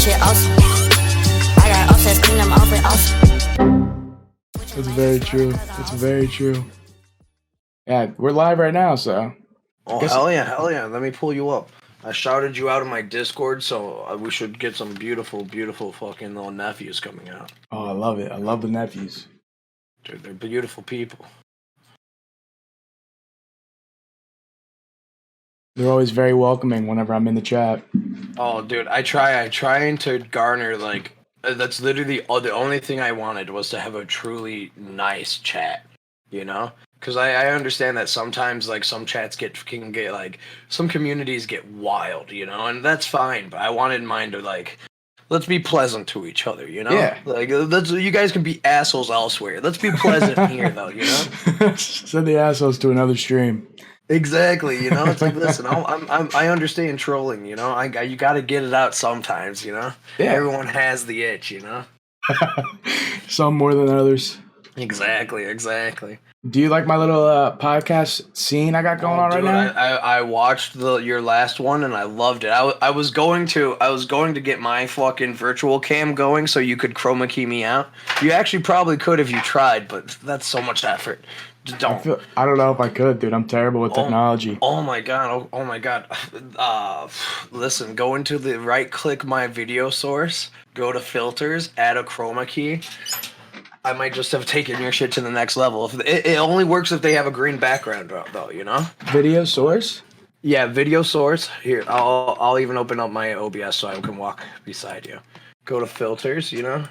shit awesome. I got offsets, clean them off with awesome. It's very true. It's very true. Yeah, we're live right now, so. Oh, hell yeah. Let me pull you up. I shouted you out in my Discord, so we should get some beautiful, beautiful fucking little nephews coming out. Oh, I love it. I love the nephews. Dude, they're beautiful people. They're always very welcoming whenever I'm in the chat. Oh, dude, I trying to garner, like, that's literally the only thing I wanted was to have a truly nice chat, you know? Because I understand that sometimes, like, some chats can get, like, some communities get wild, you know? And that's fine, but I wanted mine to, like, let's be pleasant to each other, you know? Yeah. Like, you guys can be assholes elsewhere. Let's be pleasant here, though, you know? Send the assholes to another stream. Exactly, you know? It's like, listen, I understand trolling, you know? You got to get it out sometimes, you know? Yeah. Everyone has the itch, you know? Some more than others. Exactly. Do you like my little podcast scene I got going on right now? I watched your last one and I loved it. I was going to get my fucking virtual cam going so you could chroma key me out. You actually probably could if you tried, but that's so much effort. Don't. I don't know if I could, dude. I'm terrible with technology. Oh my god. Oh my god. Listen, go into the right click my video source, go to filters, add a chroma key. I might just have taken your shit to the next level. It only works if they have a green background, though, you know? Video source? Yeah, video source. Here, I'll even open up my OBS so I can walk beside you. Go to filters, you know?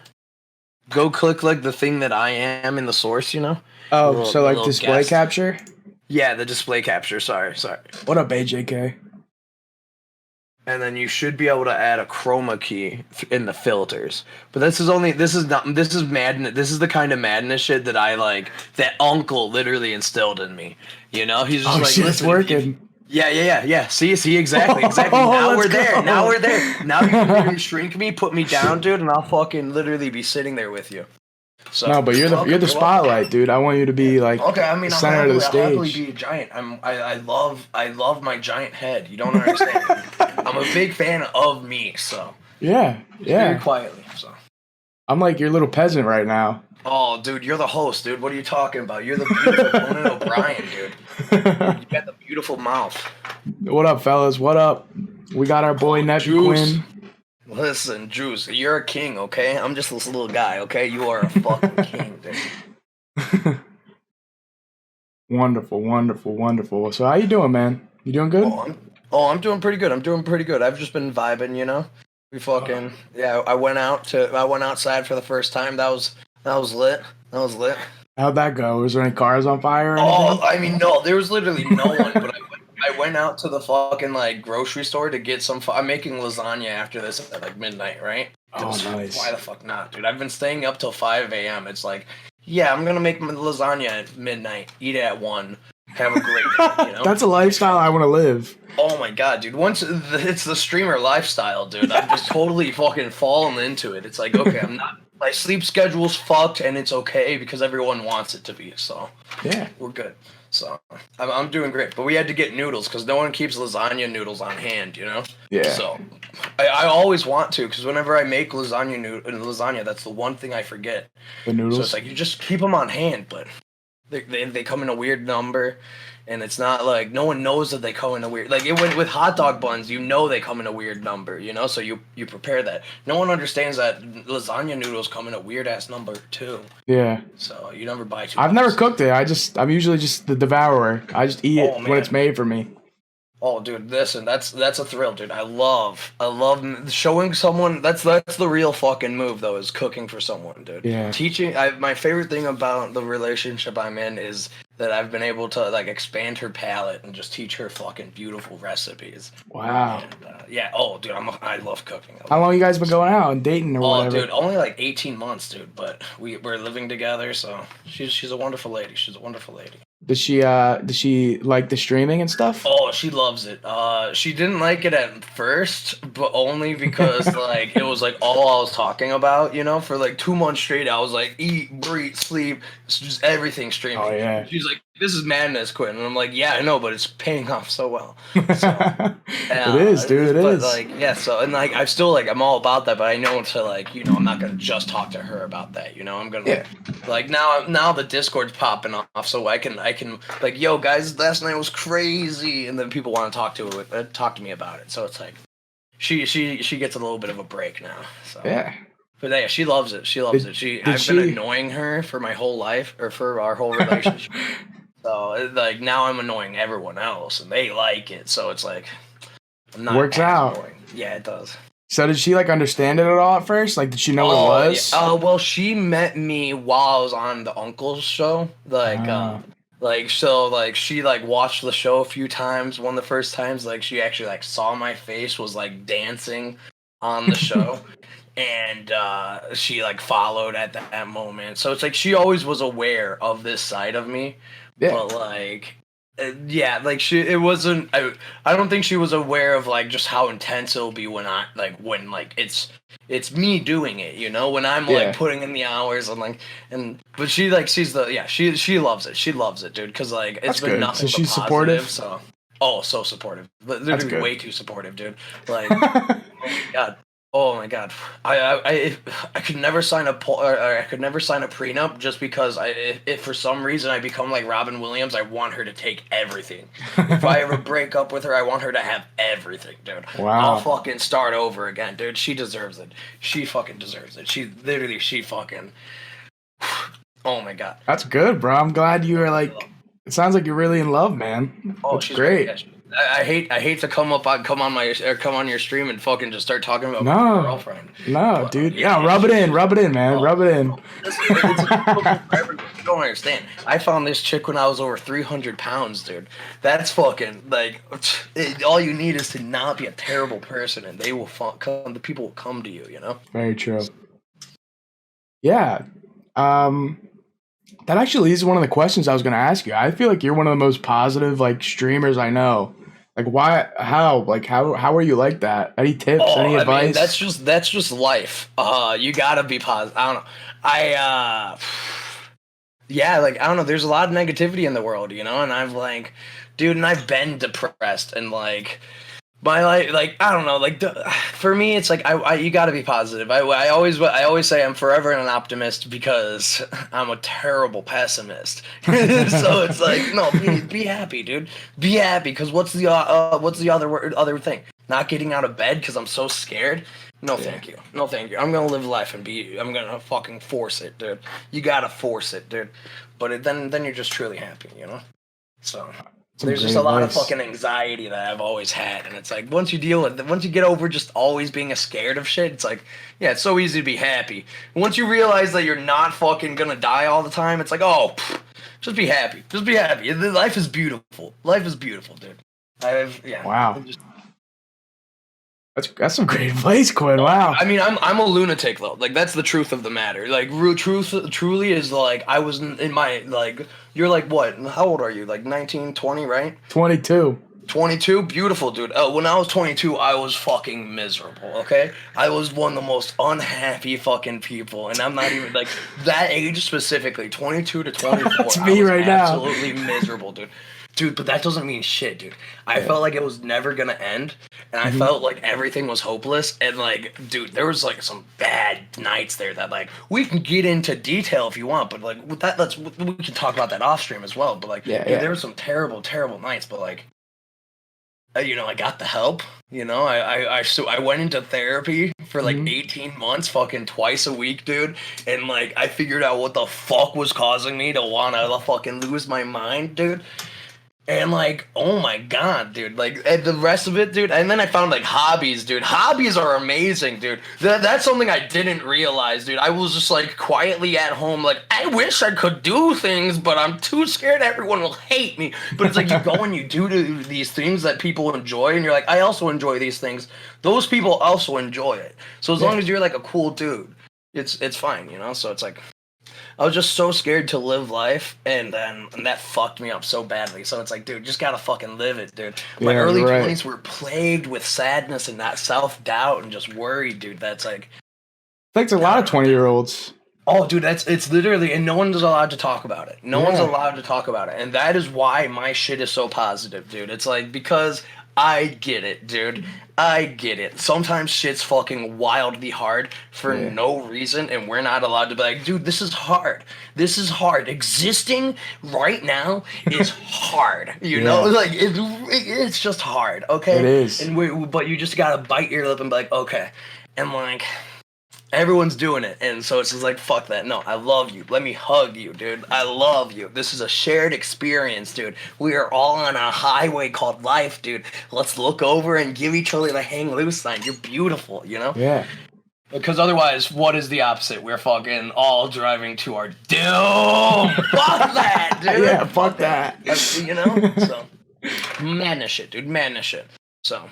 Go click, like, the thing that I am in the source, you know? Oh, so like display capture? Yeah, the display capture. Sorry. What up, AJK? And then you should be able to add a chroma key in the filters. But this is madness. This is the kind of madness shit that I like, that Uncle literally instilled in me. You know, he's just like, shit, listen, it's working. Yeah. See, exactly. Now we're there. Now you can literally shrink me, put me down, dude, and I'll fucking literally be sitting there with you. So, no, but you're the spotlight, dude. I want you to be like the center of the stage. I'll happily be a giant. I love my giant head. You don't understand. I'm a big fan of me, so yeah. Very quietly, so. I'm like your little peasant right now. Oh, dude, you're the host, dude. What are you talking about? You're the beautiful Conan O'Brien, dude. You got the beautiful mouth. What up, fellas? What up? We got our boy nephew Quin. Listen, Juice, you're a king, okay? I'm just this little guy, okay? You are a fucking king, dude. Wonderful. So how you doing, man? You doing good? I'm doing pretty good. I've just been vibing, you know? We fucking I went outside for the first time. That was lit. How'd that go? Was there any cars on fire or anything? Oh, I mean, no, there was literally no one, but I went out to the fucking, like, grocery store to get some I'm making lasagna after this at, like, midnight, right? Oh, nice. Why the fuck not, dude? I've been staying up till 5 a.m. It's like, yeah, I'm gonna make my lasagna at midnight, eat it at 1, have a great day, you know? That's a lifestyle I want to live. Oh my god, dude. Once it's the streamer lifestyle, dude, I'm just totally fucking falling into it. It's like, okay, my sleep schedule's fucked, and it's okay because everyone wants it to be, so yeah, we're good. So I'm doing great, but we had to get noodles because no one keeps lasagna noodles on hand, you know. Yeah. So I always want to because whenever I make lasagna, that's the one thing I forget. The noodles. So it's like you just keep them on hand, but they come in a weird number, and it's not like no one knows that they come in a weird with hot dog buns. You know they come in a weird number, you know. So you prepare that. No one understands that lasagna noodles come in a weird ass number too. Yeah. So you never buy two. I've never cooked it. I'm usually just the devourer. I just eat it when it's made for me. Oh, dude, listen, that's a thrill, dude. I love showing someone. That's the real fucking move, though, is cooking for someone, dude. Yeah. Teaching. My favorite thing about the relationship I'm in is that I've been able to, like, expand her palate and just teach her fucking beautiful recipes. Wow. And, yeah. Oh, dude, I love cooking. How long you guys been going out and dating or whatever? Oh, dude, only like 18 months, dude. But we're living together, so she's a wonderful lady. Does she like the streaming and stuff? Oh, she loves it. She didn't like it at first, but only because like it was like all I was talking about, you know, for like 2 months straight. I was like eat, breathe, sleep, it's just everything streaming. Oh yeah. She's like, this is madness, Quinn. And I'm like, yeah, I know, but it's paying off so well. So, It is, dude. It but is. like, yeah. So and like, I'm still like, I'm all about that, but I know to like, you know, I'm not gonna just talk to her about that. You know, I'm gonna like now the Discord's popping off, so I can like, yo, guys, last night was crazy, and then people want to talk to me about it. So it's like, she gets a little bit of a break now. So Yeah. But yeah, she loves it. She loves it. I've been annoying her for my whole life, or for our whole relationship. So like now I'm annoying everyone else, and they like it. So it's like I'm not works out. Annoying. Yeah, it does. So did she like understand it at all at first? Like, did she know what it was? Yeah. Well, she met me while I was on the Uncle's show. Like she like watched the show a few times. One of the first times, like she actually like saw my face, was like dancing on the show. And she like followed at that moment. So it's like she always was aware of this side of me. Yeah. But like like it wasn't I don't think she was aware of like just how intense it'll be when it's me doing it, you know, when I'm like putting in the hours and but she like sees she loves it. She loves it, dude, cuz like it's been nothing. So she's positive, supportive. So supportive. Literally way too supportive, dude. Like oh my god. I could never sign a prenup just because if for some reason I become like Robin Williams, I want her to take everything. If I ever break up with her, I want her to have everything, dude. Wow. I'll fucking start over again, dude. She deserves it. She fucking deserves it. She fucking oh my god. That's good, bro. I'm glad you are like it sounds like you're really in love, man. That's great. I hate to come on your stream and fucking just start talking about my girlfriend. No, dude. Yeah, rub it in, man. Rub it in. You don't understand. I found this chick when I was over 300 pounds, dude. That's fucking like all you need is to not be a terrible person, and they will come. The people will come to you. You know. Very true. Yeah. That actually is one of the questions I was going to ask you. I feel like you're one of the most positive like streamers I know. Like why? How are you like that? Any tips? Any advice? I mean, that's just life. You gotta be positive. I don't know. Yeah, like I don't know. There's a lot of negativity in the world, you know, and I've been depressed and like. My life, like I don't know, like for me, it's like you got to be positive. I always say I'm forever an optimist because I'm a terrible pessimist. So it's like no, be happy, dude. Be happy because what's the other thing? Not getting out of bed because I'm so scared. No, thank you. No, thank you. I'm gonna live life and I'm gonna fucking force it, dude. You gotta force it, dude. But then you're just truly happy, you know. So. There's just a lot of fucking anxiety that I've always had, and it's like once you get over just always being scared of shit, it's like it's so easy to be happy. Once you realize that you're not fucking gonna die all the time, it's like just be happy, Life is beautiful. Life is beautiful, dude. Wow. That's some great advice, Quinn. Wow. I mean, I'm a lunatic though. Like that's the truth of the matter. Like truly is like I was in my like you're like what? How old are you? Like 19, 20, right? 22. 22? Beautiful, dude. When I was 22, I was fucking miserable, okay? I was one of the most unhappy fucking people, and I'm not even, like, that age specifically, 22 to 24, That's me right now. Absolutely miserable, dude. Dude, but that doesn't mean shit, dude. I felt like it was never gonna end, and I felt like everything was hopeless, and, like, dude, there was, like, some bad nights there that, like, we can get into detail if you want, but, like, with that, we can talk about that off stream as well, but, like, dude, there were some terrible, terrible nights, but, like, you know, I got the help, you know, I went into therapy for, like, 18 months, fucking twice a week, dude, and, like, I figured out what the fuck was causing me to wanna fucking lose my mind, dude. And, like, oh my god, dude, like, and the rest of it, dude, and then I found, like, hobbies, dude. Hobbies are amazing, dude. That's something I didn't realize, dude. I was just, like, quietly at home, like, I wish I could do things, but I'm too scared everyone will hate me. But it's like, you go and you do these things that people enjoy, and you're like, I also enjoy these things. Those people also enjoy it. So as long as you're, like, a cool dude, it's fine, you know? So it's like... I was just so scared to live life, and that fucked me up so badly. So it's like, dude, just gotta fucking live it, dude. My early 20s were plagued with sadness and that self-doubt and just worry, dude. That's like... Thanks a lot of 20-year-olds. Oh, dude, it's literally, and no one's allowed to talk about it. No one's Yeah. allowed to talk about it, and that is why my shit is so positive, dude. It's like because I get it, dude. I get it. Sometimes shit's fucking wildly hard for Yeah. no reason, and we're not allowed to be like, dude, this is hard. This is hard. Existing right now is hard. You know, like it's just hard. Okay, It is. and but you just gotta bite your lip and be like, okay, and like. Everyone's doing it, and so it's just like, fuck that. No, I love you. Let me hug you, dude. I love you. This is a shared experience, dude. We are all on a highway called life, dude. Let's look over and give each other the hang loose sign. You're beautiful, you know? Yeah. Because otherwise, what is the opposite? We're fucking all driving to our doom. Fuck that, dude. Yeah, fuck that. You know? So, madness shit, dude. Madness shit. So...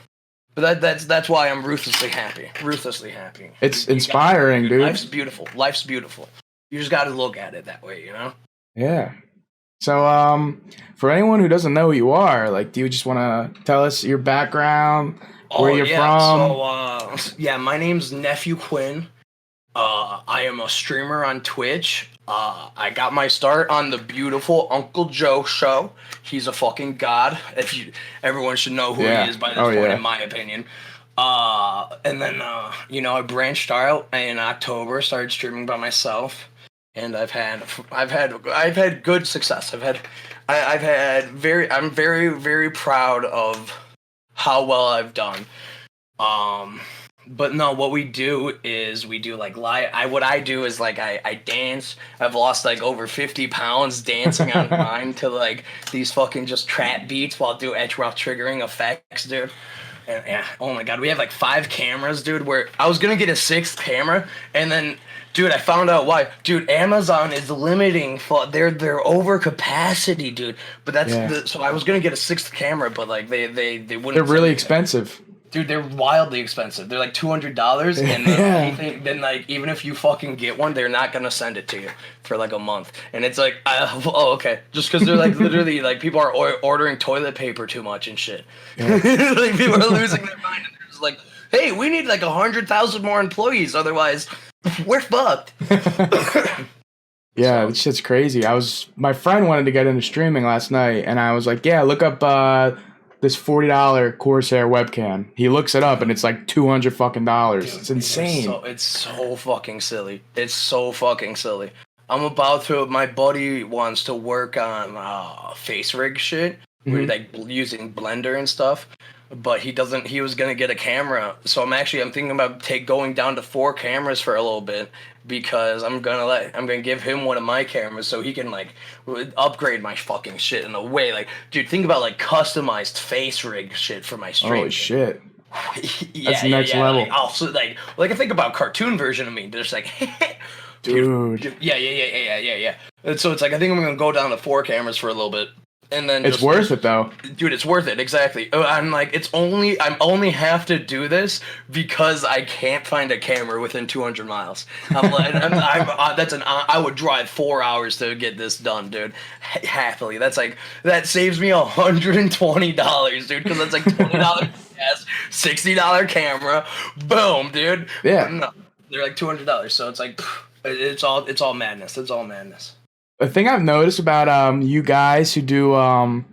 But that's why I'm ruthlessly happy. Ruthlessly happy. It's inspiring, dude. Life's beautiful. Life's beautiful. You just got to look at it that way, you know? Yeah. So, for anyone who doesn't know who you are, like, do you just want to tell us your background, where you're from? So, yeah, my name's Nephew Quin. I am a streamer on Twitch. I got my start on the beautiful Uncle Joe show. He's a fucking god. Everyone should know who he is by this point, in my opinion. And then, I branched out in October, started streaming by myself, and I've had good success. I'm very, very proud of how well I've done. But no, what we do is we do like live. What I do is like I dance. I've lost like over 50 pounds dancing on mine to like these fucking just trap beats while do rough triggering effects, dude. And yeah, oh my god, we have like 5 cameras, dude. Where I was gonna get a 6th camera, and then, dude, I found out why. Dude, Amazon is limiting they're over capacity, dude. But that's so I was gonna get a 6th camera, but like they wouldn't. They're really expensive. Dude, they're wildly expensive. They're like $200, and then like even if you fucking get one, they're not gonna send it to you for like a month. And it's like, oh okay, just because they're like literally like people are ordering toilet paper too much and shit. Yeah. Like people are losing their mind, and they're just like, hey, we need like 100,000 more employees, otherwise we're fucked. Yeah, this shit's crazy. My friend wanted to get into streaming last night, and I was like, yeah, look up this $40 Corsair webcam. He looks it up, and it's like $200 fucking dollars. Dude, it's insane. It's so fucking silly. It's so fucking silly. My buddy wants to work on face rig shit. We're like using Blender and stuff. But he was gonna get a camera, so I'm thinking about going down to 4 cameras for a little bit, because I'm gonna give him one of my cameras so he can like upgrade my fucking shit in a way. Like, dude, think about like customized face rig shit for my stream. Holy shit. That's next level. Like, also like I think about cartoon version of me. They're just like, dude. Yeah. And so it's like I think I'm gonna go down to 4 cameras for a little bit. And then it's worth it though, dude. It's worth it, exactly. I'm like, I'm only have to do this because I can't find a camera within 200 miles. I would drive 4 hours to get this done, dude. Happily, that saves me $120, dude, because that's like $20 gas, $60 camera, boom, dude. Yeah, no, they're like $200, so it's like it's all madness. It's all madness. The thing I've noticed about you guys who do all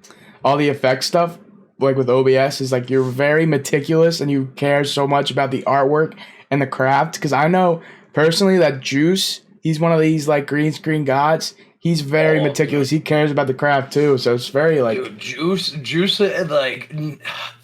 the effect stuff, like with OBS, is like you're very meticulous and you care so much about the artwork and the craft. Because I know personally that Juice, he's one of these like green screen gods. He's very meticulous. He cares about the craft too. So it's very like, dude, Juice, like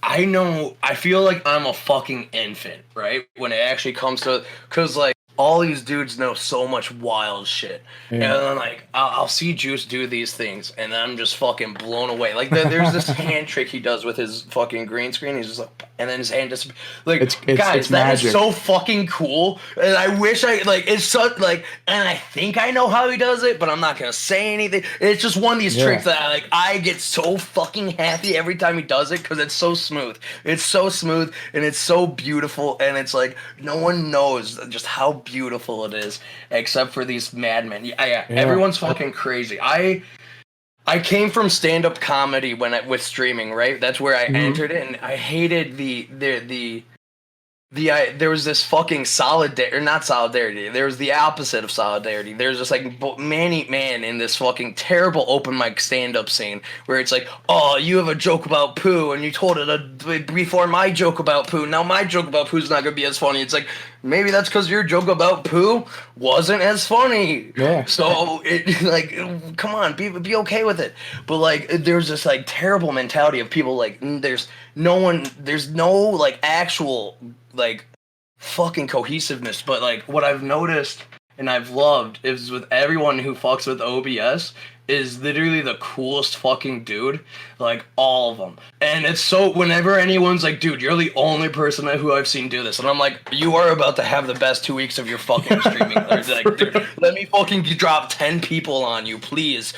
I feel like I'm a fucking infant, right? When it actually comes to, because like, all these dudes know so much wild shit. Yeah. And then, like, I'll see Juice do these things, and then I'm just fucking blown away. Like, there's this hand trick he does with his fucking green screen. He's just like, and then his hand just, like, guys, that is so fucking cool. And I wish it's such, like, and I think I know how he does it, but I'm not gonna say anything. It's just one of these tricks that, I get so fucking happy every time he does it, because it's so smooth. It's so smooth, and it's so beautiful, and it's like, no one knows just how beautiful it is, except for these madmen. Yeah. Everyone's fucking crazy. I came from stand-up comedy with streaming, right? That's where I entered it, and I hated the there was this fucking solidarity, or not solidarity. There was the opposite of solidarity. There's just like man in this fucking terrible open mic stand up scene where it's like, oh, you have a joke about poo, and you told it before my joke about poo. Now my joke about poo's not gonna be as funny. It's like, maybe that's because your joke about poo wasn't as funny. Yeah. So it like, come on, be okay with it. But like, there's this like terrible mentality of people like, there's no like actual like fucking cohesiveness. But like, what I've noticed and I've loved is with everyone who fucks with OBS is literally the coolest fucking dude, like all of them. And it's so, whenever anyone's like, dude, you're the only person who I've seen do this, and I'm like, you are about to have the best 2 weeks of your fucking streaming. Like, dude, let me fucking drop 10 people on you, please,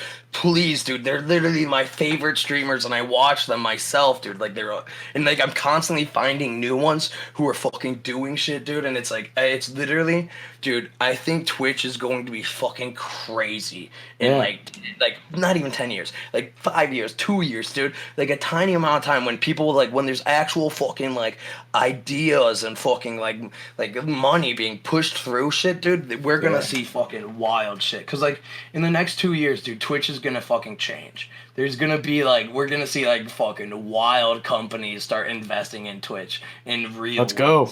dude. They're literally my favorite streamers, and I watch them myself, dude. Like, and like, I'm constantly finding new ones who are fucking doing shit, dude. And it's like, it's literally, dude, I think Twitch is going to be fucking crazy in like not even 10 years, like 5 years, 2 years, dude. Like a tiny amount of time when people like, when there's actual fucking like ideas and fucking like money being pushed through shit, dude. We're gonna see fucking wild shit. Cause like in the next 2 years, dude, Twitch is gonna fucking change. There's gonna be like, we're gonna see like fucking wild companies start investing in Twitch in real. Let's go.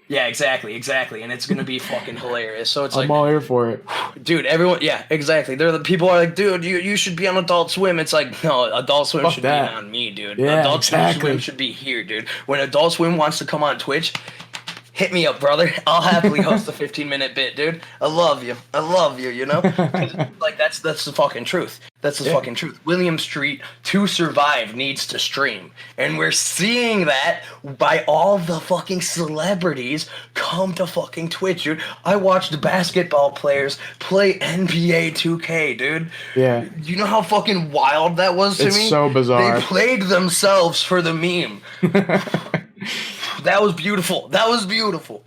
Yeah, exactly, and it's gonna be fucking hilarious. So it's I'm all here for it, dude. Everyone, yeah, exactly. They're the people are like, dude, you should be on Adult Swim. It's like, no, Adult Swim should be on me, dude. Yeah, Adult Swim should be here, dude. When Adult Swim wants to come on Twitch, hit me up, brother. I'll happily host a 15-minute bit, dude. I love you, you know? Like, that's the fucking truth. That's the fucking truth. William Street, to survive, needs to stream. And we're seeing that by all the fucking celebrities come to fucking Twitch, dude. I watched basketball players play NBA 2K, dude. Yeah. You know how fucking wild that was to me? It's so bizarre. They played themselves for the meme. That was beautiful.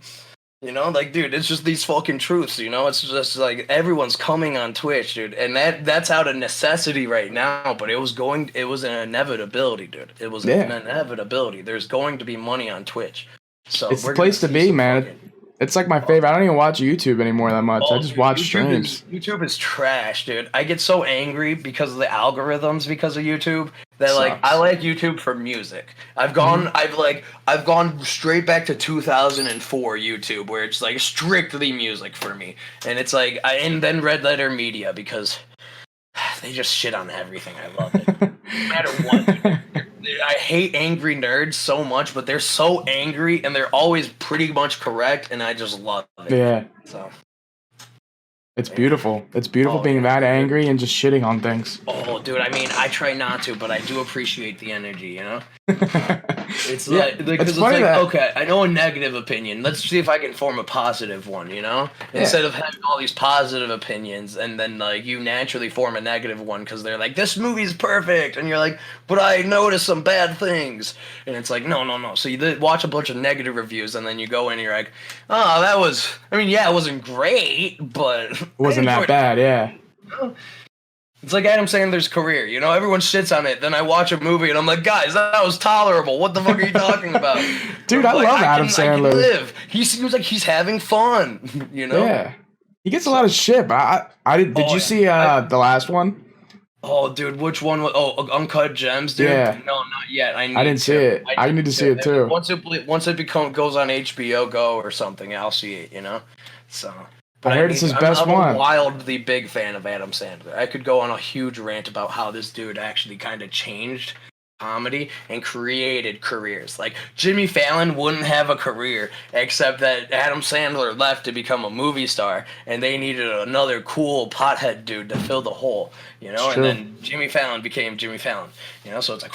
You know, like, dude, it's just these fucking truths, you know? It's just like everyone's coming on Twitch, dude. And that's out of necessity right now, but it was an inevitability, dude. It was an inevitability. There's going to be money on Twitch. So it's the place to be, man. It's like my favorite. I don't even watch YouTube anymore that much. I just watch streams. YouTube is trash, dude. I get so angry because of the algorithms because of YouTube that like I like YouTube for music. I've gone straight back to 2004 YouTube where it's like strictly music for me. And it's like and then Red Letter Media because they just shit on everything. I love it. No matter what. I hate angry nerds so much, but they're so angry and they're always pretty much correct, and I just love it. Yeah. So it's beautiful. It's beautiful being that angry and just shitting on things. Oh, dude, I mean, I try not to, but I do appreciate the energy, you know? It's it's like okay, I know a negative opinion. Let's see if I can form a positive one, you know? Instead of having all these positive opinions and then like you naturally form a negative one because they're like, this movie's perfect, and you're like, but I noticed some bad things, and it's like, no. So you watch a bunch of negative reviews and then you go in and you're like, oh, that was, I mean, yeah, it wasn't great, but it wasn't that bad, yeah. You know? It's like Adam Sandler's career, you know? Everyone shits on it. Then I watch a movie and I'm like, guys, that was tolerable. What the fuck are you talking about? Dude, I love Adam Sandler. I can live. He seems like he's having fun, you know? Yeah. He gets a lot of shit, but did you see the last one? Oh, dude, which one? Uncut Gems, dude? Yeah. No, not yet. I didn't see it. I need to see it too. Once it goes on HBO Go or something, I'll see it, you know? So... But I heard it's his best one. I'm a wildly big fan of Adam Sandler. I could go on a huge rant about how this dude actually kind of changed comedy and created careers. Like, Jimmy Fallon wouldn't have a career except that Adam Sandler left to become a movie star, and they needed another cool pothead dude to fill the hole, you know? And then Jimmy Fallon became Jimmy Fallon, you know? So it's like,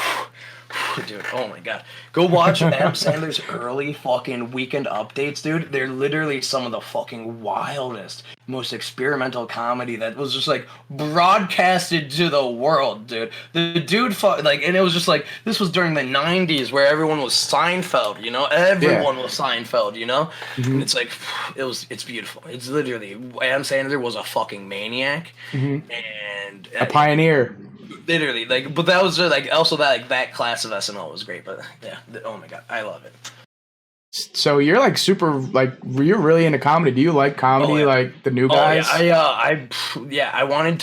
dude, oh my god. Go watch Adam Sandler's early fucking weekend updates, dude. They're literally some of the fucking wildest, most experimental comedy that was just like broadcasted to the world, dude. The dude, and it was just like, this was during the 90s where everyone was Seinfeld, you know? Everyone was Seinfeld, you know? And it's like, it's beautiful. It's literally, Adam Sandler was a fucking maniac. And a pioneer. Literally, like, but that was like also that class of SNL was great, but yeah, oh my god, I love it. So you're like super like you're really into comedy. Do you like comedy Oh, yeah. like the new guys? I wanted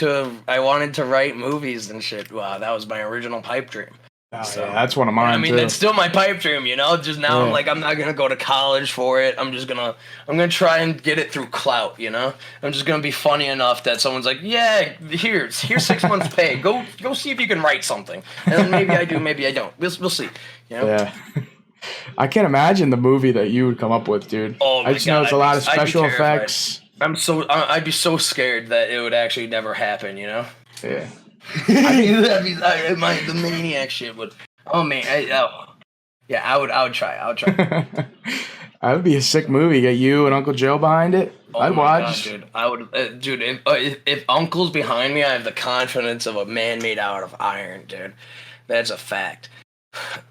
to write movies and shit. Wow, that was my original pipe dream. Oh, So, yeah, that's one of mine I mean, too. it's still my pipe dream, you know. Just now, Yeah. I'm like, I'm not gonna go to college for it. I'm gonna try and get it through clout, you know. I'm just gonna be funny enough that someone's like, yeah, here's 6 months pay. Go see if you can write something. And maybe I do, maybe I don't. We'll see. You know. Yeah. I can't imagine the movie that you would come up with, dude. Oh my I just God, know it's a lot of I'd be special terrified. effects. I'd be so scared that it would actually never happen, you know. Yeah. The maniac shit would. Oh man, I would try. That would be a sick movie. Get you and Uncle Joe behind it. Oh I'd my watch. God, dude. I would, dude. If Uncle's behind me, I have the confidence of a man made out of iron, dude. That's a fact.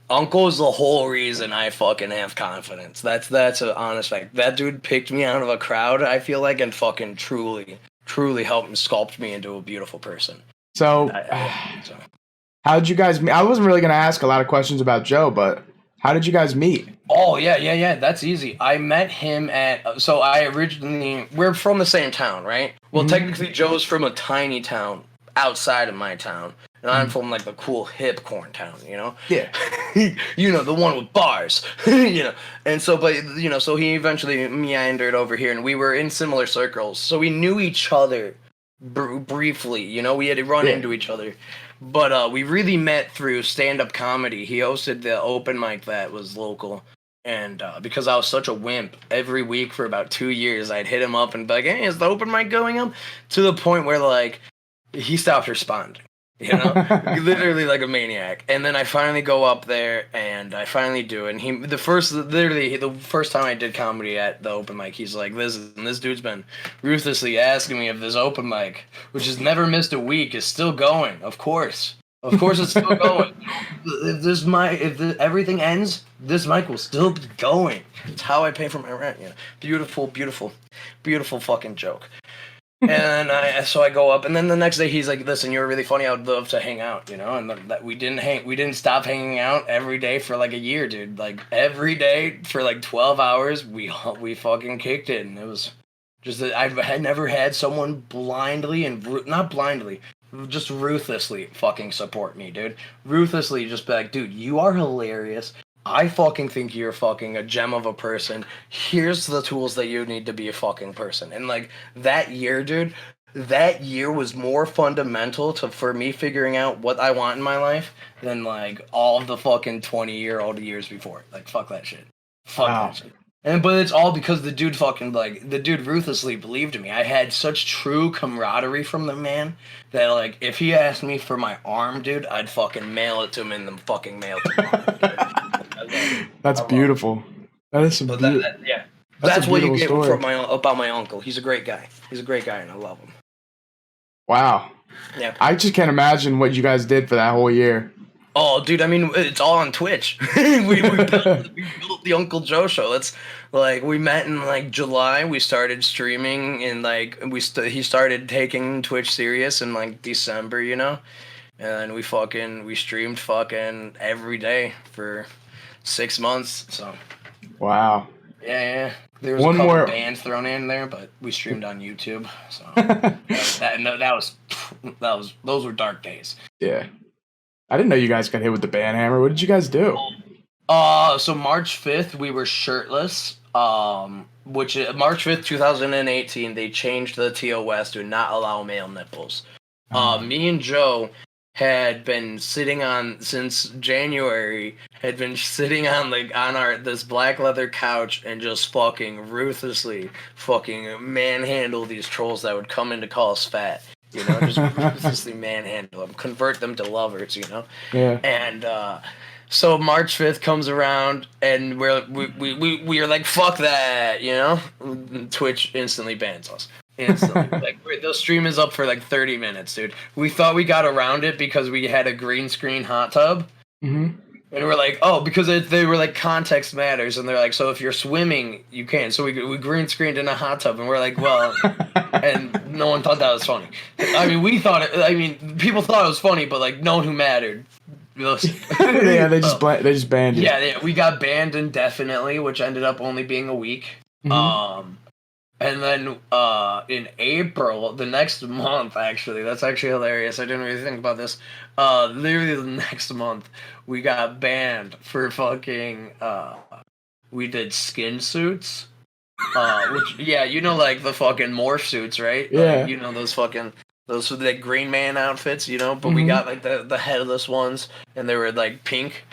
Uncle is the whole reason I fucking have confidence. That's an honest fact. That dude picked me out of a crowd, I feel like, and fucking truly helped and sculpt me into a beautiful person. So, So. how'd you guys meet? I wasn't really gonna ask a lot of questions about Joe, but how did you guys meet? Oh yeah. That's easy. I met him at. So we're from the same town, right? Well, technically, Joe's from a tiny town outside of my town, and I'm from like the cool hip corn town, you know. Yeah. You know, the one with bars, you know. And so, but you know, so he eventually meandered over here, and we were in similar circles, so we knew each other briefly. You know, we had to run into each other. But we really met through stand-up comedy. He hosted the open mic that was local. And because I was such a wimp, every week for about 2 years, I'd hit him up and be like, hey, is the open mic going up? To the point where, like, he stopped responding. You know? Literally like a maniac. And then I finally go up there, and I finally do it. And the first time I did comedy at the open mic, he's like, listen, this dude's been ruthlessly asking me if this open mic, which has never missed a week, is still going. Of course it's still going. If everything ends, this mic will still be going. It's how I pay for my rent. You know? Beautiful fucking joke. And so I go up, and then the next day he's like, "Listen, you're really funny. I would love to hang out, you know." And that we didn't stop hanging out every day for like a year, dude. Like every day for like 12 hours, we fucking kicked it, and it was just that I had never had someone blindly and not blindly, just ruthlessly fucking support me, dude. Ruthlessly just be like, dude, you are hilarious. I fucking think you're fucking a gem of a person. Here's the tools that you need to be a fucking person. And like that year, dude, that year was more fundamental for me figuring out what I want in my life than like all of the fucking 20-year-old years before. Like fuck that shit. Fuck that shit. But it's all because the dude ruthlessly believed in me. I had such true camaraderie from the man that like if he asked me for my arm, dude, I'd fucking mail it to him in the fucking mail tomorrow. That's beautiful. That is some beautiful. That's what you get about my uncle. He's a great guy. And I love him. Wow. Yeah. I just can't imagine what you guys did for that whole year. Oh, dude, I mean, it's all on Twitch. we built the Uncle Joe show. That's like we met in like July. We started streaming and like he started taking Twitch serious in like December, you know. And we streamed fucking every day for 6 months. So. Wow. Yeah. There was a couple bands thrown in there, but we streamed on YouTube. So those were dark days. Yeah. I didn't know you guys got hit with the band hammer. What did you guys do? So March 5th, we were shirtless. Which March 5th, 2018, they changed the TOS to not allow male nipples. Me and Joe had been sitting on since January. Had been sitting on this black leather couch and just fucking ruthlessly fucking manhandle these trolls that would come in to call us fat. You know, just ruthlessly manhandle them, convert them to lovers, you know? Yeah. And so March 5th comes around, and we're like, fuck that, you know? Twitch instantly bans us. Instantly. Like, the stream is up for like 30 minutes, dude. We thought we got around it because we had a green screen hot tub. Mm-hmm. And we're like, oh, because they were like, context matters. And they're like, so if you're swimming, you can't. So we green screened in a hot tub. And we're like, well, and no one thought that was funny. I mean, people thought it was funny, but like, no one who mattered listen. Yeah, they just banned you. Yeah, we got banned indefinitely, which ended up only being a week. Mm-hmm. And then in April, the next month, actually, that's actually hilarious. I didn't really think about this. Literally the next month, we got banned for fucking. We did skin suits. Which, yeah, you know, like the fucking morph suits, right? Yeah. Like, you know, those like Green Man outfits, you know? But we Mhm. got like the headless ones, and they were like pink.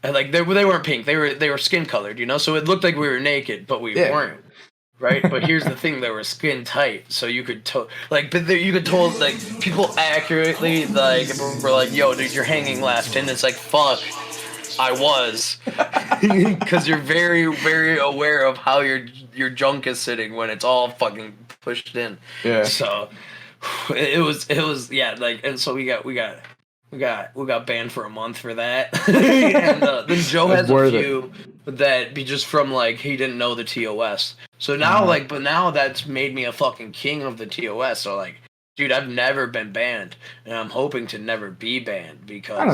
And like they weren't pink, they were skin colored, you know? So it looked like we were naked, but we Yeah. weren't. Right, but here's the thing: they were skin tight, so you could you could tell like people accurately like were like, "Yo, dude, you're hanging left," and it's like, "Fuck, I was," because you're very, very aware of how your junk is sitting when it's all fucking pushed in. Yeah. So it was yeah, like, and so we got banned for a month for that, and then Joe That's has a worth it. few that be just from like he didn't know the TOS. So now but now that's made me a fucking king of the TOS. So like, dude, I've never been banned, and I'm hoping to never be banned because I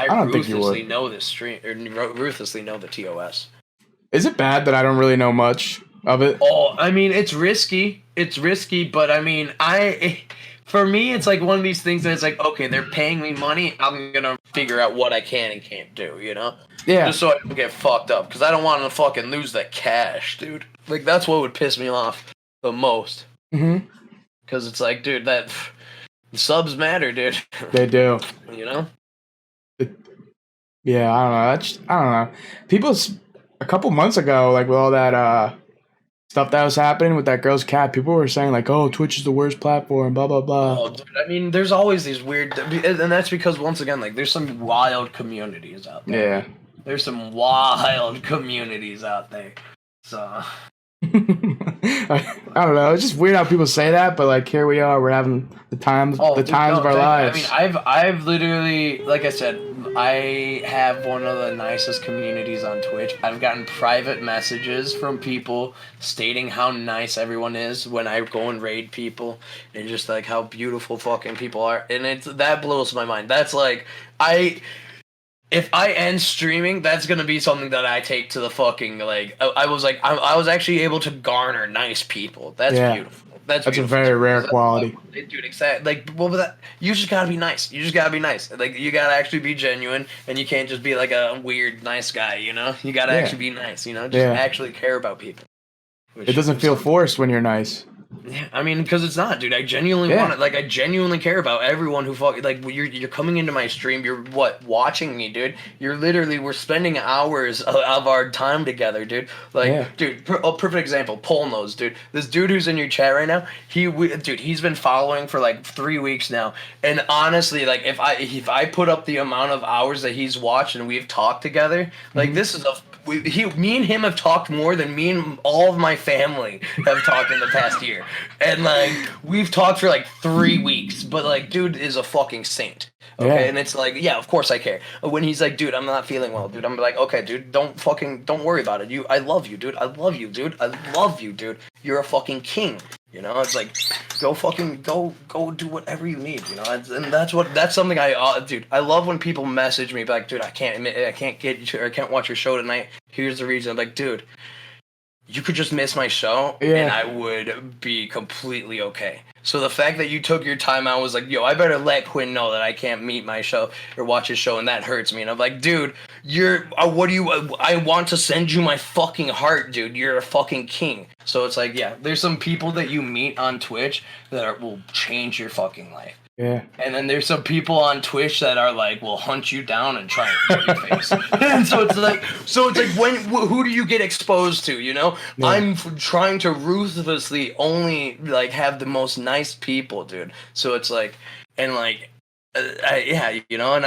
don't think you ruthlessly would. know this stream or ruthlessly know the TOS. Is it bad that I don't really know much of it? Oh, I mean, it's risky, but I mean, for me, it's like one of these things that it's like, okay, they're paying me money, I'm gonna figure out what I can and can't do, you know? Yeah. Just so I don't get fucked up, because I don't want to fucking lose that cash, dude. Like, that's what would piss me off the most. Mm-hmm. Because it's like, dude, that subs matter, dude. They do. You know? Yeah, I don't know. People, a couple months ago, like with all that stuff that was happening with that girl's cat, people were saying like, "Oh, Twitch is the worst platform," blah blah blah. Oh, dude, I mean, there's always these weird, and that's because once again, like, there's some wild communities out there. Yeah. There's some wild communities out there. So I don't know. It's just weird how people say that, but like here we are, we're having the times of our lives. I mean, I've literally, like I said, I have one of the nicest communities on Twitch. I've gotten private messages from people stating how nice everyone is when I go and raid people, and just like how beautiful fucking people are, and that blows my mind. That's like if I end streaming, that's gonna be something that I take to the fucking like. I was actually able to garner nice people. That's beautiful. That's a very rare quality. Dude, exactly. Like, well, that you just gotta be nice. You just gotta be nice. Like, you gotta actually be genuine, and you can't just be like a weird nice guy. You know, you gotta actually be nice. You know, just actually care about people. It doesn't feel forced when you're nice. Yeah, I mean, because it's not, dude. I genuinely want it. Like, I genuinely care about everyone who like. You're coming into my stream. You're watching me, dude. We're spending hours of our time together, dude. Like, dude, a perfect example. Pole Nose, dude. This dude who's in your chat right now. He's been following for like 3 weeks now. And honestly, like, if I put up the amount of hours that he's watched and we've talked together, like, this is me and him have talked more than me and all of my family have talked in the past year. And like, we've talked for like 3 weeks, but like, dude is a fucking saint. Okay, and it's like, yeah, of course I care. When he's like, dude, I'm not feeling well, dude, I'm like, okay, dude, don't worry about it. I love you, dude. I love you, dude. I love you, dude. You're a fucking king. You know, it's like, go do whatever you need. You know, and that's something dude. I love when people message me like, dude, I can't watch your show tonight. Here's the reason. I'm like, dude, you could just miss my show, and I would be completely okay. So the fact that you took your time out was like, yo, I better let Quinn know that I can't meet my show or watch his show, and that hurts me. And I'm like, dude, I want to send you my fucking heart, dude. You're a fucking king. So it's like, yeah, there's some people that you meet on Twitch that will change your fucking life. Yeah. And then there's some people on Twitch that are like, will hunt you down and try and eat your face. And so it's like who do you get exposed to, you know? Yeah. I'm trying to ruthlessly only like have the most nice people, dude. So it's like, and like, you know, and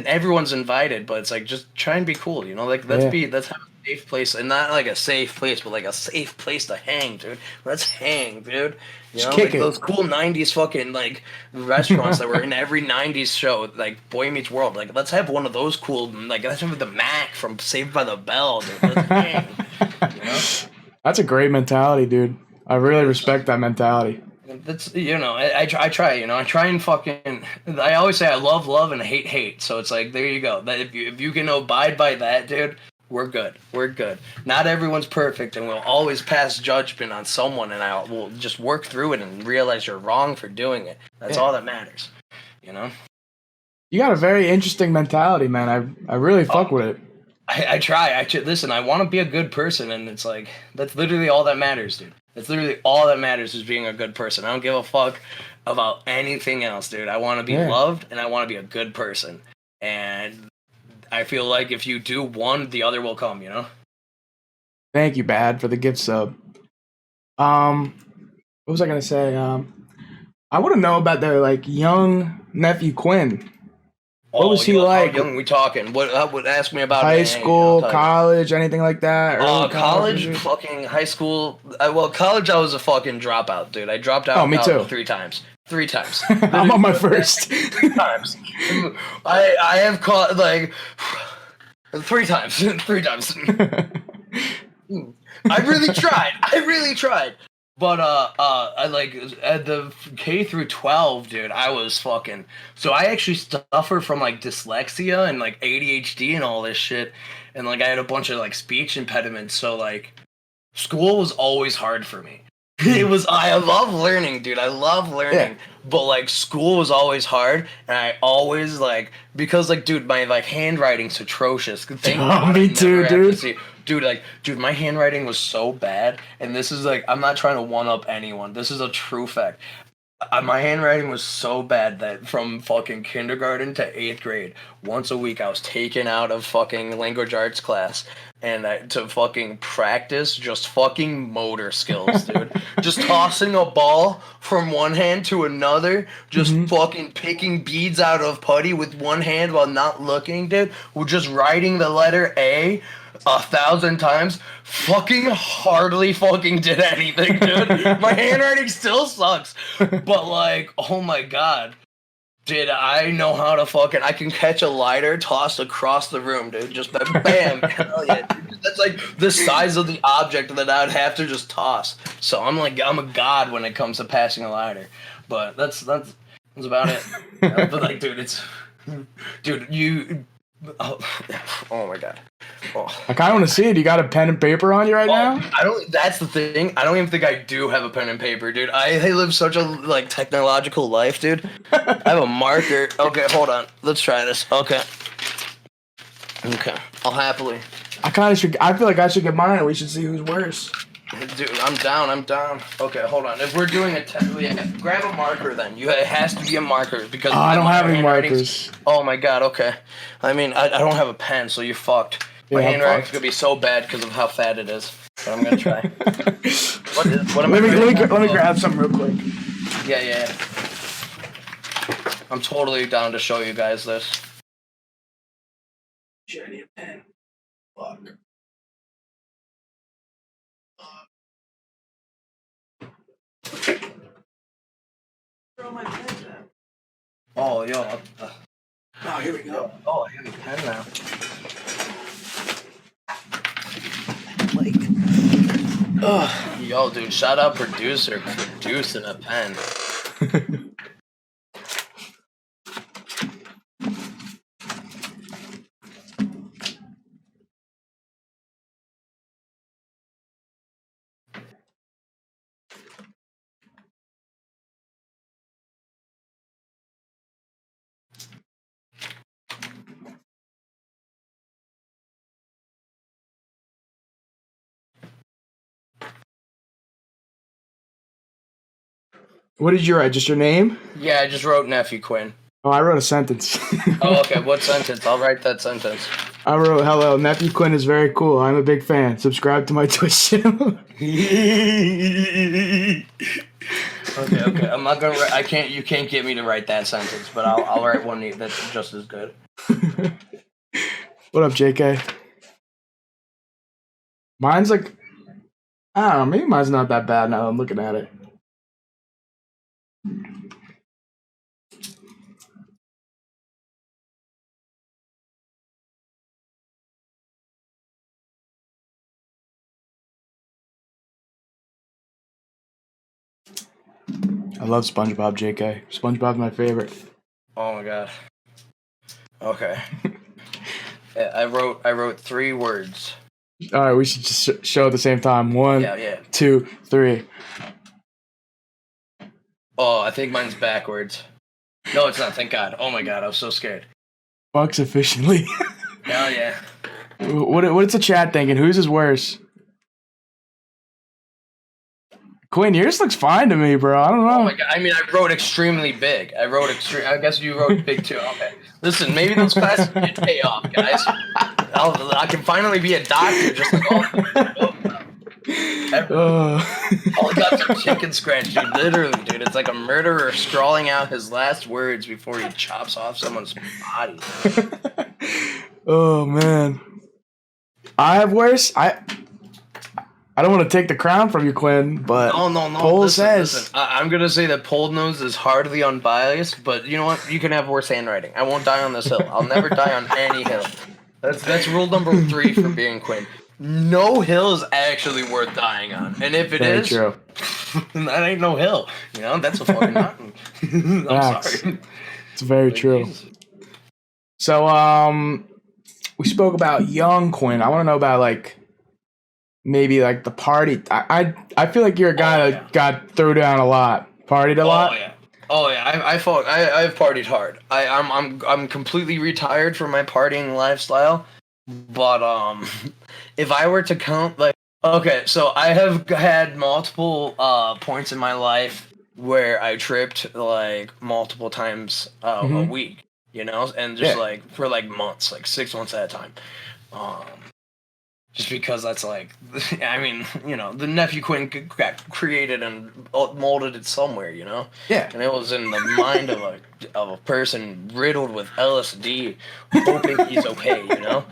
everyone's invited, but it's like, just try and be cool, you know? Like, let's have a safe place, and not like a safe place, but like a safe place to hang, dude. Let's hang, dude. You know, like those cool 90s fucking like restaurants that were in every 90s show, like Boy Meets World. Like, let's have one of those cool, like, let's have the Mac from Saved by the Bell, dude. Let's hang. You know? That's a great mentality, dude. I really respect that mentality. That's I try I try and fucking I always say I love and hate, so it's like there you go. That if you can abide by that, dude, we're good. Not everyone's perfect, and we'll always pass judgment on someone, and I will just work through it and realize you're wrong for doing it. That's all that matters, you know. You got a very interesting mentality, man. I really fuck with it. I try. Listen. I want to be a good person, and it's like that's literally all that matters, dude. That's literally all that matters is being a good person. I don't give a fuck about anything else, dude. I want to be loved, and I want to be a good person. And I feel like if you do one, the other will come. You know. Thank you, Bad, for the gift sub. What was I gonna say? I want to know about the like young nephew Quinn. What was he like? How young we talking? What would ask me about high school, college, anything like that? College, fucking high school. College, I was a fucking dropout, dude. I dropped out. Oh, me too. 3 times. 3 times. I'm on my first. 3 times. I have caught like 3 times. 3 times. I really tried. But I like at the K through 12, dude. I was fucking. So I actually suffer from like dyslexia and like ADHD and all this shit, and like I had a bunch of like speech impediments. So like, school was always hard for me. It was. I love learning, dude. I love learning, but like school was always hard, and I always like because like, dude, my like handwriting's atrocious. Me too, dude. Dude, my handwriting was so bad, and this is like, I'm not trying to one up anyone. This is a true fact. My handwriting was so bad that from fucking kindergarten to 8th grade, once a week I was taken out of fucking language arts class and to fucking practice just fucking motor skills, dude. Just tossing a ball from one hand to another, just fucking picking beads out of putty with one hand while not looking, dude. We're just writing the letter A 1,000 times. Fucking hardly fucking did anything, dude. My handwriting still sucks. But like, oh my god. Did I know how to fucking... I can catch a lighter tossed across the room, dude. Just bam. Hell yeah, dude. That's like the size of the object that I'd have to just toss. So I'm a god when it comes to passing a lighter. But that's about it. But like, dude, it's... Dude, you... Oh my god. Oh. I kind of want to see it. You got a pen and paper on you right now? I don't. That's the thing. I don't even think I do have a pen and paper, dude. I live such a like technological life, dude. I have a marker. Okay, hold on. Let's try this. Okay. I'll happily. I feel like I should get mine. We should see who's worse. Dude, I'm down. Okay, hold on. If we're doing a grab a marker then. It has to be a marker because I don't have any markers. Oh my god. Okay. I mean, I don't have a pen, so you're fucked. My handwriting's gonna be so bad because of how fat it is. But I'm gonna try. Let me grab something real quick. Yeah. I'm totally down to show you guys this. Shit, I need a pen. Fuck. Throw my pen down. Oh, yo. Oh, here we go. Oh, I have a pen now. Yo, dude, shout out producer producing a pen. What did you write? Just your name? Yeah, I just wrote nephew Quinn. Oh, I wrote a sentence. Oh, okay. What sentence? I'll write that sentence. I wrote, hello, nephew Quinn is very cool. I'm a big fan. Subscribe to my Twitch channel. Okay. I'm not gonna write. I can't. You can't get me to write that sentence, but I'll write one that's just as good. What up, JK? Mine's like, I don't know. Maybe mine's not that bad now that I'm looking at it. I love SpongeBob, JK. SpongeBob's my favorite. Oh my god. Okay. Yeah, I wrote 3 words. All right, we should just show at the same time. 1, Yeah. 2, 3. Oh, I think mine's backwards. No, it's not. Thank God. Oh my god, I was so scared. Fucks efficiently. Hell yeah. What's the chat thinking? Whose is worse? Quinn, yours looks fine to me, bro. I don't know. Oh my god. I mean, I wrote extremely big. I guess you wrote big too. Okay. Listen, maybe those classes did pay off, guys. I can finally be a doctor just like all got some chicken scratch, dude. Literally, dude. It's like a murderer scrawling out his last words before he chops off someone's body. Oh man. I have worse. I don't want to take the crown from you, Quinn, but no. Poll says. Listen. I'm gonna say that Poll Nose is hardly unbiased, but you know what? You can have worse handwriting. I won't die on this hill. I'll never die on any hill. That's rule number 3 for being Quinn. No hill is actually worth dying on, and if it Very is, true. that ain't no hill. You know, that's a fucking mountain. I'm sorry. It's very true. Jesus. So, we spoke about young Quinn. I want to know about maybe the party. I feel like you're a guy that got thrown down a lot, partied a lot. Oh yeah. I've partied hard. I'm completely retired from my partying lifestyle. But if I were to count okay, so I have had multiple points in my life where I tripped multiple times a week, you know, and just for months, 6 months at a time. Just because that's I mean, you know, the nephew Quinn got created and molded it somewhere, you know? Yeah. And it was in the mind of a person riddled with LSD, hoping he's okay, you know?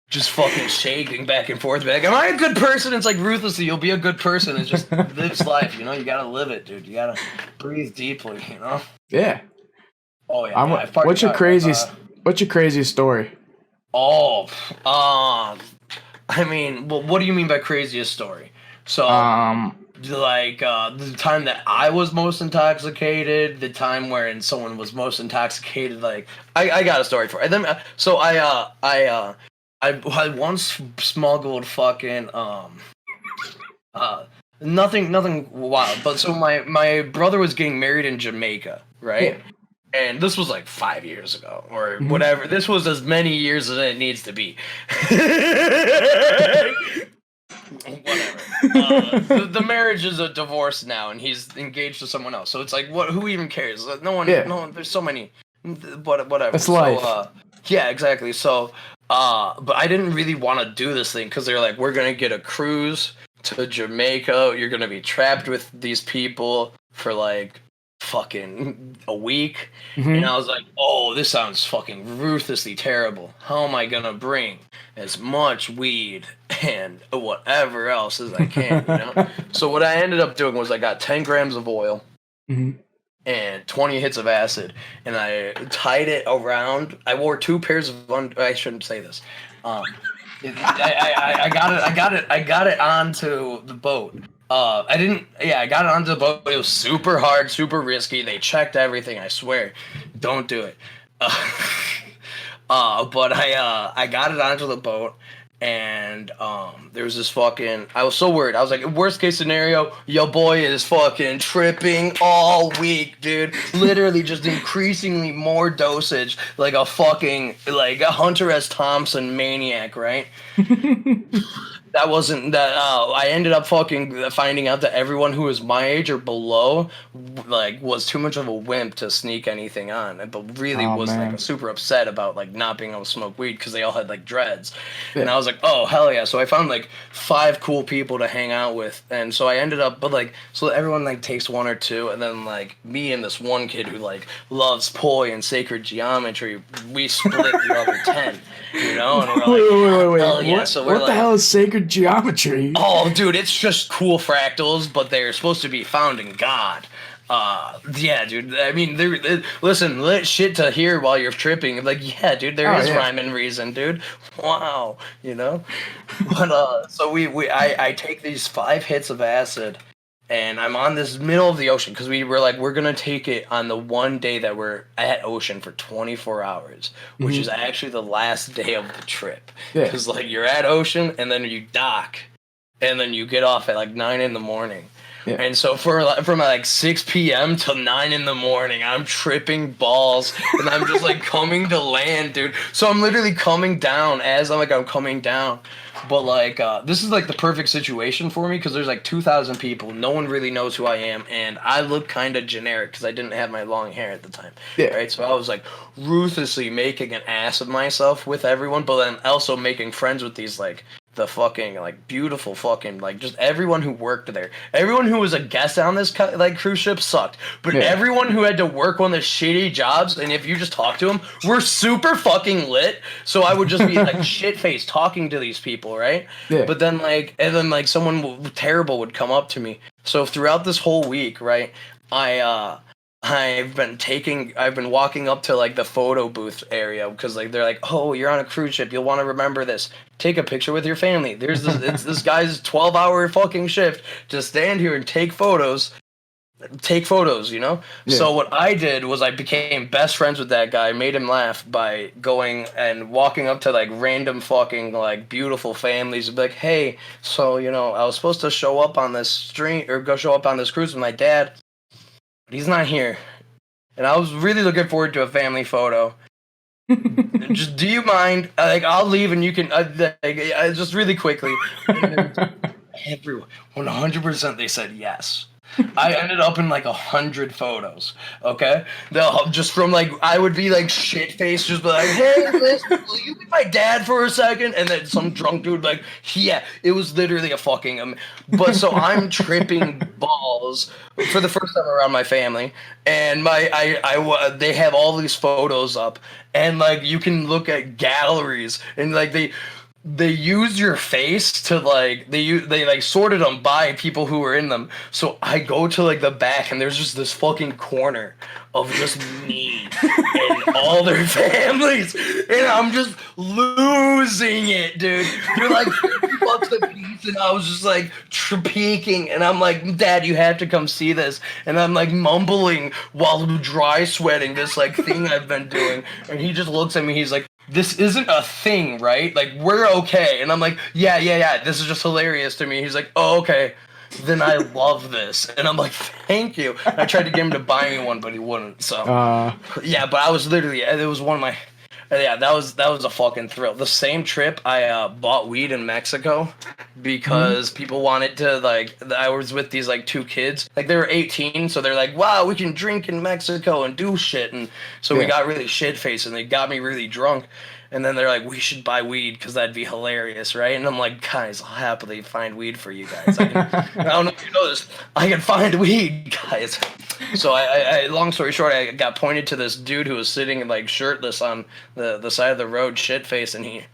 Just fucking shaking back and forth, am I a good person? It's ruthlessly, you'll be a good person. It just lives life, you know? You gotta live it, dude. You gotta breathe deeply, you know? Yeah. Oh, yeah. What's your craziest story? I mean, well, what do you mean by craziest story? So, the time that I was most intoxicated, the time wherein someone was most intoxicated, I got a story for it. So I once smuggled fucking nothing wild, but so my brother was getting married in Jamaica, right? Yeah. And this was 5 years ago or whatever. This was as many years as it needs to be. Whatever. The marriage is a divorce now, and he's engaged to someone else. So it's what? Who even cares? No one. There's so many. Whatever. It's life. So, yeah, exactly. So, but I didn't really want to do this thing because they're we're gonna get a cruise to Jamaica. You're gonna be trapped with these people for fucking a week. And I was oh, this sounds fucking ruthlessly terrible. How am I gonna bring as much weed and whatever else as I can, you know? So what I ended up doing was I got 10 grams of oil and 20 hits of acid, and I tied it around. I wore 2 pairs of I shouldn't say this. I got it onto the boat. I got it onto the boat. It was super hard, super risky. They checked everything, I swear. Don't do it. But I got it onto the boat, and there was this fucking, I was so worried. I was worst case scenario, your boy is fucking tripping all week, dude. Literally just increasingly more dosage, like a fucking, a Hunter S. Thompson maniac, right? That wasn't that. I ended up fucking finding out that everyone who was my age or below, was too much of a wimp to sneak anything on, but really was super upset about not being able to smoke weed because they all had dreads, and I was oh hell yeah! So I found 5 cool people to hang out with, and so I ended up, but so everyone takes 1 or 2, and then me and this one kid who loves poi and sacred geometry, we split the other 10, you know, and we're wait. hell yeah! So we're what the hell is sacred geometry? Oh, dude, it's just cool fractals, but they're supposed to be found in God. Yeah, dude. I mean, listen, lit shit to hear while you're tripping. Yeah, dude, there is rhyme and reason, dude. Wow, you know. But so I take these 5 hits of acid, and I'm on this middle of the ocean because we were like, we're gonna take it on the one day that we're at ocean for 24 hours, which is actually the last day of the trip. Yeah. Because like you're at ocean and then you dock, and then you get off at like 9 in the morning. Yeah. And so from like 6 p.m. till 9 in the morning, I'm tripping balls and I'm just like coming to land, dude. So I'm literally coming down as I'm coming down. But like this is like the perfect situation for me because there's like 2,000 people. No one really knows who I am, and I look kind of generic because I didn't have my long hair at the time. Yeah. Right. So I was like ruthlessly making an ass of myself with everyone, but then also making friends with these like the fucking like beautiful fucking like just everyone who worked there. Everyone who was a guest on this like cruise ship sucked, but everyone who had to work on the shitty jobs, and if you just talk to them, were super fucking lit. So I would just be like shit faced talking to these people, right? Yeah. But then like someone terrible would come up to me. So throughout this whole week, right, I've been walking up to like the photo booth area because like they're like, oh, you're on a cruise ship, you'll want to remember this. Take a picture with your family. There's it's this guy's 12-hour fucking shift to stand here and take photos, you know? Yeah. So what I did was I became best friends with that guy, made him laugh by going and walking up to like random fucking like beautiful families and be like, hey, so you know, I was supposed to show up on this stream or go show up on this cruise with my dad. He's not here. And I was really looking forward to a family photo. Just, do you mind? Like, I'll leave and you can, just really quickly. Everyone, 100% they said yes. I ended up in like 100 photos, okay? They'll just from like, I would be like shit faced, just be like, hey, listen, will you be my dad for a second? And then some drunk dude like, yeah, it was literally a fucking, but so I'm tripping balls for the first time around my family, and they have all these photos up, and like you can look at galleries, and like they use your face to like they like sorted them by people who were in them. So I go to like the back and there's just this fucking corner of just me and all their families, and I'm just losing it, dude. You're like $50 a piece, and I was just like peeking, and I'm like, Dad, you have to come see this, and I'm like mumbling while dry sweating this like thing I've been doing, and he just looks at me, he's like, this isn't a thing, right? Like, we're okay. And I'm like, yeah, this is just hilarious to me. He's like, oh, okay, then I love this. And I'm like, thank you. I tried to get him to buy me one, but he wouldn't. So, yeah, but I was literally, it was one of my, yeah, that was a fucking thrill. The same trip, I bought weed in Mexico because people wanted to, like, I was with these, like, 2 kids. Like, they were 18, so they're like, wow, we can drink in Mexico and do shit. And so we got really shit-faced, and they got me really drunk. And then they're like, we should buy weed because that'd be hilarious, right? And I'm like, guys, I'll happily find weed for you guys. I don't know if you know this. I can find weed, guys. So I long story short, I got pointed to this dude who was sitting like shirtless on the side of the road, shit-faced, and he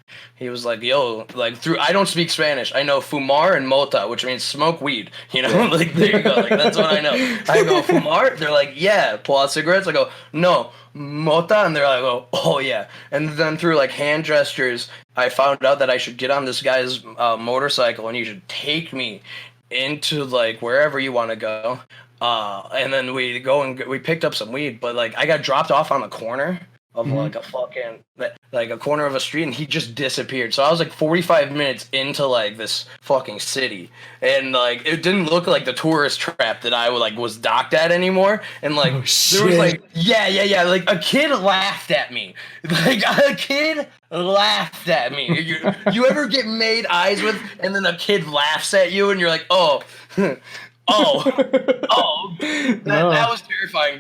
was like, yo, like I don't speak Spanish. I know fumar and mota, which means smoke weed. You know, like there you go. Like that's what I know. I go, fumar? They're like, yeah. Pull out cigarettes? I go, no. Mota? And they're like, oh yeah. And then through like hand gestures, I found out that I should get on this guy's motorcycle and he should take me into like wherever you want to go. And then we go and we picked up some weed, but like I got dropped off on the corner of like a fucking like a corner of a street, and he just disappeared. So I was like 45 minutes into like this fucking city, and like it didn't look like the tourist trap that I was docked at anymore. And like there was like yeah, like a kid laughed at me, like a kid laughed at me. You ever get made eyes with, and then a kid laughs at you, and you're like, oh. That was terrifying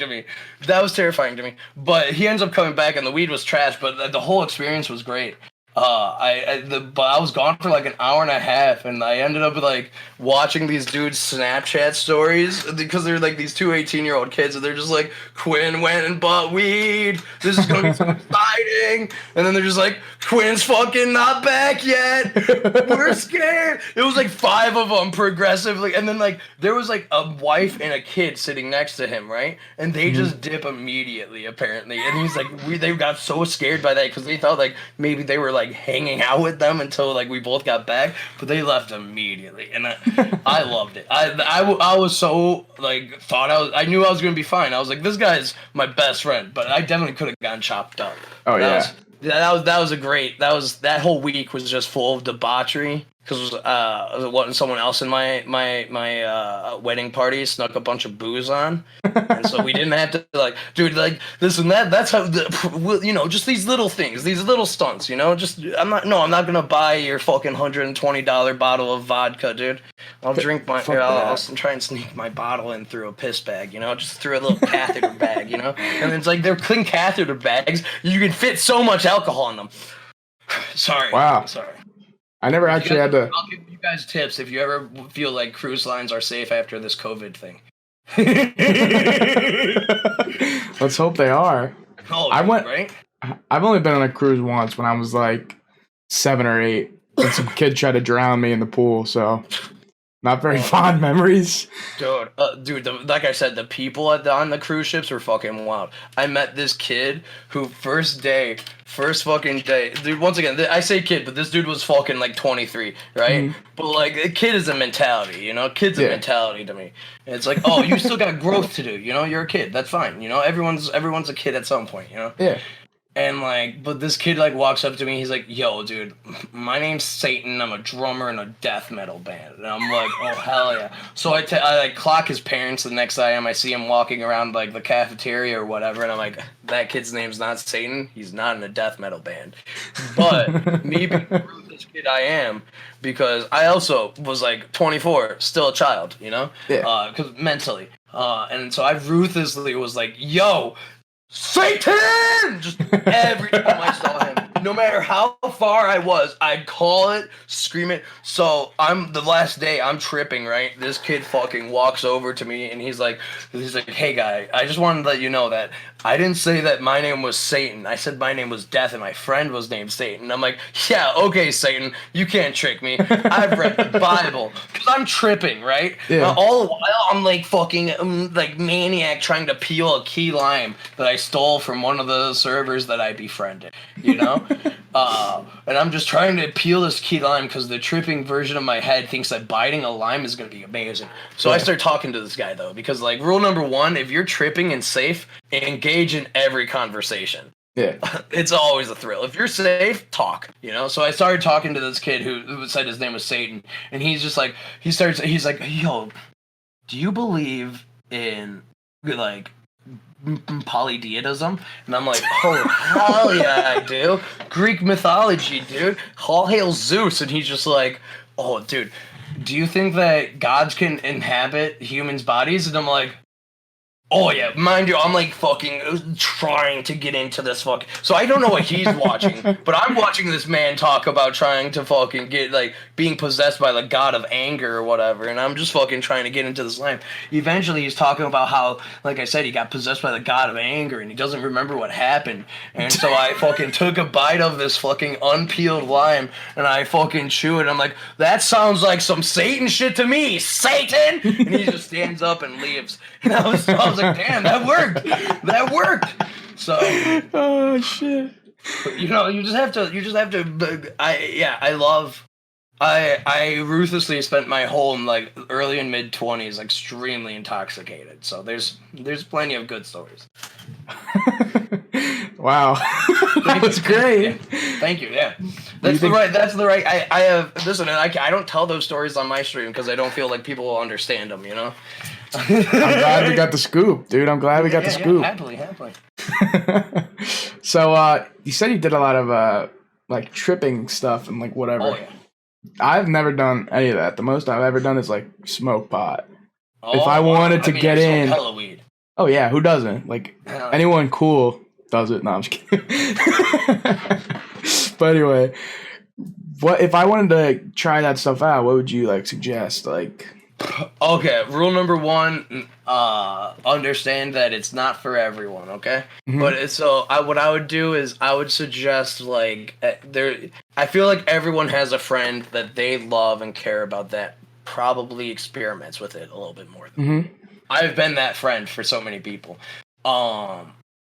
to me. But he ends up coming back, and the weed was trash, but the whole experience was great. But I was gone for like an hour and a half, and I ended up like watching these dudes' Snapchat stories because they're like these 2 18-year-old kids, and they're just like, Quinn went and bought weed. This is gonna be so exciting. And then they're just like, Quinn's fucking not back yet. We're scared. It was like 5 of them progressively, and then like there was like a wife and a kid sitting next to him, right? And they just dip immediately, apparently. And he's like, they got so scared by that because they thought like maybe they were like like hanging out with them until like we both got back, but they left immediately, and I loved it. I was so like I knew I was gonna be fine. I was like, this guy's my best friend, but I definitely could have gotten chopped up. Oh yeah. That was a great. That whole week was just full of debauchery because someone else in my wedding party snuck a bunch of booze on, and so we didn't have to like, dude, like this and that. That's how just these little things, these little stunts. Just I'm not gonna buy your fucking $120 bottle of vodka, dude. I'll drink I'll try and sneak my bottle in through a piss bag, just through a little catheter bag, and it's like they're clean catheter bags. You can fit so much alcohol in them. Sorry. Wow. Sorry. I never actually had to. I'll give you guys tips if you ever feel like cruise lines are safe after this COVID thing. Let's hope they are. Oh, right? I've only been on a cruise once when I was like 7 or 8, and some kid tried to drown me in the pool. So, not very fond memories. Dude, like I said, the people on the cruise ships were fucking wild. I met this kid who first fucking day, dude, once again, I say kid, but this dude was fucking like 23, right? Mm-hmm. But like, a kid is a mentality, Kid's a mentality to me. And it's like, oh, you still got growth to do, you're a kid, that's fine, everyone's a kid at some point, Yeah. And like, but this kid like walks up to me. He's like, "Yo, dude, my name's Satan. I'm a drummer in a death metal band." And I'm like, "Oh hell yeah!" So I like clock his parents the next time I see him walking around like the cafeteria or whatever, and I'm like, "That kid's name's not Satan. He's not in a death metal band." But me being the ruthless kid I am, because I also was like 24, still a child, Yeah. Because mentally, and so I ruthlessly was like, "Yo, Satan!" Just every time I saw him, no matter how far I was, I'd call it, scream it. So the last day, I'm tripping, right? This kid fucking walks over to me and he's like, "Hey guy, I just wanted to let you know that I didn't say that my name was Satan. I said my name was Death and my friend was named Satan." And I'm like, "Yeah, okay, Satan, you can't trick me. I've read the Bible." Because I'm tripping, right? Yeah. All the while, I'm like fucking like maniac trying to peel a key lime that I stole from one of the servers that I befriended, and I'm just trying to peel this key lime because the tripping version of my head thinks that biting a lime is going to be amazing. So I start talking to this guy, though, because, like, rule number 1, if you're tripping and safe, engage in every conversation. Yeah. It's always a thrill. If you're safe, talk, So I started talking to this kid who said his name was Satan, and he's just like, he's like, "Yo, do you believe in, like, polytheism?" And I'm like, "Oh hell yeah, I do. Greek mythology, dude. All hail Zeus." And he's just like, "Oh dude, do you think that gods can inhabit humans' bodies?" And I'm like, "Oh yeah, mind you, I'm like fucking trying to get into this fucking." So I don't know what he's watching, but I'm watching this man talk about trying to fucking get, like, being possessed by the god of anger or whatever, and I'm just fucking trying to get into this lime. Eventually he's talking about how, like I said, he got possessed by the god of anger and he doesn't remember what happened. And so I fucking took a bite of this fucking unpeeled lime and I fucking chew it. I'm like, "That sounds like some Satan shit to me, Satan!" And he just stands up and leaves. And I was like, "Damn, that worked. That worked." So, oh shit. You just have to. I ruthlessly spent my whole like early and mid 20s extremely intoxicated. So there's plenty of good stories. Wow. That was great. Yeah. Thank you. Yeah, that's the right. I have listen, and I don't tell those stories on my stream because I don't feel like people will understand them. I'm glad we got the scoop, dude. I'm glad we got the scoop. Happily. So, you said you did a lot of like tripping stuff and like whatever. Oh yeah. I've never done any of that. The most I've ever done is like smoke pot. If I wanted to get in, hella weed. Oh yeah, who doesn't? Like anyone cool does it. No, I'm just kidding. But anyway, what if I wanted to try that stuff out? What would you like suggest? Like, okay, rule number 1: understand that it's not for everyone. Okay, but what I would do is I would suggest like I feel like everyone has a friend that they love and care about that probably experiments with it a little bit more. I've been that friend for so many people.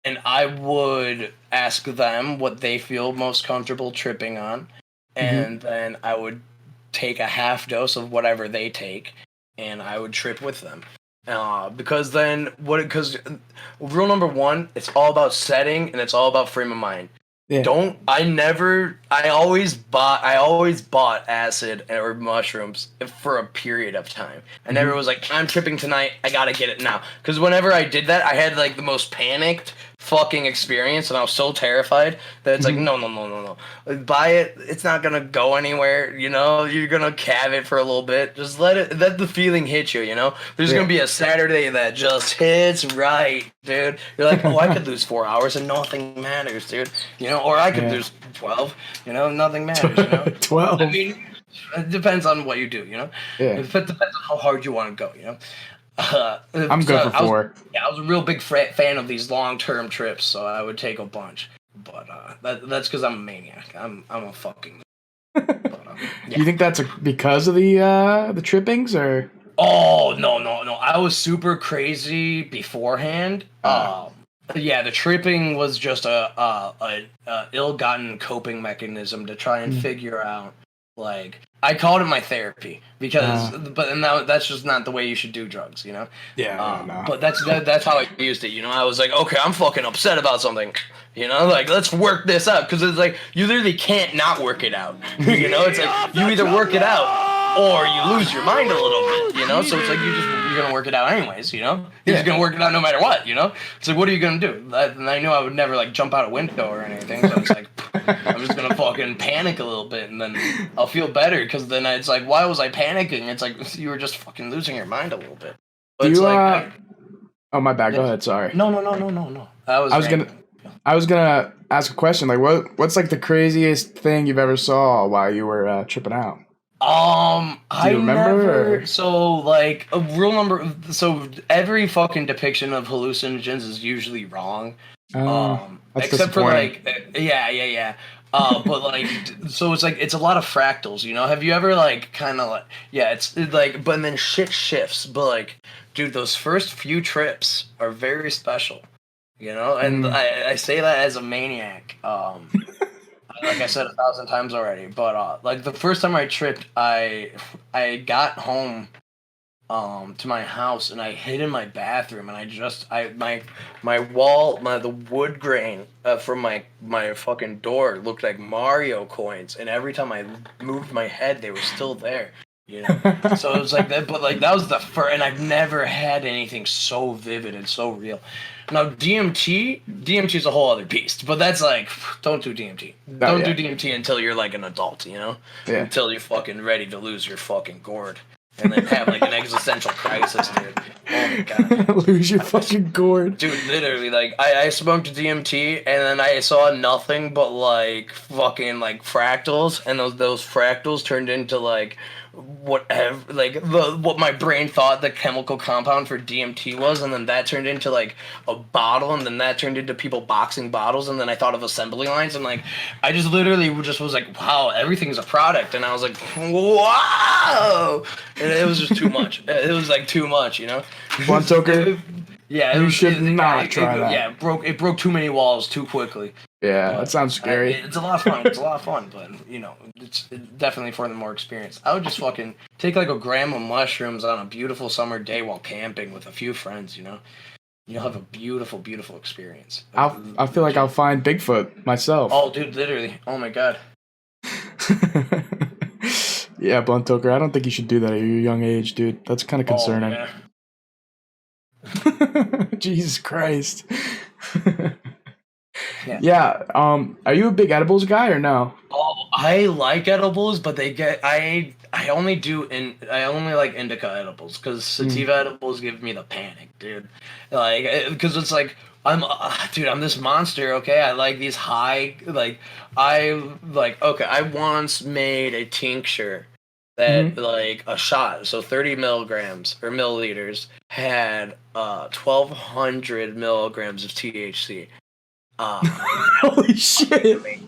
and I would ask them what they feel most comfortable tripping on, and then I would take a half dose of whatever they take, and I would trip with them. Because rule number one, it's all about setting and it's all about frame of mind. Yeah. I always bought acid or mushrooms for a period of time. I never was like, I'm tripping tonight, I gotta get it now. Because whenever I did that, I had like the most panicked fucking experience, and I was so terrified that it's like, no. Buy it, it's not gonna go anywhere, you know, you're gonna have it for a little bit. Just let the feeling hit you, you know? There's gonna be a Saturday that just hits right, dude. You're like, oh, I could lose 4 hours and nothing matters, dude. You know, or I could lose 12, you know, nothing matters, you know? 12. I mean, it depends on what you do, you know? Yeah. It depends on how hard you want to go, you know? I'm good for 4. I was a real big fan of these long-term trips, so I would take a bunch. But that's because I'm a maniac. I'm a fucking... But, You think that's because of the trippings, or? Oh, no. I was super crazy beforehand. Yeah, the tripping was just a ill-gotten coping mechanism to try and figure out, like, I called it my therapy because, but now that's just not the way you should do drugs, you know. Yeah, no. But that's how I used it, you know. I was like, okay, I'm fucking upset about something, you know, like let's work this out, because it's like you literally can't not work it out, you know. It's like you either work it out or you lose your mind a little bit, you know. So it's like you're gonna work it out anyways, you know. You're just gonna work it out no matter what, you know. It's like, what are you gonna do? And I knew I would never like jump out a window or anything, so it's like I'm just gonna fucking panic a little bit, and then I'll feel better, because then it's like, why was I panicking? It's like you were just fucking losing your mind a little bit. But it's like, oh, my bad. Go ahead. Sorry. No. I was gonna ask a question. Like, what's like the craziest thing you've ever saw while you were tripping out? I remember, never. or? So like a real number. So every fucking depiction of hallucinogens is usually wrong. That's Except for disappointing. like, yeah. But like, so it's like, it's a lot of fractals, you know? Have you ever like kind of like, yeah, it's like, but then shit shifts. But like, dude, those first few trips are very special, you know? And I say that as a maniac. Like I said 1,000 times already, but like the first time I tripped, I got home to my house, and I hid in my bathroom, and my wall, the wood grain from my fucking door looked like Mario coins, and every time I moved my head, they were still there, you know. So it was like that, but like that was the first, and I've never had anything so vivid and so real. Now DMT is a whole other beast, but that's like, don't do DMT. Don't do DMT until you're like an adult, you know? Yeah. Until you're fucking ready to lose your fucking gourd. And then have like an existential crisis, dude. Oh my god. Lose your fucking gourd. Dude, literally, like, I smoked DMT, and then I saw nothing but like fucking like fractals, and those fractals turned into like whatever, like what my brain thought the chemical compound for DMT was, and then that turned into like a bottle, and then that turned into people boxing bottles, and then I thought of assembly lines, and like I just literally just was like, wow, everything's a product, and I was like, wow, and it was just too much. It was like too much, you know. Blunt toker. Yeah, you should not try that. Yeah, it broke too many walls too quickly. Yeah, that sounds scary. It's a lot of fun. But you know, it's definitely for the more experienced. I would just fucking take like a gram of mushrooms on a beautiful summer day while camping with a few friends. You know, you'll have a beautiful, beautiful experience. I feel like I'll find Bigfoot myself. Oh, dude, literally. Oh my god. Yeah, Blunt toker. I don't think you should do that at your young age, dude. That's kind of concerning. Oh, yeah. Jesus Christ. Yeah. Are you a big edibles guy or no? Oh, I like edibles, but I only like indica edibles, because sativa edibles give me the panic, dude. Like, because it's like I'm this monster. Okay, I like these high, like I once made a tincture that like a shot, so 30 milligrams or milliliters had 1,200 milligrams of THC. Holy shit!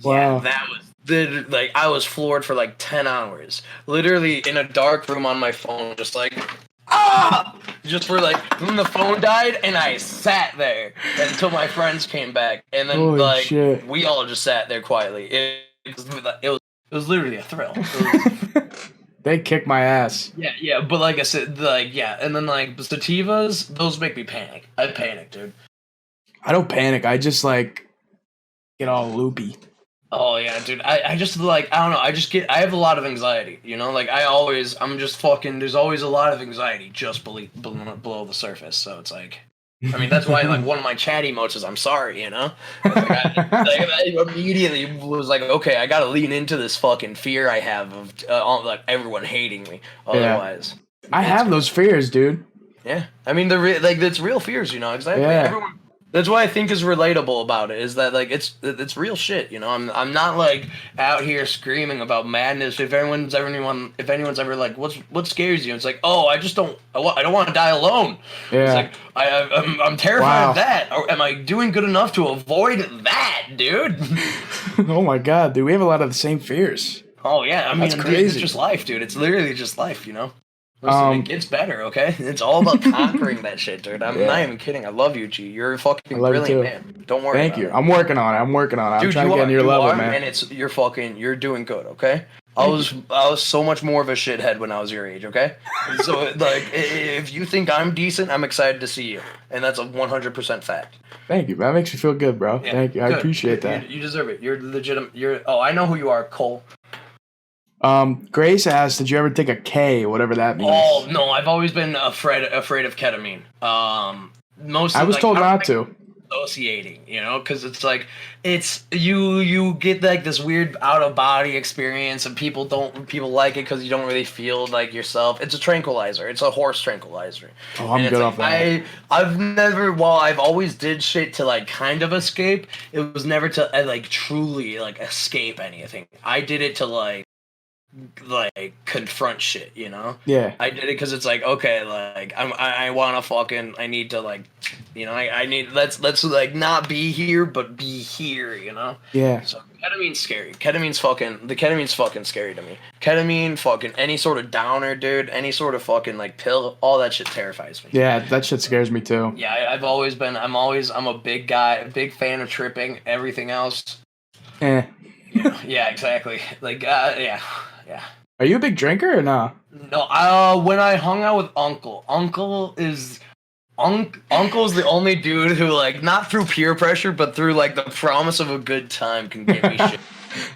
Wow. Yeah, that was I was floored for like 10 hours, literally in a dark room on my phone, just like ah! Just for like, then the phone died, and I sat there until my friends came back, and then Holy like shit. we all just sat there quietly. It was literally a thrill. They kick my ass. Yeah, but like I said, like yeah, and then like the sativas, those make me panic. I panic, dude. I don't panic. I just like get all loopy. Oh yeah, dude. I just like I don't know. I have a lot of anxiety. You know, like I'm just fucking. There's always a lot of anxiety just below the surface. So it's like, I mean, that's why like one of my chat emotes is I'm sorry. You know, I immediately was like, okay, I gotta lean into this fucking fear I have of like everyone hating me. Otherwise, I have those fears, dude. yeah. I mean, like it's real fears. You know, exactly. Yeah. Everyone. That's what I think is relatable about it is that like it's real shit, you know. I'm not like out here screaming about madness. If anyone's ever like what scares you, it's like I don't want to die alone. Yeah. It's like I'm terrified Wow. of that. Or am I doing good enough to avoid that, dude? Oh my god, dude, we have a lot of the same fears. Oh yeah, I mean That's dude, crazy. it's just life, dude. It's literally just life, you know. Listen, it gets better, okay? It's all about conquering that shit, dude. I'm not even kidding. I love you, G. You're a fucking love you brilliant too. man. Don't worry. Thank about you. it. I'm working on it. I'm Dude, trying to get on your level, man. And you're doing good, okay? I was so much more of a shithead when I was your age, okay? So like, if you think I'm decent, I'm excited to see you, and that's a 100% fact. Thank you. That makes me feel good, bro. Yeah, Thank you. I good. appreciate that. You deserve it. You're legitimate. I know who you are, Cole. Grace asked, did you ever take a K, whatever that means? Oh no, I've always been afraid of ketamine. Mostly I was like, told I don't not like to. Associating, you know, because it's like you get like this weird out of body experience, and people like it because you don't really feel like yourself. It's a tranquilizer. It's a horse tranquilizer. Oh, I'm good off that. I've always did shit to like kind of escape. It was never to like truly like escape anything. I did it to like confront shit, you know. Yeah. I did it because it's like, okay, like I want to fucking, I need to like, you know, I need let's like not be here but be here, you know. Yeah. So ketamine's scary. Ketamine's fucking scary to me. Ketamine, fucking any sort of downer, dude, any sort of fucking like pill, all that shit terrifies me. Yeah, that shit scares me too. Yeah, I'm a big guy, a big fan of tripping. Everything else, Eh. yeah, exactly. Like, yeah. Are you a big drinker or no? No, when I hung out with Uncle's the only dude who, like, not through peer pressure, but through, like, the promise of a good time can give me shit.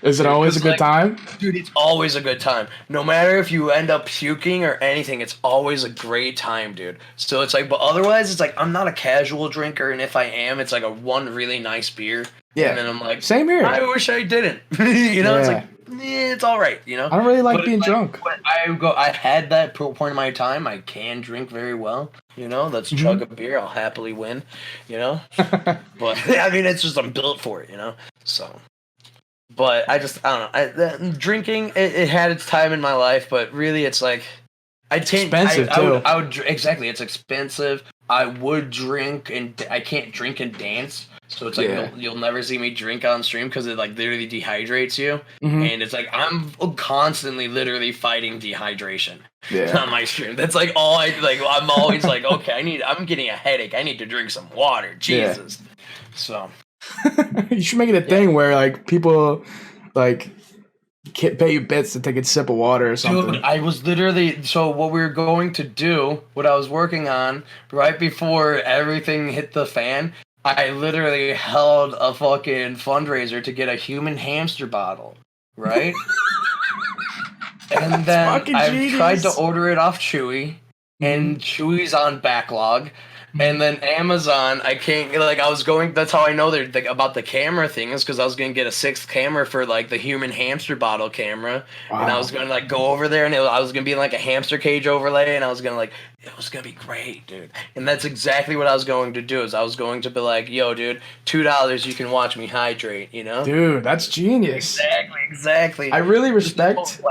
Is it always a good time? Dude, it's always a good time. No matter if you end up puking or anything, it's always a great time, dude. So it's like, but otherwise, it's like, I'm not a casual drinker, and if I am, it's like a one really nice beer. Yeah. And then I'm like, Same here. I wish I didn't. You know, It's Yeah. like, it's all right, you know? I don't really like But being it's drunk. When I had that point in my time, I can drink very well, you know? Let's chug a beer, I'll happily win, you know? But, I mean, it's just, I'm built for it, you know? So, but I don't know. Drinking, it had its time in my life, but really it's like, Expensive, too. I would, exactly, it's expensive. I would drink, and I can't drink and dance. So it's like you'll never see me drink on stream because it like literally dehydrates you, and it's like I'm constantly literally fighting dehydration on my stream. That's like all I like. I'm always like, okay, I'm getting a headache. I need to drink some water. Jesus. Yeah. So you should make it a thing where like people like pay you bits to take a sip of water or something. Dude, I was literally what we were going to do, what I was working on right before everything hit the fan. I literally held a fucking fundraiser to get a human hamster bottle, right? And then I tried to order it off Chewy, and Chewy's on backlog. And then Amazon, I can't, like, that's how I know they're, like, about the camera thing, is because I was going to get a 6th camera for, like, the human hamster bottle camera. Wow. And I was going to, like, go over there, and I was going to be in, like, a hamster cage overlay, and I was going to, like, it was going to be great, dude. And that's exactly what I was going to do, is I was going to be like, yo, dude, $2, you can watch me hydrate, you know? Dude, that's genius. Exactly. I really respect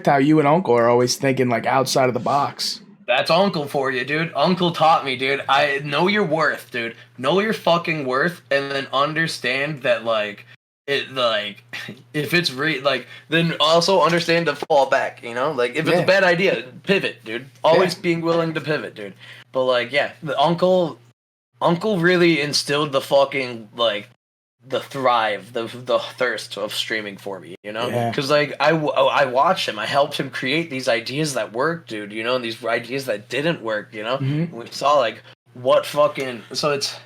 how you and Uncle are always thinking, like, outside of the box. That's Uncle for you, dude. Uncle taught me, dude. I know your worth, dude. Know your fucking worth, and then understand that, like, it like if it's then also understand to fall back, you know? Like if it's a bad idea, pivot, dude. Always being willing to pivot, dude. But like the uncle really instilled the fucking like the thirst of streaming for me, you know? Because like I watched him, I helped him create these ideas that worked, dude, you know, and these ideas that didn't work, you know? We saw like what fucking so it's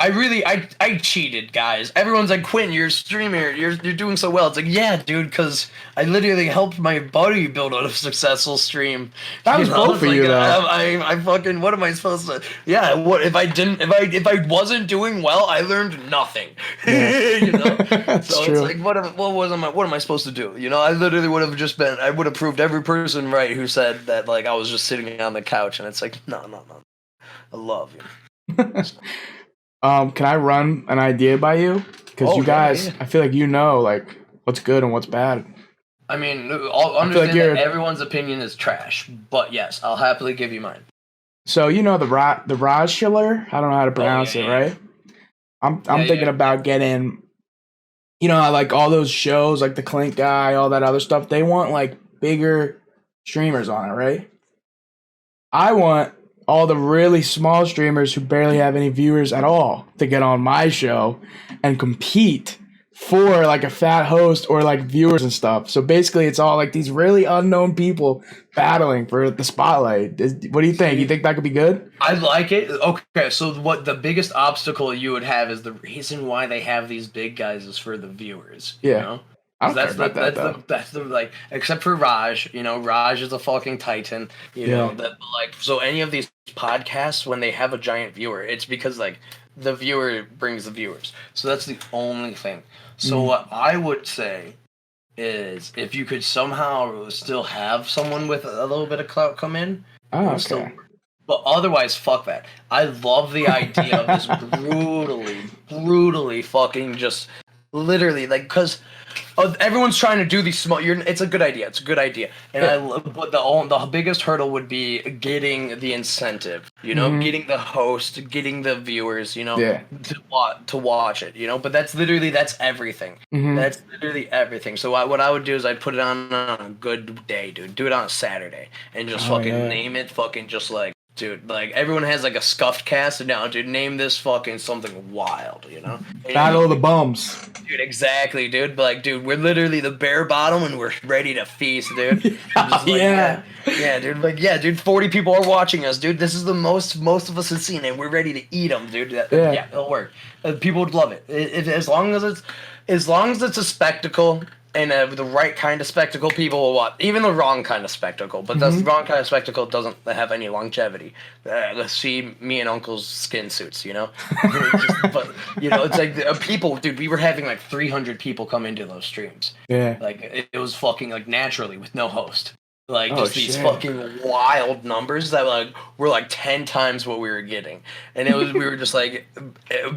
I cheated, guys. Everyone's like, Quinn, you're a streamer. You're doing so well. It's like, yeah, dude, because I literally helped my buddy build a successful stream. That was cool for you, though. I fucking, what am I supposed to? Yeah, what if I didn't? If I wasn't doing well, I learned nothing. You know. So true. it's like, what am I supposed to do? You know, I literally would have I would have proved every person right who said that like I was just sitting on the couch, and it's like, no, I love you. Can I run an idea by you? Because you guys, I feel like you know, like, what's good and what's bad. I mean, I'll understand that everyone's opinion is trash, but yes, I'll happily give you mine. So, you know the Raj Schiller? I don't know how to pronounce it, right? I'm thinking about getting, you know, like all those shows, like the Clink guy, all that other stuff, they want, like, bigger streamers on it, right? I want all the really small streamers who barely have any viewers at all to get on my show and compete for like a fat host or like viewers and stuff. So basically it's all like these really unknown people battling for the spotlight. What do you think? You think that could be good? I like it. Okay, so what the biggest obstacle you would have is the reason why they have these big guys is for the viewers. Yeah. You know? I don't care about That's the like, except for Raj, you know, Raj is a fucking titan, you know, that like, so any of these podcasts, when they have a giant viewer, it's because like the viewer brings the viewers. So that's the only thing. So what I would say is if you could somehow still have someone with a little bit of clout come in. Oh, okay. But otherwise, fuck that. I love the idea of this brutally fucking just literally like, because everyone's trying to do these small. It's a good idea. It's a good idea. And but the biggest hurdle would be getting the incentive. You know, getting the host, getting the viewers. You know, to watch it. You know, but that's everything. That's literally everything. So what I would do is I'd put it on a good day, dude. Do it on a Saturday and just name it fucking just like. Dude, like, everyone has, like, a scuffed cast, and now, dude, name this fucking something wild, you know? Battle of the Bums. Dude, exactly, dude. But, like, dude, we're literally the bare bottom, and we're ready to feast, dude. Like, yeah, dude, like, yeah, dude, 40 people are watching us, dude. This is the most of us have seen, and we're ready to eat them, dude. Yeah, it'll work. People would love it. As long as it's a spectacle, and the right kind of spectacle, people will watch. Even the wrong kind of spectacle. But the wrong kind of spectacle doesn't have any longevity. Let's see me and Uncle's skin suits, you know? But, you know, it's like people, dude, we were having like 300 people come into those streams. Yeah. Like, it was fucking like naturally with no host. Like, just these fucking wild numbers that like were like 10 times what we were getting. And it was, we were just like,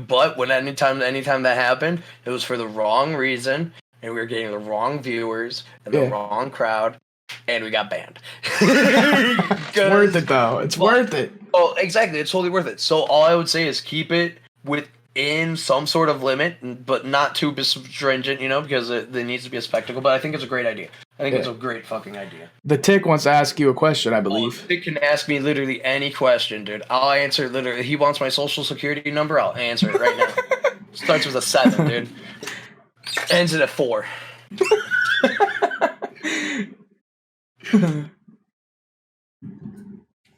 but when anytime that happened, it was for the wrong reason. And we were getting the wrong viewers and the wrong crowd, and we got banned. It's worth it, though. It's worth it. Oh, exactly. It's totally worth it. So all I would say is keep it within some sort of limit, but not too stringent, you know, because there needs to be a spectacle. But I think it's a great idea. I think it's a great fucking idea. The Tick wants to ask you a question, I believe. The Tick can ask me literally any question, dude. I'll answer literally. He wants my social security number. I'll answer it right now. Starts with a 7, dude. Ends it at 4.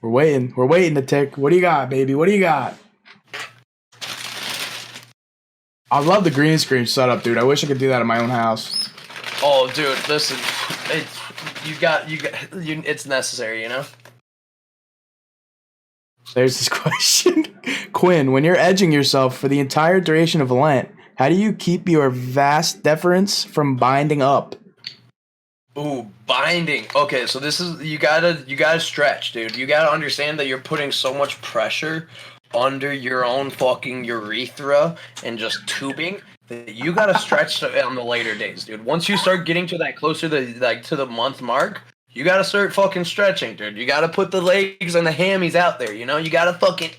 We're waiting to Tick. What do you got, baby? What do you got? I love the green screen setup, dude. I wish I could do that in my own house. Oh, dude, listen. It's necessary, you know? There's this question. Quinn, when you're edging yourself for the entire duration of Lent, how do you keep your vast deference from binding up? Ooh, binding. Okay, so this is you gotta stretch, dude. You gotta understand that you're putting so much pressure under your own fucking urethra and just tubing that you gotta stretch on the later days, dude. Once you start getting to that closer to the month mark, you gotta start fucking stretching, dude. You gotta put the legs and the hammies out there, you know? You gotta fucking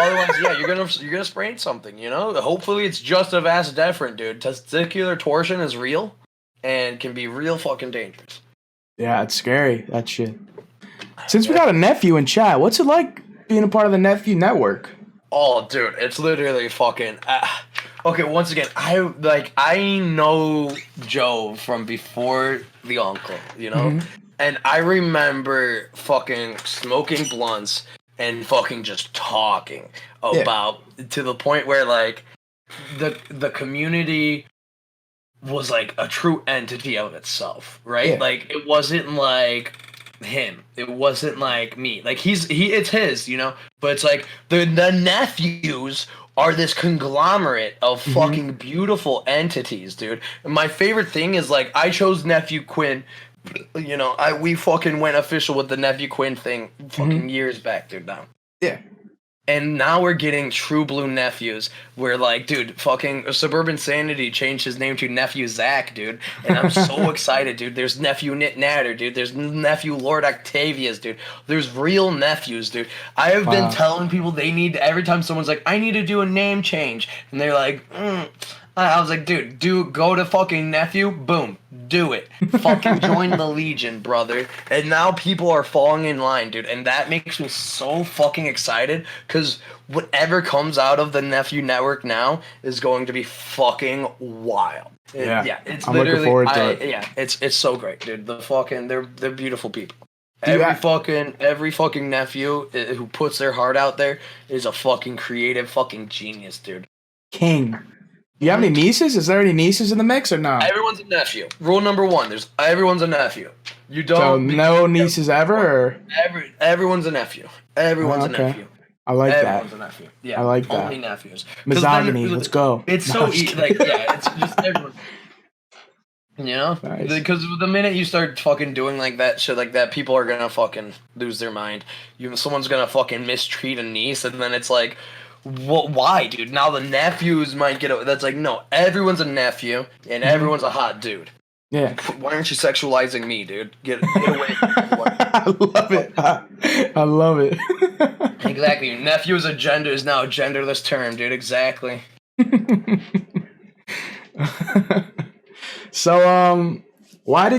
Otherwise, yeah, you're gonna sprain something. You know. Hopefully, it's just a vas deferens, dude. Testicular torsion is real, and can be real fucking dangerous. Yeah, it's scary, that shit. Since we got a nephew in chat, what's it like being a part of the nephew network? Oh, dude, it's literally fucking. Okay, once again, I know Joe from before the uncle, you know, and I remember fucking smoking blunts and fucking just talking about to the point where like the community was like a true entity of itself, right? Yeah. Like it wasn't like him. It wasn't like me. Like it's his, you know? But it's like the nephews are this conglomerate of fucking beautiful entities, dude. And my favorite thing is like I chose nephew Quinn. You know, we fucking went official with the nephew Quinn thing fucking years back, dude, now. Yeah. And now we're getting true blue nephews. We're like, dude, fucking Suburban Sanity changed his name to Nephew Zach, dude. And I'm so excited, dude. There's Nephew Nit Natter, dude. There's Nephew Lord Octavius, dude. There's real nephews, dude. I have been telling people they need, every time someone's like, I need to do a name change. And they're like, I was like, dude, go to fucking nephew, boom, do it. Fucking join the Legion, brother. And now people are falling in line, dude. And that makes me so fucking excited, because whatever comes out of the nephew network now is going to be fucking wild. Yeah, it's I'm literally, looking forward to it. Yeah, it's so great, dude. The fucking, they're beautiful people. Every fucking nephew who puts their heart out there is a fucking creative fucking genius, dude. King. Do you have any nieces? Is there any nieces in the mix or not? Everyone's a nephew. Rule number 1: everyone's a nephew. You don't. So no nieces ever. Or? Everyone's a nephew. Everyone's a nephew. I like Everyone's that. a nephew. Yeah, I like that. Only nephews. Misogyny. Let's go. It's so easy. Like, yeah, it's just everyone. You know, because the minute you start fucking doing like that shit like that, people are gonna fucking lose their mind. Someone's gonna fucking mistreat a niece, and then it's like, why, dude? Now the nephews might get. That's like, no, everyone's a nephew, and everyone's a hot dude. Yeah. Why aren't you sexualizing me, dude? Get away. I love it. I love it. Exactly. Nephew is now a genderless term, dude. Exactly. So, what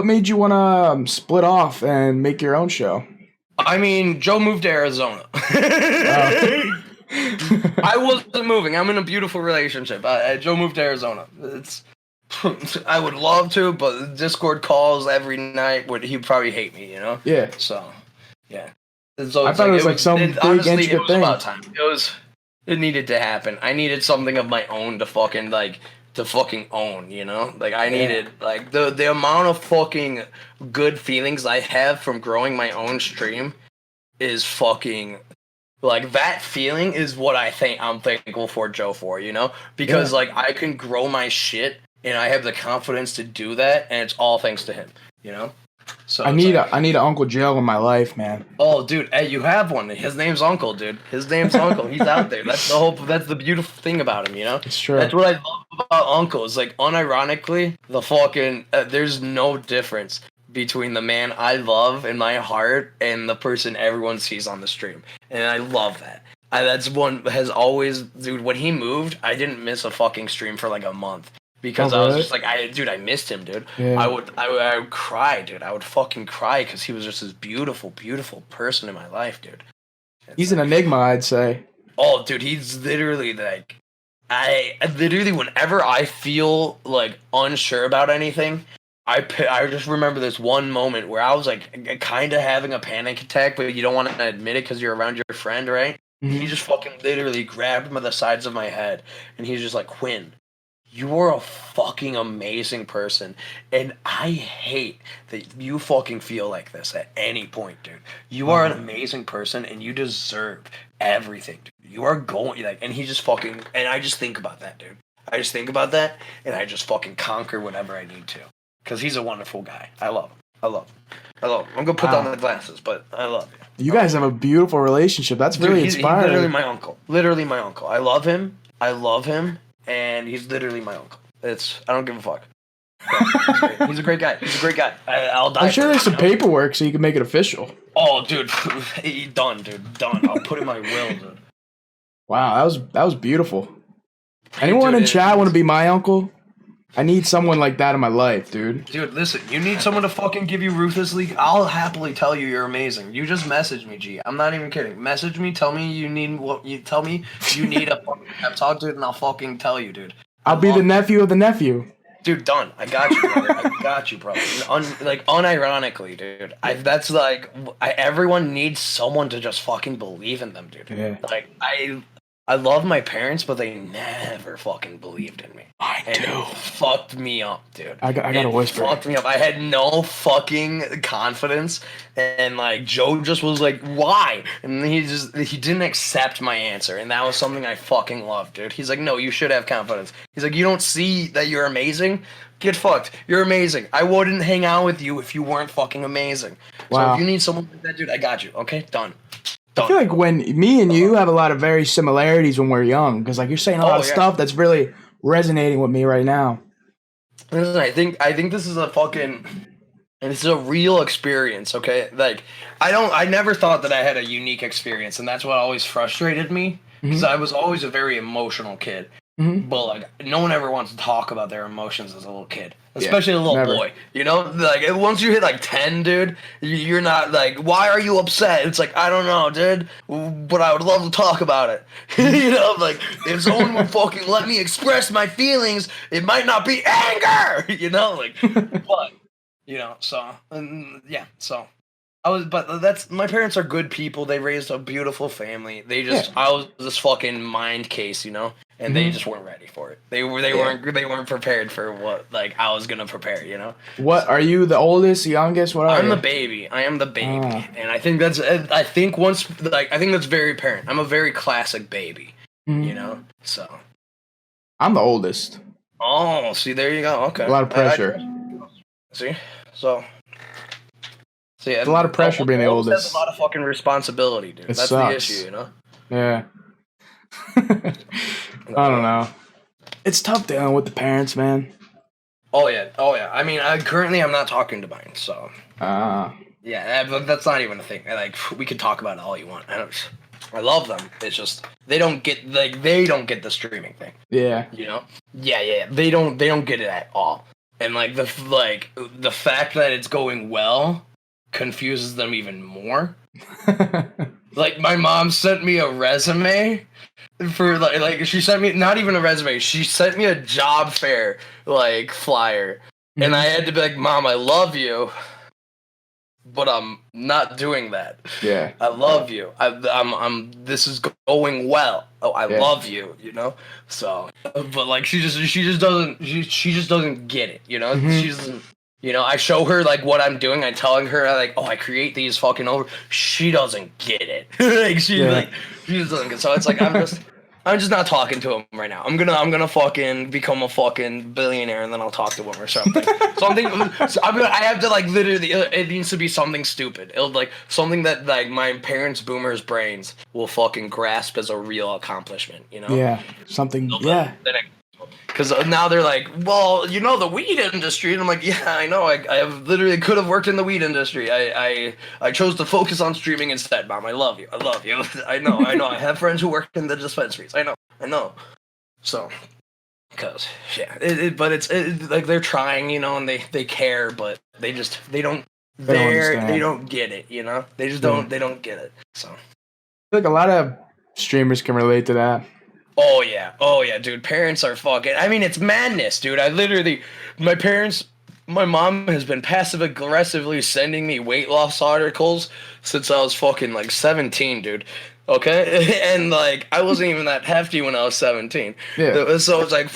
made you want to split off and make your own show? I mean, Joe moved to Arizona. I wasn't moving. I'm in a beautiful relationship. Joe moved to Arizona. I would love to, but Discord calls every night. He'd probably hate me, you know? Yeah. So, yeah. So I thought it was like some big honestly, intricate thing. About time. It needed to happen. I needed something of my own to fucking own, you know? Like I needed like the amount of fucking good feelings I have from growing my own stream is fucking like that feeling is what I'm thankful for Joe for, you know? Because like I can grow my shit and I have the confidence to do that, and it's all thanks to him, you know? So I need an Uncle Joe in my life, man. Oh, dude, hey, you have one. His name's Uncle, dude. His name's Uncle. He's out there. That's the beautiful thing about him, you know? It's true. That's what I love about Uncle. Is like, unironically, the fucking there's no difference between the man I love in my heart and the person everyone sees on the stream, and I love that. That's one has always, dude. When he moved, I didn't miss a fucking stream for like a month. Because I was just like, I missed him, dude. Yeah. I would cry, dude. I would fucking cry because he was just this beautiful, beautiful person in my life, dude. He's an enigma, I'd say. Oh, dude, he's literally like, I literally, whenever I feel like unsure about anything, I just remember this one moment where I was like kind of having a panic attack, but you don't want to admit it because you're around your friend, right? Mm-hmm. He just fucking literally grabbed the sides of my head, and he's just like, Quinn, you are a fucking amazing person, and I hate that you fucking feel like this at any point, dude. You are an amazing person, and you deserve everything, dude. You are going, like, and he just fucking, and I just think about that, dude. I just think about that, and I just fucking conquer whatever I need to. Because he's a wonderful guy. I love him. I love him. I'm going to put down the glasses, but I love you. You guys have a beautiful relationship. That's really inspiring. He's literally my uncle. Literally my uncle. I love him. And he's literally my uncle. I don't give a fuck. He's a great guy. He's a great guy. I'll die. I'm sure for there's him, some paperwork so you can make it official. Oh, dude, done, dude, done. I'll put in my will, dude. Wow, that was beautiful. Anyone Dude, in chat want to be my uncle? I need someone like that in my life, dude. Dude, listen, you need someone to fucking give you ruthlessly. I'll happily tell you you're amazing. You just message me, G. I'm not even kidding. Message me, tell me you need tell me you need a fucking pep talk, dude, and I'll fucking tell you, dude. I'll be the nephew of the nephew. Dude, done. I got you, brother. I got you, bro. Like, unironically, dude. That's like, everyone needs someone to just fucking believe in them, dude. Yeah. Like, I love my parents, but they never fucking believed in me. I And do. it fucked me up, dude. I gotta whisper. Fucked me up. I had no fucking confidence, and like Joe just was like, "Why?" And he didn't accept my answer, and that was something I fucking loved, dude. He's like, "No, you should have confidence." He's like, "You don't see that you're amazing? Get fucked. You're amazing. I wouldn't hang out with you if you weren't fucking amazing." Wow. So if you need someone like that, dude, I got you. Okay, done. I feel like when me and you have a lot of very similarities when we're young, because like you're saying a lot of stuff that's really resonating with me right now. Listen, I think this is a fucking, and this is a real experience. Okay, like I never thought that I had a unique experience, and that's what always frustrated me because I was always a very emotional kid. But like no one ever wants to talk about their emotions as a little kid, especially a little boy. You know, like once you hit like 10, dude, you're not like, why are you upset? It's like, I don't know, dude, but I would love to talk about it. You know, like if someone would fucking let me express my feelings, it might not be anger. You know, like, but you know, so yeah, so. But my parents are good people. They raised a beautiful family. I was this fucking mind case, you know, and they just weren't ready for it. They weren't prepared for what like I was gonna prepare, you know. What are you, the oldest, youngest? What are you? I'm the baby. I am the baby, and I think that's very apparent. I'm a very classic baby, you know. So I'm the oldest. oh, see, there you go. Okay, A lot of pressure. See, so. So yeah, It's a lot of pressure being the oldest. Has a lot of fucking responsibility, dude. That's the issue, you know. Yeah. I don't know. It's tough dealing with the parents, man. Oh yeah. I mean, currently I'm not talking to mine, so. Yeah, but that's not even a thing. Like we could talk about it all you want. I love them. It's just they don't get the streaming thing. Yeah. You know. Yeah. They don't get it at all. And like the fact that it's going well confuses them even more. Like my mom sent me a resume for like she sent me not even a resume, she sent me a job fair like flyer, and I had to be like, Mom, I love you, but I'm not doing that. Yeah. I love you. I'm this is going well. Oh, I love you, you know? So but like she just doesn't get it, you know? She doesn't. You know, I show her, like, what I'm doing. I telling her, like, oh, I create these fucking over. She doesn't get it. Like, she just doesn't get it. So it's like, I'm just not talking to him right now. I'm gonna fucking become a fucking billionaire, and then I'll talk to him or something. I have to, like, literally, it needs to be something stupid. It'll, like, something that, like, my parents' boomers' brains will fucking grasp as a real accomplishment, you know? Yeah. Something, Because now they're like, well, you know, the weed industry. And I'm like, yeah, I know. I have literally could have worked in the weed industry. I chose to focus on streaming instead, Mom. I love you. I know. I have friends who work in the dispensaries. I know. So, because, yeah. But it's like they're trying, you know, and they care, but they don't get it, you know? They just don't get it. So. I feel like a lot of streamers can relate to that. Oh yeah, dude. Parents are fucking. I mean, it's madness, dude. My mom has been passive aggressively sending me weight loss articles since I was fucking like 17, dude. Okay, and like I wasn't even that hefty when I was 17. Yeah. So it's like,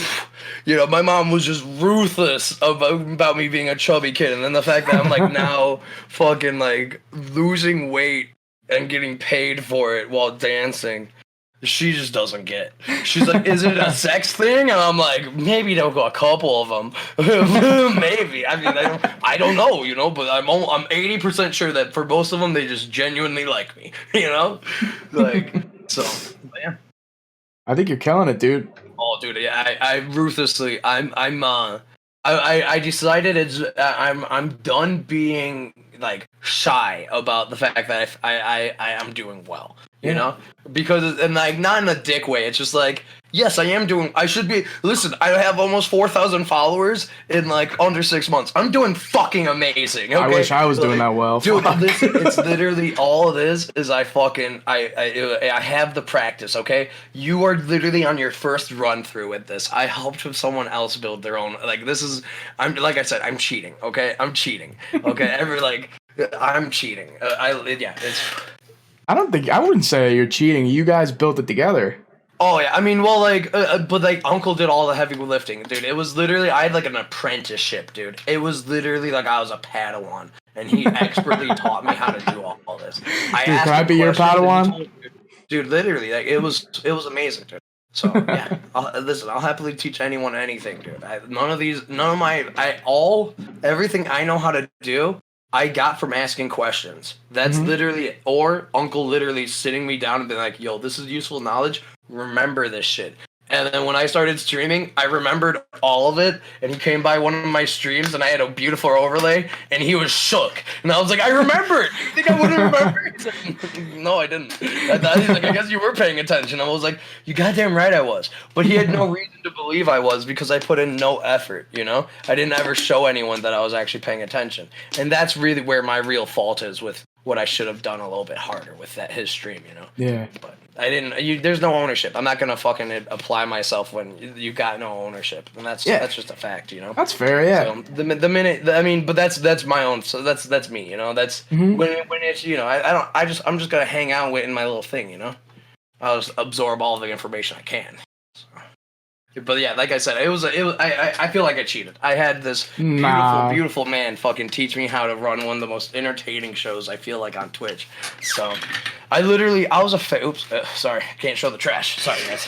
you know, my mom was just ruthless about me being a chubby kid, and then the fact that I'm like now fucking like losing weight and getting paid for it while dancing. She just doesn't get. She's like, is it a sex thing? And I'm like, maybe they'll go a couple of them. Maybe. I mean, I don't know, you know, but I'm 80% sure that for most of them, they just genuinely like me, you know? Like, so, yeah. I think you're killing it, dude. Oh, dude, yeah, I ruthlessly, I'm I decided I'm done being like shy about the fact that I am doing well, you know, because and like not in a dick way. It's just like, yes, I am doing. I should be. Listen, I have almost 4,000 followers in like under 6 months. I'm doing fucking amazing. Okay? I wish I was doing that well. Dude, Fuck. it's literally all it is I fucking I have the practice, okay? You are literally on your first run through with this. I helped someone else build their own, like, this is, I'm, like I said, I'm cheating, okay? I'm cheating, okay? I'm cheating. It's... I wouldn't say you're cheating. You guys built it together. Oh yeah, I mean, well, like, but like, Uncle did all the heavy lifting, dude. It was literally, I had like an apprenticeship, dude. It was literally like I was a Padawan, and he expertly taught me how to do all this. Dude, can I be your Padawan? Dude, literally, like, it was amazing, dude. So yeah, I'll happily teach anyone anything, dude. Everything I know how to do, I got from asking questions. That's literally it. Or Uncle literally sitting me down and being like, yo, this is useful knowledge. Remember this shit. And then when I started streaming, I remembered all of it. And he came by one of my streams and I had a beautiful overlay and he was shook. And I was like, I remember it. You think I wouldn't remember it? No, I didn't. He's like, I guess you were paying attention. I was like, you goddamn right I was. But he had no reason to believe I was because I put in no effort, you know? I didn't ever show anyone that I was actually paying attention. And that's really where my real fault is with what I should have done a little bit harder with his stream, you know? Yeah. But I didn't. There's no ownership. I'm not gonna fucking apply myself when you got no ownership, and that's just a fact, you know. That's fair, yeah. So the minute, I mean, but that's my own. So that's me, you know. That's when it's, you know, I'm just gonna hang out with in my little thing, you know. I'll just absorb all the information I can. So. But yeah, like I said, I feel like I cheated. I had this beautiful man fucking teach me how to run one of the most entertaining shows I feel like on Twitch. So I was oops, sorry, can't show the trash. Sorry guys.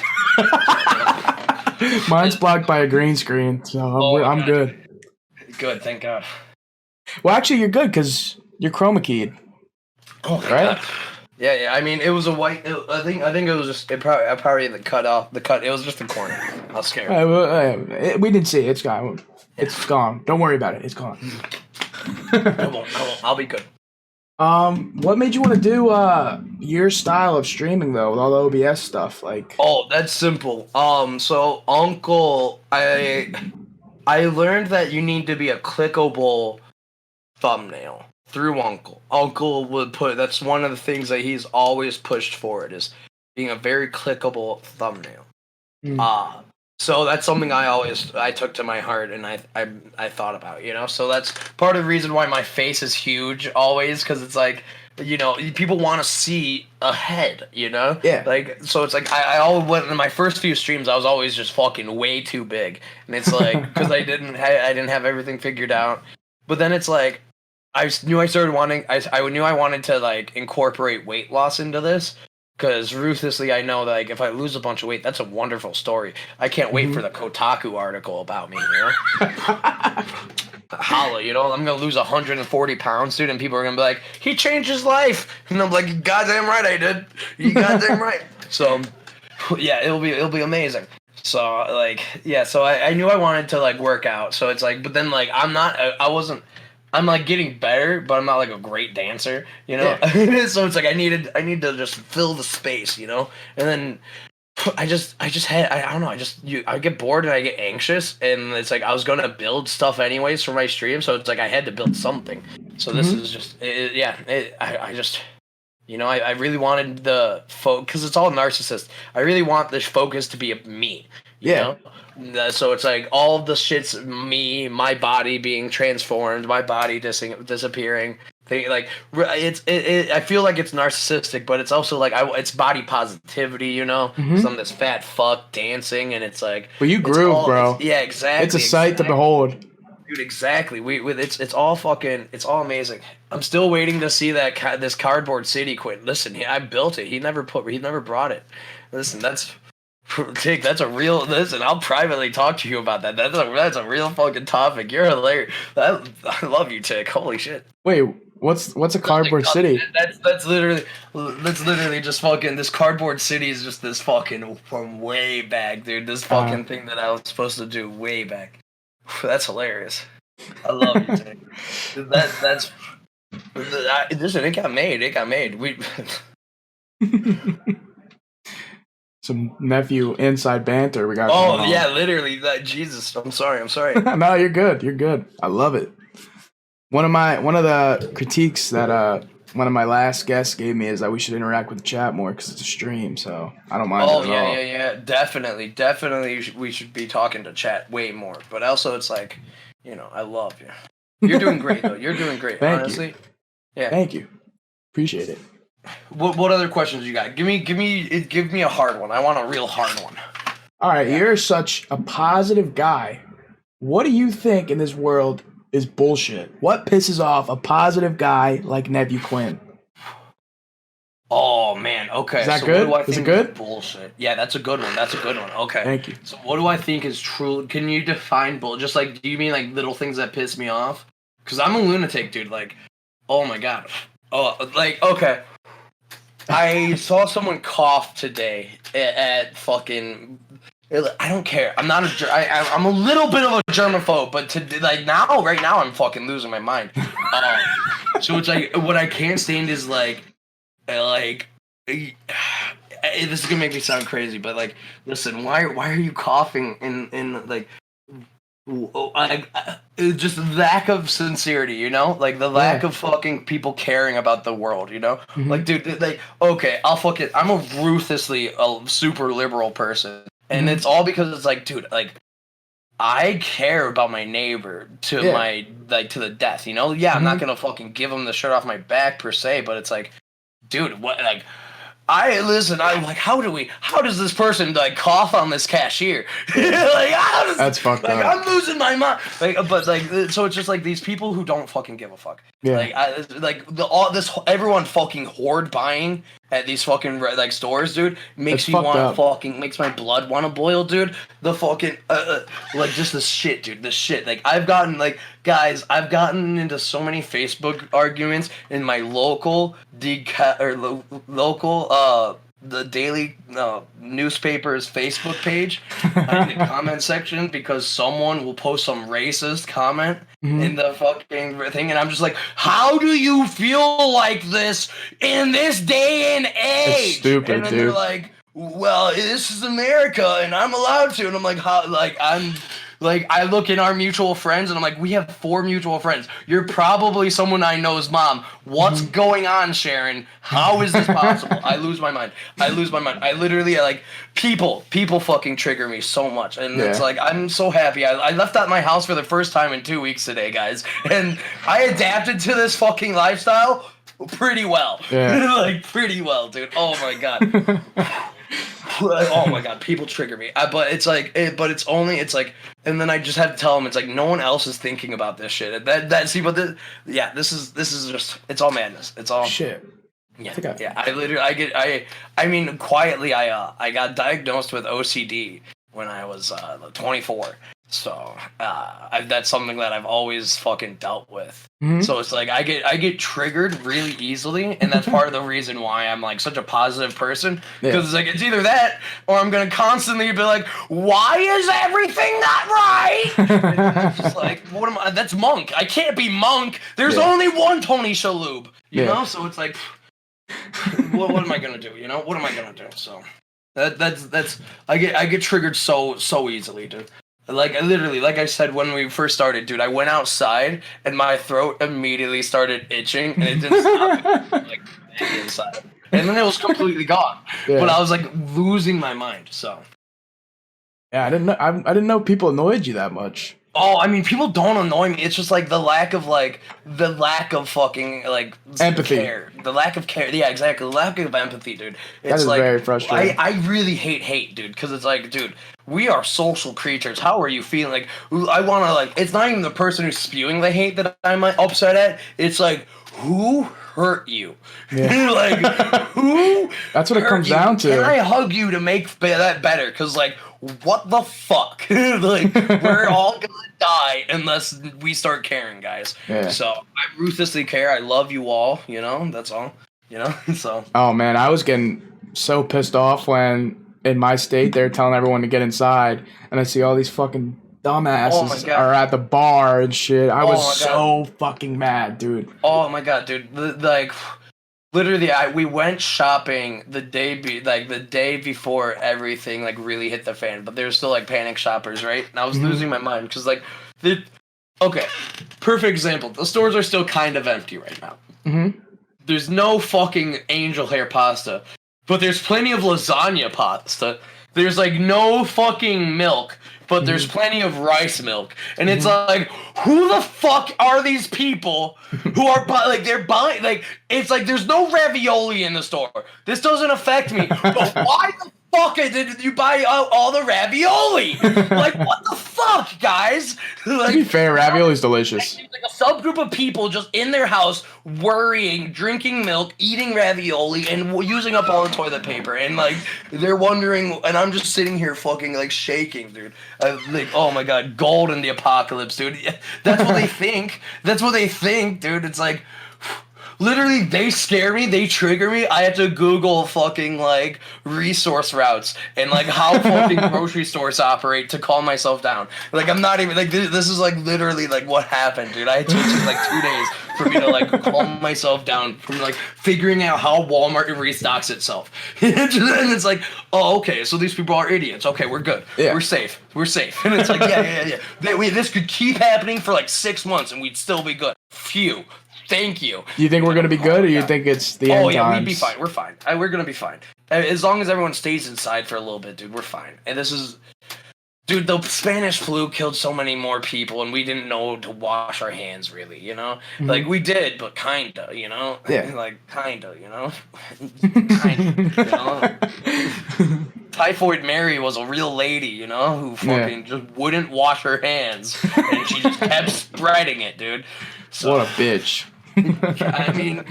Mine's blocked by a green screen, so I'm good. Good, thank God. Well, actually, you're good because you're chroma keyed. Oh my right? God. Yeah. I mean, it was a white. I think it was just. I probably cut off the cut. It was just the corner. I was scared. We didn't see it. It's gone. It's gone. Don't worry about it. It's gone. I won't. I'll be good. What made you want to do your style of streaming though, with all the OBS stuff? Like, oh, that's simple. So Uncle, I learned that you need to be a clickable thumbnail. Through Uncle. Uncle would that's one of the things that he's always pushed forward is being a very clickable thumbnail. So that's something I took to my heart and I thought about, you know? So that's part of the reason why my face is huge always, because it's like, you know, people want to see a head, you know? Yeah. Like, so it's like, I always went in my first few streams, I was always just fucking way too big. And it's like, because I didn't have everything figured out. But then it's like, I knew I wanted to like incorporate weight loss into this because ruthlessly I know that like if I lose a bunch of weight, that's a wonderful story. I can't wait for the Kotaku article about me, you know? Holla, you know, I'm gonna lose 140 pounds, dude, and people are gonna be like, he changed his life, and I'm like, goddamn right I did. You goddamn right. So, yeah, it'll be amazing. So like, yeah, so I knew I wanted to like work out. So it's like, but then like I'm like getting better, but I'm not like a great dancer, you know? Yeah. So it's like I need to just fill the space, you know? And then I don't know, I get bored and I get anxious, and it's like I was going to build stuff anyways for my stream, so it's like I had to build something. So this is just I just, you know, I really wanted the because it's all narcissist. I really want this focus to be me, you know? So it's like all the shit's me, my body being transformed, my body disappearing. Like I feel like it's narcissistic, but it's also like it's body positivity, you know. Some of this fat fuck dancing, and it's like. Well, you groove, bro. Yeah, exactly. It's a sight to behold, dude. Exactly. It's all fucking. It's all amazing. I'm still waiting to see this cardboard city quit. Listen, I built it. He never brought it. Listen, that's a real. Listen, I'll privately talk to you about that. That's a real fucking topic. You're hilarious. I love you, Tick. Holy shit. Wait, what's a cardboard city? That's literally just fucking. This cardboard city is just this fucking from way back, dude. This fucking thing that I was supposed to do way back. That's hilarious. I love you, Tank. That's listen. It got made. It got made. We. Some nephew inside banter we got. Oh yeah, literally. Jesus, I'm sorry. No, you're good. You're good. I love it. One of the critiques that one of my last guests gave me is that we should interact with the chat more because it's a stream. So I don't mind. Oh it at all. yeah. Definitely. We should be talking to chat way more. But also, it's like, I love you. You're doing great though. You're doing great. Thank honestly. you. Yeah. Thank you. Appreciate it. What other questions you got? Give me a hard one. I want a real hard one. All right, You're such a positive guy. What do you think in this world is bullshit? What pisses off a positive guy like Nephew Quinn? Oh man, okay. Is that so good? What do I Is think it good? is bullshit. Yeah, that's a good one. Okay. Thank you. So what do I think is true? Can you define bull? Just like, do you mean like little things that piss me off? Because I'm a lunatic, dude. Like, oh my god. Oh, like, okay. I saw someone cough today at fucking. I don't care. I'm not I'm a little bit of a germaphobe, but right now, I'm fucking losing my mind. So it's like, what I can't stand is this is gonna make me sound crazy, but like, listen, why are you coughing in like. Just lack of sincerity, like the lack of fucking people caring about the world, Mm-hmm. Like, dude, like, okay, I'm a ruthlessly super liberal person, and it's all because it's like, dude, like, I care about my neighbor to to the death, Yeah, I'm not gonna fucking give him the shirt off my back per se, but it's like, dude, what, like. I'm like, how does this person like cough on this cashier? Like, that's fucked up. I'm losing my mind. So it's just like these people who don't fucking give a fuck. Yeah. Everyone fucking hoard buying at these fucking like stores, dude, makes my blood want to boil, dude. The fucking like just the shit, dude. The shit. Like I've gotten into so many Facebook arguments in my local the daily newspaper's Facebook page in the comment section because someone will post some racist comment in the fucking thing, and I'm just like, how do you feel like this in this day and age? It's stupid, and then dude. They're like, well, this is America, and I'm allowed to, and I'm like, how? I look in our mutual friends, and I'm like, we have 4 mutual friends. You're probably someone I know's mom. What's going on, Sharon? How is this possible? I lose my mind. I literally, like, people fucking trigger me so much. And it's like, I'm so happy. I left out my house for the first time in 2 weeks today, guys. And I adapted to this fucking lifestyle pretty well. Yeah. Like, pretty well, dude. Oh, my God. Oh my god, people trigger me. But it's like, and then I just have to tell them, it's like, no one else is thinking about this shit. This is just, it's all madness. It's all shit. Yeah. Quietly, I got diagnosed with OCD when I was 24. So that's something that I've always fucking dealt with. Mm-hmm. So it's like I get triggered really easily, and that's part of the reason why I'm like such a positive person. Because it's like, it's either that or I'm gonna constantly be like, why is everything not right? And it's just like, what am I? That's Monk. I can't be Monk. There's only one Tony Shalhoub. You know. So it's like, what am I gonna do? What am I gonna do? So that's I get triggered so easily, dude. Like, literally, like I said when we first started, dude, I went outside and my throat immediately started itching and it didn't stop. Like, inside. And then it was completely gone. Yeah. But I was like losing my mind. So. Yeah, I didn't know people annoyed you that much. Oh, I mean, people don't annoy me. It's just like the lack of fucking like empathy. Care. The lack of care. Yeah, exactly. The lack of empathy, dude. It's that is like, very frustrating. I really hate, dude, because it's like, dude, we are social creatures. How are you feeling? Like, I want to, like, it's not even the person who's spewing the hate that I'm upset at. It's like, who hurt you? Yeah. Like, who? That's what it comes down to. Can I hug you to make that better? Because, like, what the fuck? Like, we're all gonna die unless we start caring, guys. Yeah. So I ruthlessly care. I love you all. That's all. So. Oh man, I was getting so pissed off when in my state they're telling everyone to get inside, and I see all these fucking dumbasses are at the bar and shit. I was so fucking mad, dude. Oh my god, dude! Like, literally, we went shopping the day before everything like really hit the fan. But there's still like panic shoppers, right? And I was losing my mind because like, okay, perfect example. The stores are still kind of empty right now. Mm-hmm. There's no fucking angel hair pasta, but there's plenty of lasagna pasta. There's like no fucking milk, but there's plenty of rice milk. And it's like, who the fuck are these people who are they're buying, like, it's like there's no ravioli in the store. This doesn't affect me. But why the fuck did you buy all the ravioli? Like, what the fuck, guys? Like, To be fair, ravioli's delicious. like a subgroup of people just in their house worrying, drinking milk, eating ravioli, and using up all the toilet paper. And like, they're wondering, and I'm just sitting here fucking like shaking, dude. Like, oh my god, gold in the apocalypse, dude. That's what they think. That's what they think, dude. It's like, literally, they scare me, they trigger me. I have to Google fucking, like, resource routes and, like, how fucking grocery stores operate to calm myself down. Like, I'm not even, like, this is, like, literally, like, what happened, dude. I had to take, like, 2 days for me to, like, calm myself down from, like, figuring out how Walmart restocks itself. And it's like, oh, okay, so these people are idiots. Okay, we're good. Yeah. We're safe. We're safe. And it's like, yeah. This could keep happening for, like, 6 months and we'd still be good. Phew. Thank you. Do you think we're gonna be good, or you think it's the end times? Oh yeah, we'd be fine. We're fine. We're gonna be fine. As long as everyone stays inside for a little bit, dude, we're fine. And this is, dude, the Spanish flu killed so many more people, and we didn't know to wash our hands, really, you know? Like, we did, but kinda, you know? Yeah. Like, kinda, you know? Kinda, you know? Typhoid Mary was a real lady, you know, who fucking just wouldn't wash her hands, and she just kept spreading it, dude. So, What a bitch. I mean,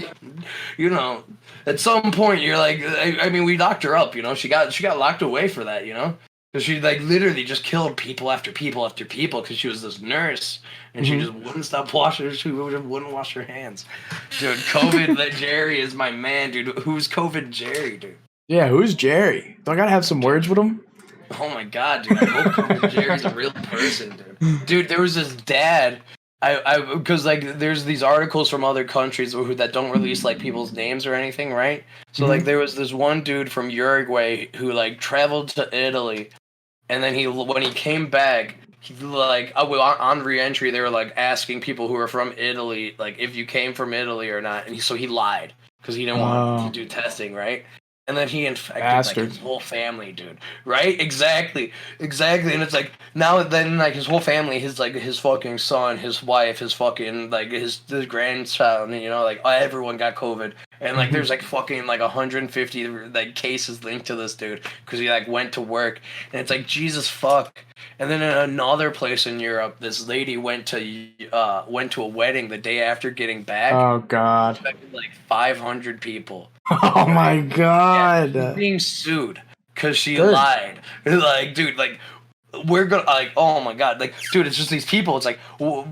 you know, at some point you're like, I mean, we locked her up, you know. She got locked away for that, you know, because she like literally just killed people after people after people because she was this nurse and she just wouldn't stop washing. She just wouldn't wash her hands, dude. COVID that Jerry is my man, dude. Who's COVID Jerry, dude? Yeah, who's Jerry? Do I gotta have some words with him? Oh my god, dude. I hope COVID Jerry's a real person, dude. Dude, there was this dad. Because like there's these articles from other countries that don't release like people's names or anything, right? So like there was this one dude from Uruguay who like traveled to Italy, and then when he came back, he like on re-entry they were like asking people who were from Italy like if you came from Italy or not, and so he lied because he didn't want to do testing, right? And then he infected like his whole family, dude. Right? Exactly. And it's like now then like his whole family, his fucking son, his wife, his fucking like his grandchild, you know, like everyone got COVID. And like there's like fucking like 150 like cases linked to this dude because he like went to work, and it's like Jesus fuck. And then in another place in Europe, this lady went to a wedding the day after getting back. Oh god. Expected like 500 people. Oh my god. Yeah, being sued because she lied. Like, dude, like we're gonna like, oh my god, like, dude, it's just these people. It's like, well,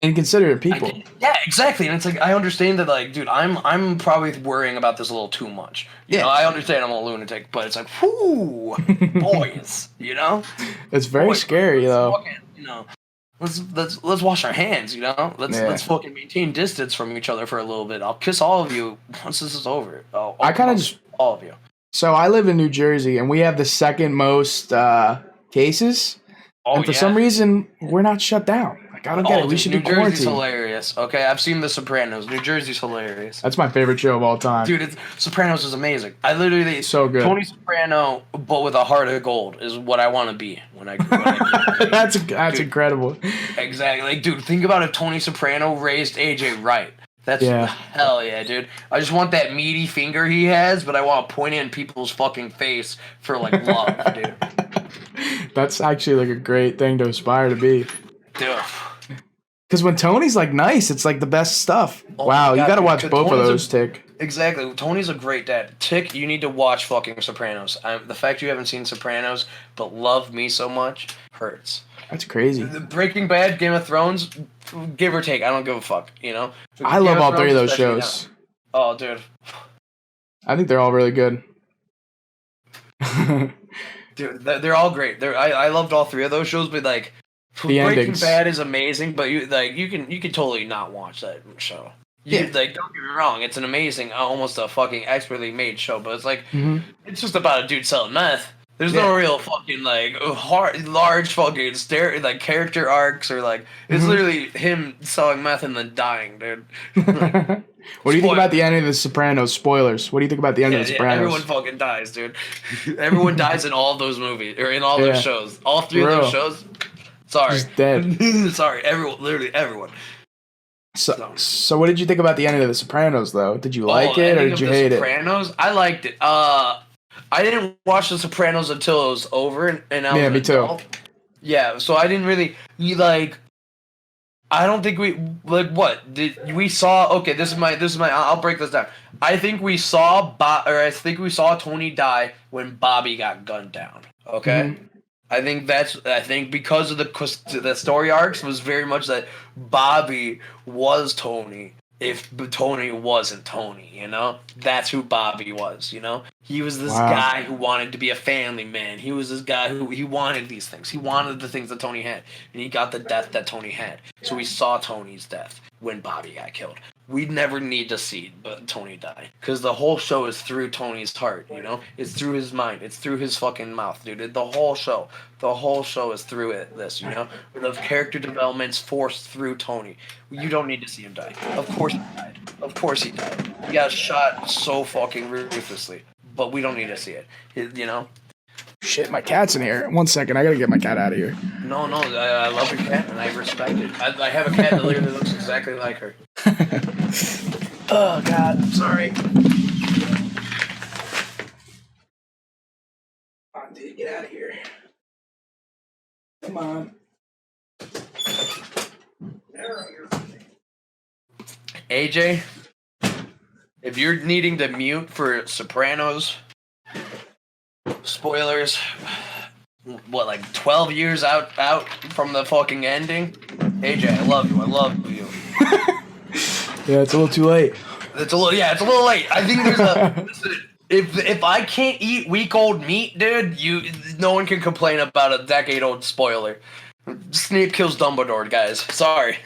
inconsiderate people. Yeah, exactly. And it's like I understand that, like, dude, I'm probably worrying about this a little too much. You know, I understand I'm a lunatic, but it's like, whoo, boys, you know. It's very scary though. Fucking, you know, let's wash our hands. You know, let's fucking maintain distance from each other for a little bit. I'll kiss all of you once this is over. I kind of just all of you. So I live in New Jersey, and we have the second most cases. And for some reason, we're not shut down. Like, I don't get it. We should be quarantined. New Jersey's hilarious. Okay, I've seen The Sopranos. New Jersey's hilarious. That's my favorite show of all time. Dude, Sopranos is amazing. I literally so good. Tony Soprano, but with a heart of gold, is what I want to be when I That's incredible. Exactly. Like, dude, think about if Tony Soprano raised AJ right. That's hell yeah, dude. I just want that meaty finger he has, but I want to point it in people's fucking face for like love, dude. That's actually like a great thing to aspire to be. Dude. Because when Tony's like nice, it's like the best stuff. Oh wow, you gotta watch both of those, Tick. Exactly. Tony's a great dad. Tick, you need to watch fucking Sopranos. The fact you haven't seen Sopranos but love me so much hurts. That's crazy. Breaking Bad, Game of Thrones, give or take, I don't give a fuck, you know? I love all three of those shows. Oh, dude. I think they're all really good. Dude, they're all great. I loved all three of those shows, but like, The Breaking endings. Bad is amazing, but you can totally not watch that show. Don't get me wrong, it's an amazing, almost a fucking expertly made show, but it's like it's just about a dude selling meth. There's no real fucking large fucking character arcs or like it's literally him selling meth and then dying, dude. What do you think about the ending of The Sopranos? Spoilers. What do you think about the end of The Sopranos? Everyone fucking dies, dude. Everyone dies in all of those movies or in all those shows. All three of those shows. Sorry, just dead. Sorry, everyone. Literally everyone. So what did you think about the ending of The Sopranos, though? Did you like it or did you hate Sopranos? I liked it. I didn't watch The Sopranos until it was over, and I was me too. Yeah, so I didn't really I don't think we what did we saw. Okay, this is my. I'll break this down. I think we saw Tony die when Bobby got gunned down. Okay. I think because of the story arcs was very much that Bobby was Tony. If Tony wasn't Tony, you know? That's who Bobby was, you know? He was this guy who wanted to be a family man. He was this guy who he wanted these things. He wanted the things that Tony had. And he got the death that Tony had. So we saw Tony's death when Bobby got killed. We never need to see Tony die. Because the whole show is through Tony's heart, you know? It's through his mind. It's through his fucking mouth, dude. The whole show is through this, you know? The character development's forced through Tony. You don't need to see him die. Of course he died. Of course he died. He got shot so fucking ruthlessly. But we don't need to see it, you know? Shit, my cat's in here. 1 second, I gotta get my cat out of here. No, I love your cat and I respect it. I have a cat that literally looks exactly like her. Oh, God, I'm sorry. Come on, dude, get out of here. Come on. AJ, if you're needing to mute for Sopranos, spoilers, what, like 12 years out from the fucking ending? AJ, I love you. Yeah, it's a little too late. It's a little late. I think there's a if I can't eat week-old meat, dude, no one can complain about a decade-old spoiler. Snape kills Dumbledore, guys. Sorry.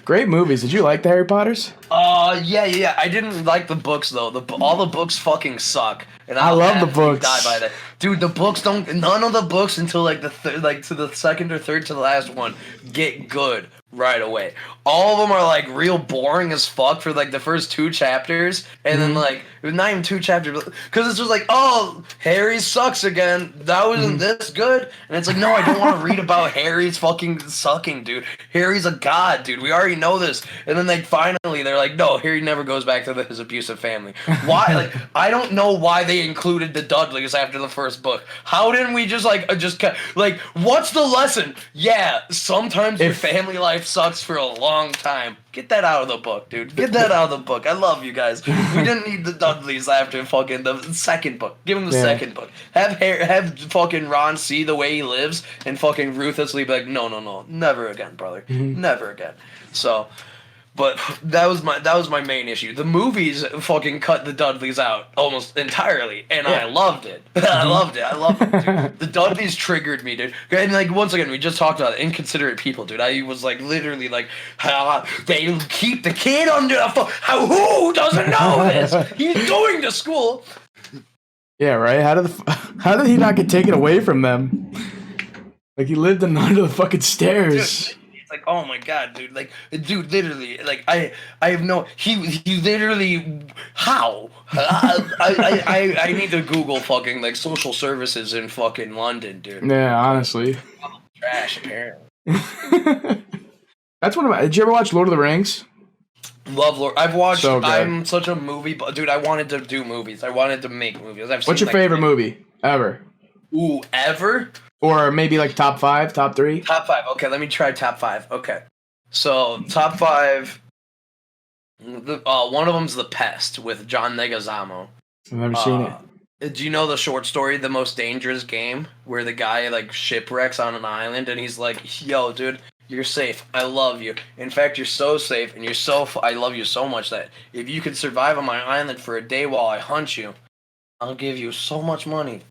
Great movies. Did you like the Harry Potters? Yeah. I didn't like the books though. All the books fucking suck. And I love the books. Die by that, dude. The books don't. None of the books until like to the second or third to the last one get good right away. All of them are like real boring as fuck for like the first 2 chapters, and then like not even 2 chapters, because it's just like, oh, Harry sucks again. That wasn't this good, and it's like, no, I don't want to read about Harry's fucking sucking, dude. Harry's a god, dude. We already know this. And then they're like, no, Harry never goes back to his abusive family. Why? Like, I don't know why they included the Dudleys after the first book. How didn't we just what's the lesson? Yeah, sometimes your family life sucks for a long time. Get that out of the book, dude. Get that out of the book. I love you guys. We didn't need the Dudleys after fucking the second book. Give him the second book. Have fucking Ron see the way he lives and fucking ruthlessly be like, no, never again, brother. Never again. So, but that was my main issue. The movies fucking cut the Dudleys out almost entirely, and I loved it. I loved it, dude. The Dudleys triggered me, dude. And like, once again, we just talked about it. Inconsiderate people, dude. I was like, literally like, they keep the kid under a who doesn't know this? He's going to school. Yeah, right? How did he not get taken away from them? Like, he lived under the fucking stairs. Dude, it's like, oh my god, dude. Like, dude, literally, like, I have no. He literally. How? I need to Google fucking like social services in fucking London, dude. Yeah, honestly. Trash, apparently. That's one of my. Did you ever watch Lord of the Rings? Love Lord. I've watched. So good. I'm such a movie, but dude, I wanted to do movies. I wanted to make movies. What's your favorite movie ever? Ooh, ever? Or maybe like top 5, top 3? Top 5. Okay, let me try top 5. Okay. So, top 5. One of them's The Pest with John Leguizamo. I've never seen it. Do you know the short story, The Most Dangerous Game? Where the guy, like, shipwrecks on an island and he's like, yo, dude, you're safe. I love you. In fact, you're so safe and I love you so much that if you could survive on my island for a day while I hunt you, I'll give you so much money.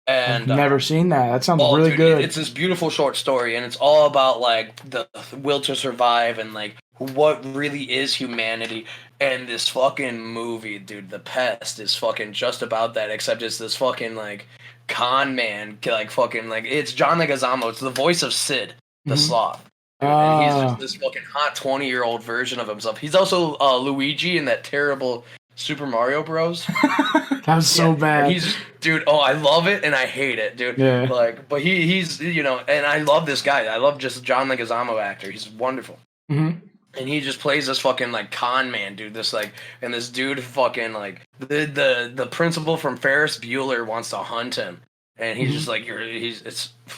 And Never seen that. That sounds oh, really dude, good. It's this beautiful short story, and it's all about like the will to survive and like what really is humanity. And this fucking movie, dude, The Pest, is fucking just about that. Except it's this fucking like con man, like fucking like it's John Leguizamo. It's the voice of Sid, the sloth. Dude, and he's just this fucking hot 20-year-old version of himself. He's also Luigi in that terrible Super Mario Bros. That was so bad. He's dude. Oh, I love it and I hate it, dude. Yeah. Like, but he's and I love this guy. I love just John Leguizamo actor. He's wonderful. Mm-hmm. And he just plays this fucking like con man, dude. This like, and this dude fucking like the principal from Ferris Bueller wants to hunt him, and he's just like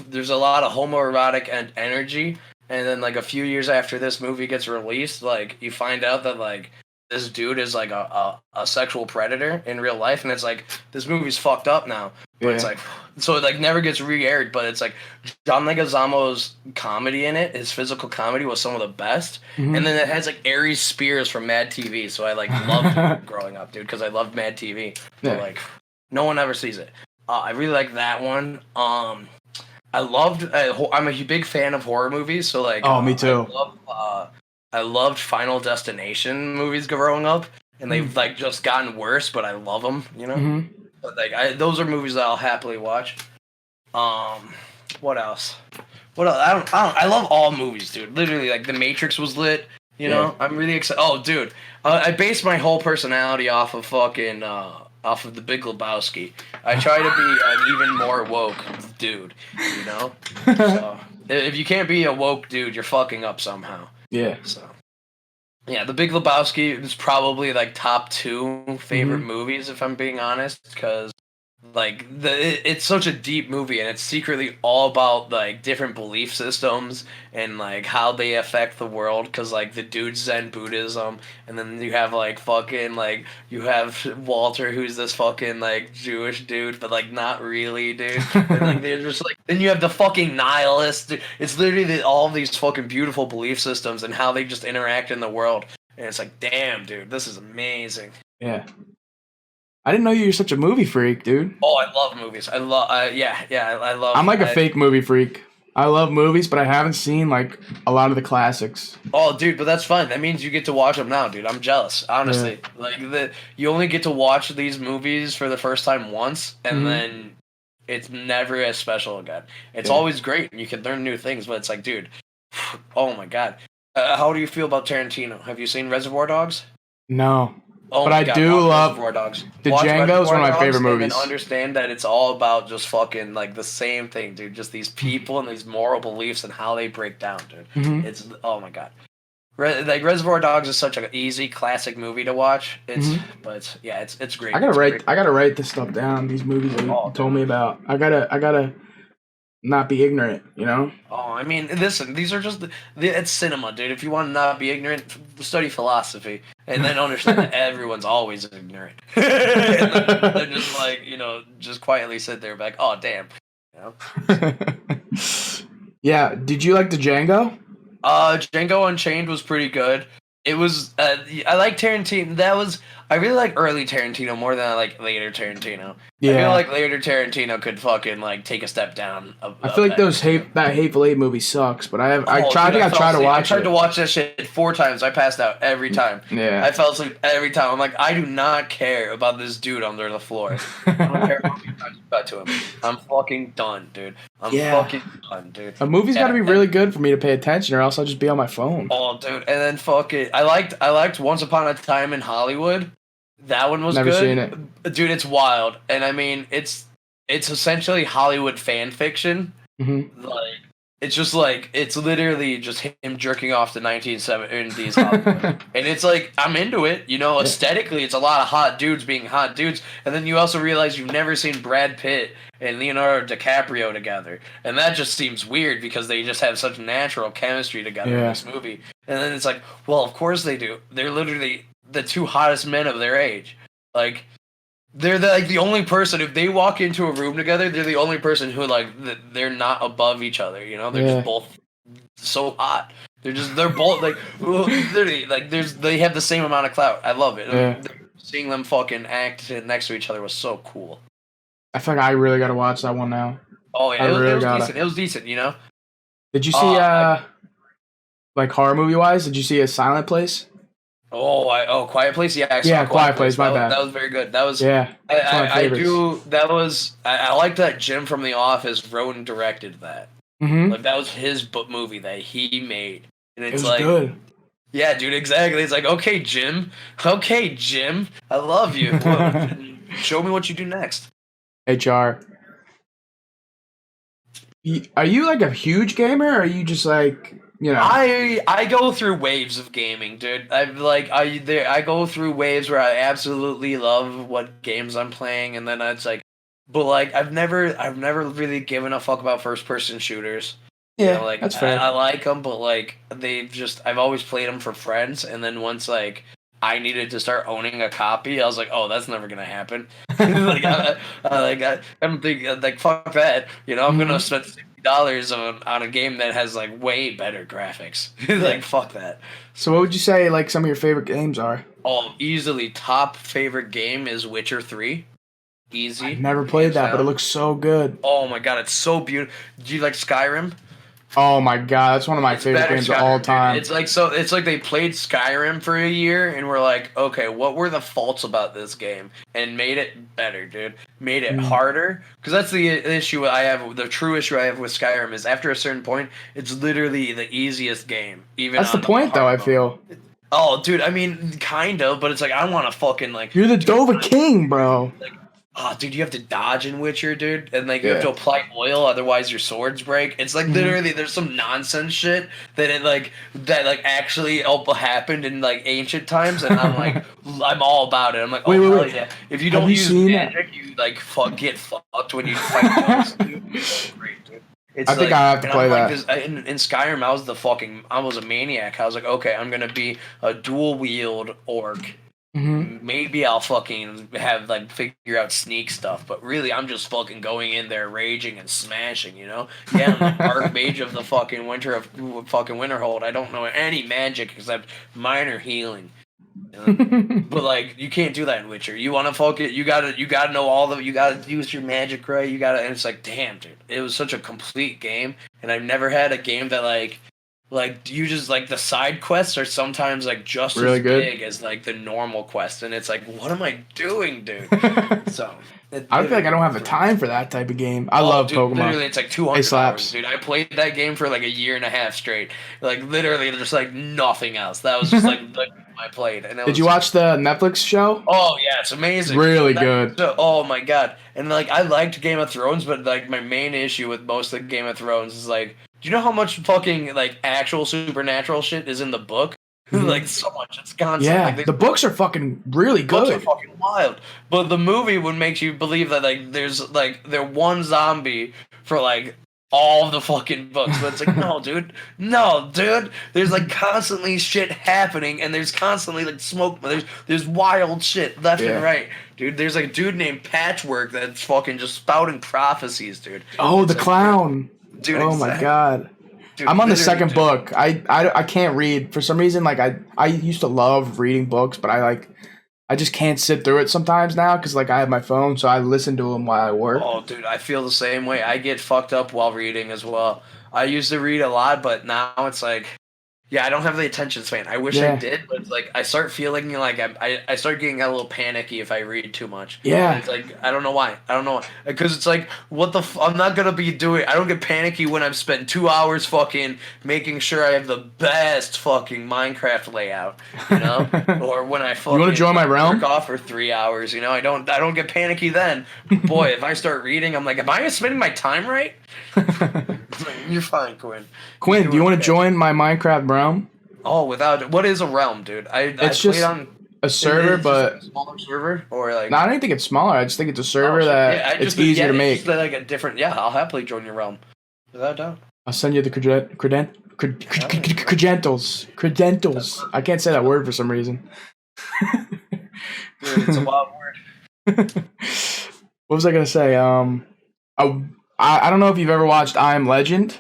there's a lot of homoerotic and energy. And then like a few years after this movie gets released, like you find out that like this dude is like a sexual predator in real life, and it's like this movie's fucked up now. But it's like so it like never gets re-aired, but it's like John Leguizamo's comedy in it, his physical comedy was some of the best. And then it has like Aries Spears from Mad TV, so I like loved it growing up, dude, because I loved Mad TV. But like no one ever sees it. I really like that one. I'm a big fan of horror movies, so like me too. I loved Final Destination movies growing up, and they've like just gotten worse, but I love them, you know. But like those are movies that I'll happily watch. What else? I love all movies, dude. Literally, like The Matrix was lit. You know, I'm really excited. Oh, dude, I based my whole personality off of fucking off of The Big Lebowski. I try to be an even more woke dude. You know, so if you can't be a woke dude, you're fucking up somehow. Yeah. So, yeah, The Big Lebowski is probably like top 2 favorite movies, if I'm being honest, because like it's such a deep movie, and it's secretly all about like different belief systems and like how they affect the world. Because like the dude's Zen Buddhism, and then you have like fucking like you have Walter, who's this fucking like Jewish dude, but like not really, dude. And like they're just like then you have the fucking nihilist. Dude. It's literally all these fucking beautiful belief systems and how they just interact in the world. And it's like, damn, dude, this is amazing. Yeah. I didn't know you were such a movie freak, dude. Oh, I love movies. I love, I love. I'm like a fake movie freak. I love movies, but I haven't seen like a lot of the classics. Oh, dude, but that's fun. That means you get to watch them now, dude. I'm jealous, honestly. Yeah. Like you only get to watch these movies for the first time once, and then it's never as special again. It's always great, and you can learn new things. But it's like, dude, oh my god. How do you feel about Tarantino? Have you seen Reservoir Dogs? No. Oh but I do love Reservoir Dogs. The Django is one of my favorite movies. And understand that it's all about just fucking like the same thing, dude. Just these people and these moral beliefs and how they break down, dude. It's oh my god. Like Reservoir Dogs is such an easy classic movie to watch. But yeah, it's great. I gotta write this stuff down. These movies that you told me about. I gotta not be ignorant, you know? Oh, I mean, listen, these are just it's cinema, dude. If you want to not be ignorant, study philosophy, and then understand that everyone's always ignorant. And then just like, you know, just quietly sit there, like, oh damn, you know. Yeah, did you like the Django? Django Unchained was pretty good. It was I like Tarantino. I really like early Tarantino more than I like later Tarantino. Yeah. I feel like later Tarantino could fucking like take a step down. I feel like that Hateful Eight movie sucks, but I tried to watch it. I tried to watch that shit 4 times. I passed out every time. Yeah. I fell asleep every time. I'm like, I do not care about this dude under the floor. I don't care how many times you cut to him. I'm fucking done, dude. I'm fucking done, dude. A movie's got to be really good for me to pay attention, or else I'll just be on my phone. Oh, dude, and then fucking I liked Once Upon a Time in Hollywood. That one was Never good. Seen it. Dude, it's wild. And I mean, it's essentially Hollywood fan fiction. Like it's just like it's literally just him jerking off the 1970s Hollywood. And it's like I'm into it, you know, aesthetically it's a lot of hot dudes being hot dudes. And then you also realize you've never seen Brad Pitt and Leonardo DiCaprio together. And that just seems weird because they just have such natural chemistry together in this movie. And then it's like, well, of course they do. They're literally the 2 hottest men of their age. Like they're the only person, if they walk into a room together, they're the only person who like they're not above each other, you know? They're just both so hot. They're both like literally like they have the same amount of clout. I love it. Seeing them fucking act next to each other was so cool. I feel like I really gotta watch that one now. Oh yeah, I it was really gotta. decent. It was decent, you know. Did you see like horror movie wise? Did you see A Silent Place? Quiet Place. Yeah, I saw Yeah, Quiet Place. My that bad. Was very good. That was Yeah, it's one of my I favorites. do. That was I like that Jim from The Office wrote and directed that. Mm-hmm. Like that was his movie that he made, and It it's was like, good. yeah, dude, exactly. It's like, okay, Jim, I love you. Show me what you do next. HR. Are you like a huge gamer, or are you just like, you know? I go through waves of gaming, dude. I go through waves where I absolutely love what games I'm playing, and then it's like, but like I've never really given a fuck about first person shooters. Yeah, You know, like that's fair. I like them, but like I've always played them for friends, and then once like I needed to start owning a copy, I was like, oh, that's never gonna happen. I don't think like fuck that. You know, I'm gonna spend $60 on a game that has like way better graphics. Like fuck that. So what would you say like some of your favorite games are? Oh, easily top favorite game is Witcher 3. Easy. I've never played that, but it looks so good. Oh my god, it's so beautiful. Do you like Skyrim? Oh my god, that's one of my favorite games of all time. It's like they played Skyrim for a year and were like, okay, what were the faults about this game? And made it better, dude. Made it harder. Because that's the issue I have. The true issue I have with Skyrim is after a certain point, it's literally the easiest game. Even That's the point, though. I feel. Oh, dude. I mean, kind of, but it's like I want to fucking like. You're the Dova King, bro. Like, oh, dude, you have to dodge in Witcher, dude, and like you have to apply oil, otherwise your swords break. It's like literally there's some nonsense shit that actually happened in like ancient times, and I'm like I'm all about it. I'm like, oh hell yeah! If you don't use magic, you like get fucked when you fight. Great, dude. I think I have to play that. In Skyrim, I was a maniac. I was like, okay, I'm gonna be a dual wield orc. Maybe I'll fucking have like figure out sneak stuff, but really I'm just fucking going in there raging and smashing, you know? Yeah, I'm the archmage of the fucking Winterhold. I don't know any magic except minor healing. But like you can't do that in Witcher. You want to focus. You gotta know you gotta use your magic right. And it's like, damn, dude, it was such a complete game, and I've never had a game that like you just like the side quests are sometimes like just really as big as like the normal quest, and it's like, what am I doing, dude? So I feel like I don't have the time for that type of game. I love Pokemon. Literally, it's like 200 hours, dude. I played that game for like a year and a half straight. Like literally, just like nothing else. That was just like I played. And did you watch the Netflix show? Oh yeah, it's amazing. Really good. Oh my god. And like I liked Game of Thrones, but like my main issue with most of Game of Thrones is like, do you know how much fucking like actual supernatural shit is in the book? Like so much. It's constant. Yeah, like, the books are fucking really good. Books are fucking wild. But the movie would make you believe that like there's one zombie for like all of the fucking books. But it's like, no, dude. There's like constantly shit happening, and there's constantly like smoke. There's wild shit left and right, dude. There's like a dude named Patchwork that's fucking just spouting prophecies, dude. Oh, it's the clown. Dude, oh my god. Dude, I'm on the second book. I can't read for some reason. Like I used to love reading books, but I just can't sit through it sometimes now because like I have my phone, so I listen to them while I work. Oh, dude, I feel the same way. I get fucked up while reading as well. I used to read a lot, but now it's like, yeah, I don't have the attention span. I wish I did, but it's like I start feeling like I start getting a little panicky if I read too much. Yeah, and it's like I don't know why. Because it's like I'm not gonna be doing. I don't get panicky when I've spent 2 hours fucking making sure I have the best fucking Minecraft layout, you know, or when I fucking. You want to join my realm? Work off for 3 hours, you know. I don't get panicky then. Boy, if I start reading, I'm like, am I spending my time right? You're fine, Quinn. Quinn, do you want to join my Minecraft realm? Oh, what is a realm, dude? It's just on a server, but a smaller server, or like. No, I don't think it's smaller. I just think it's a server it's easier to make. It's like a different. Yeah, I'll happily join your realm, without doubt. I'll send you the credentials. I can't say that word for some reason. Dude, it's a wild word. What was I gonna say? I don't know if you've ever watched I Am Legend,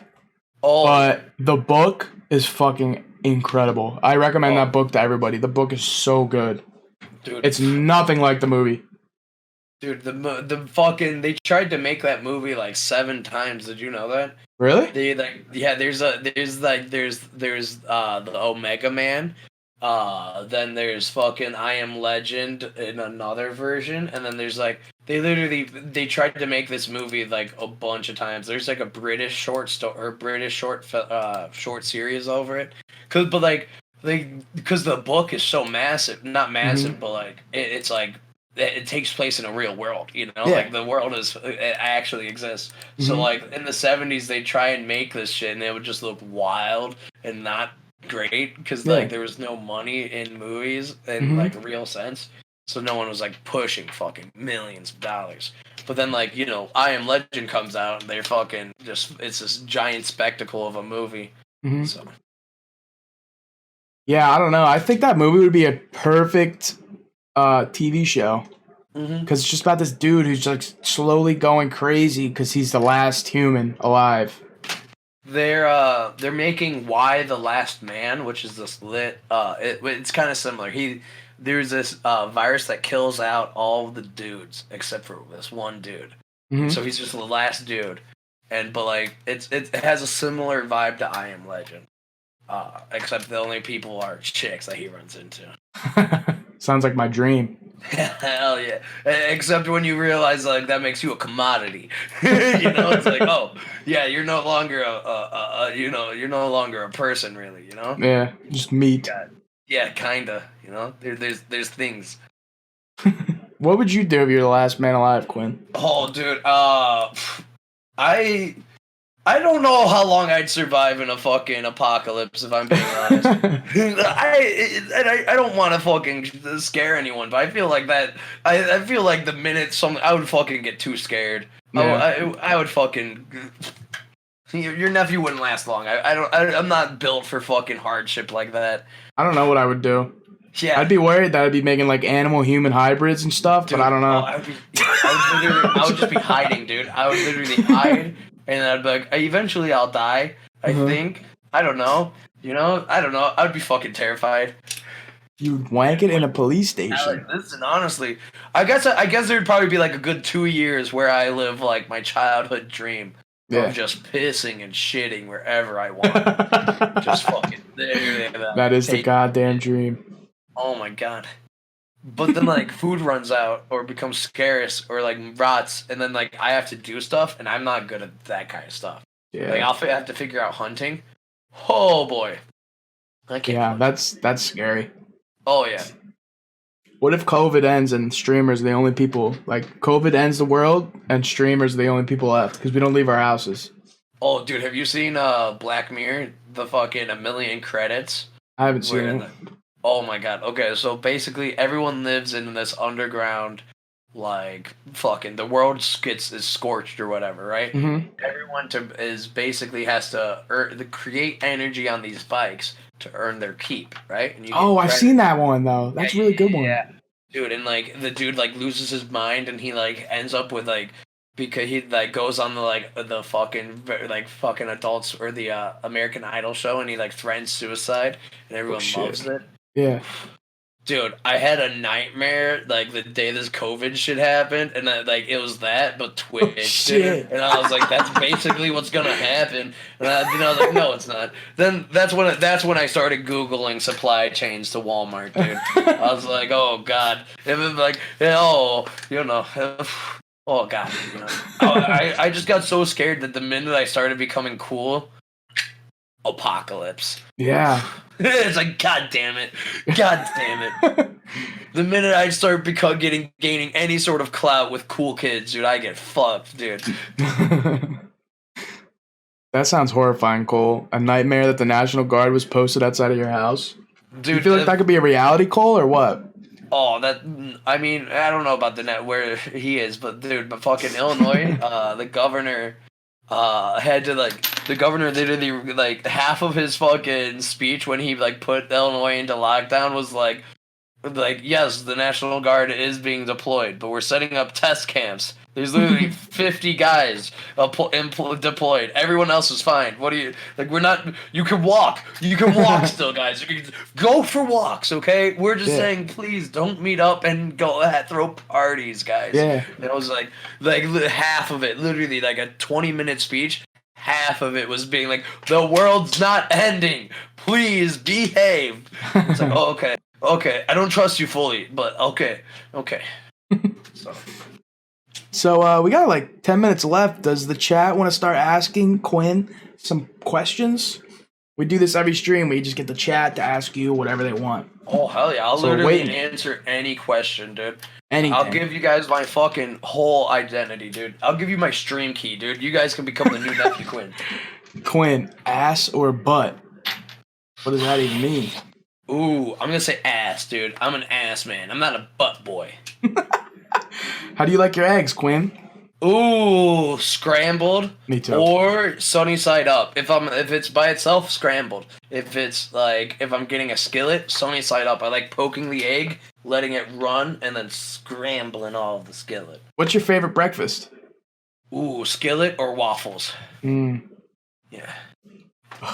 but the book is fucking incredible. I recommend that book to everybody. The book is so good. Dude, it's nothing like the movie. Dude, the fucking they tried to make that movie like 7 times. Did you know that? Really? They like yeah. There's the Omega Man. Then there's fucking I Am Legend in another version, and then there's like they tried to make this movie like a bunch of times. There's like a British short story or British short series over it, because the book is so massive, not massive, but like it's like it takes place in a real world, you know, like the world it actually exists. So like in the 70s they try and make this shit and it would just look wild and not great because like there was no money in movies in like a real sense, so no one was like pushing fucking millions of dollars. But then like, you know, I Am Legend comes out and they're fucking just it's this giant spectacle of a movie. So yeah, I don't know, I think that movie would be a perfect TV show, because it's just about this dude who's like slowly going crazy because he's the last human alive. they're making Y the Last Man, which is this it's kind of similar. There's this virus that kills out all the dudes except for this one dude. So he's just the last dude, but like it has a similar vibe to I Am Legend, except the only people are chicks that he runs into. Sounds like my dream. Hell yeah! Except when you realize like that makes you a commodity. You know, it's like, oh yeah, you're no longer you're no longer a person, really. You know? Yeah, just meat. Yeah, kinda. You know, there's things. What would you do if you're the last man alive, Quinn? Oh, dude. I don't know how long I'd survive in a fucking apocalypse, if I'm being honest. I don't want to fucking scare anyone, but I feel like that. I feel like the minute I would fucking get too scared. Yeah. I would fucking. Your nephew wouldn't last long. I'm not built for fucking hardship like that. I don't know what I would do. Yeah, I'd be worried that I'd be making like animal-human hybrids and stuff, dude, but I don't know. I would just be hiding, dude. I would literally hide. And I'd be like, eventually I'll die, I think. I don't know. You know? I don't know. I would be fucking terrified. You'd wank it in a police station. Listen, honestly, I guess there'd probably be like a good 2 years where I live like my childhood dream of just pissing and shitting wherever I want. Just fucking there. That is the goddamn dream. Oh my god. But then like food runs out or becomes scarce or like rots, and then like I have to do stuff, and I'm not good at that kind of stuff. Yeah. Like I'll have to figure out hunting. Oh boy. I can't. Yeah, that's scary. Oh yeah. What if COVID ends and streamers are the only people? Like COVID ends the world and streamers are the only people left because we don't leave our houses. Oh dude, have you seen Black Mirror? The fucking a million credits. I haven't seen it. Oh my god. Okay, so basically everyone lives in this underground, like fucking the world is scorched or whatever, right? Everyone basically has to create energy on these bikes to earn their keep, right? And I've seen that one though. That's a really good one. Yeah, dude, and like the dude like loses his mind and he like ends up with like. Because he like goes on the fucking adults or the American Idol show and he like threatens suicide and everyone loves it. Yeah. Dude, I had a nightmare like the day this COVID shit happened, and it was that, but Twitch. Dude. And I was like, that's basically what's gonna happen. And I was like, no, it's not. Then that's when I started Googling supply chains to Walmart, dude. I was like, oh god, it was like, oh, you know. Oh god, you know. I just got so scared that the minute I started becoming cool, apocalypse. Yeah. It's like, god damn it. The minute I start gaining any sort of clout with cool kids, dude, I get fucked, dude. That sounds horrifying, Cole. A nightmare that the National Guard was posted outside of your house. Dude, you feel like that could be a reality, Cole, or what? Oh, I mean, I don't know about the net where he is, but dude, fucking Illinois, the governor had to the governor literally like half of his fucking speech when he like put Illinois into lockdown was like yes, the National Guard is being deployed, but we're setting up test camps There's literally 50 guys deployed. Everyone else is fine. What do you like? We're not. You can walk. You can walk still, guys. You can go for walks. Okay. We're just saying, please don't meet up and go throw parties, guys. Yeah. And it was like half of it, literally like a 20-minute speech. Half of it was being like, the world's not ending. Please behave. It's like, oh, okay. I don't trust you fully, but okay. So we got like 10 minutes left. Does the chat want to start asking Quinn some questions? We do this every stream. We just get the chat to ask you whatever they want. Oh, hell yeah. I'll literally answer any question, dude. Anything. I'll give you guys my fucking whole identity, dude. I'll give you my stream key, dude. You guys can become the new nephew Quinn. Quinn, ass or butt? What does that even mean? Ooh, I'm gonna say ass, dude. I'm an ass man. I'm not a butt boy. How do you like your eggs, Quinn? Ooh, scrambled. Me too. Or sunny side up. If it's by itself, scrambled. If I'm getting a skillet, sunny side up. I like poking the egg, letting it run, and then scrambling all of the skillet. What's your favorite breakfast? Ooh, skillet or waffles. Yeah.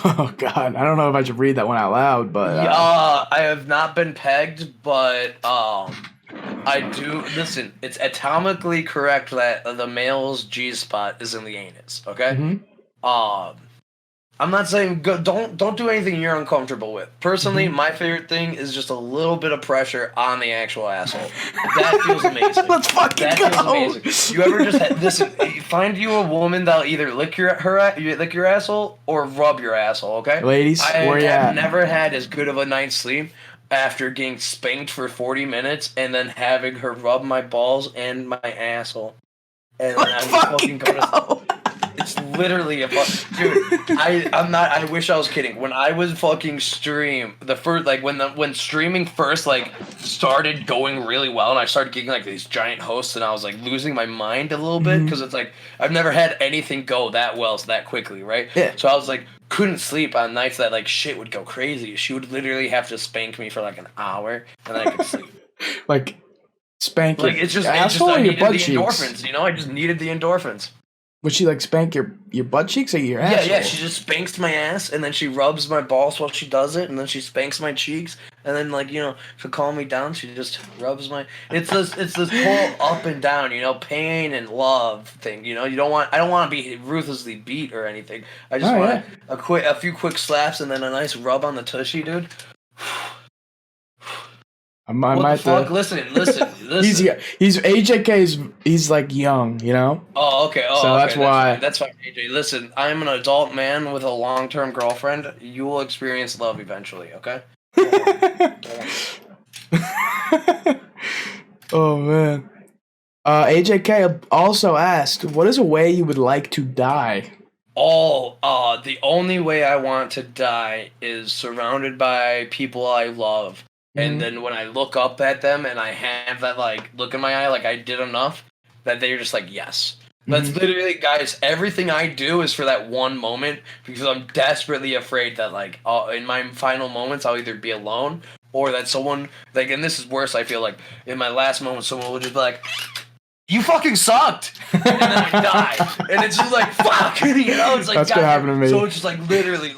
Oh God, I don't know if I should read that one out loud, but I have not been pegged, but I do. Listen, it's atomically correct that the male's G spot is in the anus. Okay. Mm-hmm. I'm not saying don't do anything you're uncomfortable with. Personally, my favorite thing is just a little bit of pressure on the actual asshole. That feels amazing. Let's fucking go. Feels amazing. You ever just listen? Find you a woman that'll either lick your asshole or rub your asshole. Okay, ladies, where you at? I've never had as good of a night's sleep after getting spanked for 40 minutes and then having her rub my balls and my asshole. And then I fucking go. It's literally dude. I wish I was kidding. When I was fucking stream, when streaming first started going really well, and I started getting like these giant hosts, and I was like losing my mind a little bit because it's like I've never had anything go that well that quickly, right? Yeah. So I was like couldn't sleep on nights that like shit would go crazy. She would literally have to spank me for like an hour, and then I could sleep. Like spank your asshole or your butt cheeks? Endorphins, you know. I just needed the endorphins. Would she like spank your butt cheeks or your asshole? Yeah. She just spanks my ass, and then she rubs my balls while she does it, and then she spanks my cheeks, and then to calm me down, she just rubs my. It's this whole up and down, pain and love thing. I don't want to be ruthlessly beat or anything. I just want a few quick slaps and then a nice rub on the tushy, dude. What the fuck? Listen. He's AJK. He's like young, Oh, okay. Oh, so okay. that's why. That's fine, AJ. Listen, I'm an adult man with a long-term girlfriend. You will experience love eventually. Okay. Oh man. AJK also asked, "What is a way you would like to die?" The only way I want to die is surrounded by people I love. And then when I look up at them and I have that look in my eye I did enough, that they're just like, yes. That's literally, guys, everything I do is for that one moment because I'm desperately afraid that in my final moments I'll either be alone or that someone and this is worse, I feel like in my last moment someone will just be like, you fucking sucked, and then I die, and it's just like fuck, it's like that's gonna happen to me. So it's just literally,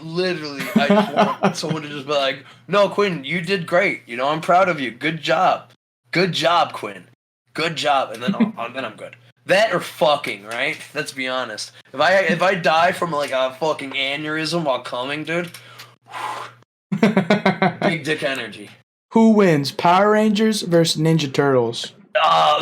I just want someone to just be like, no, Quinn, you did great, I'm proud of you, good job, Quinn, good job, and then I'm good. That or fucking, right? Let's be honest. If I die from a fucking aneurysm while coming, dude, big dick energy. Who wins, Power Rangers versus Ninja Turtles?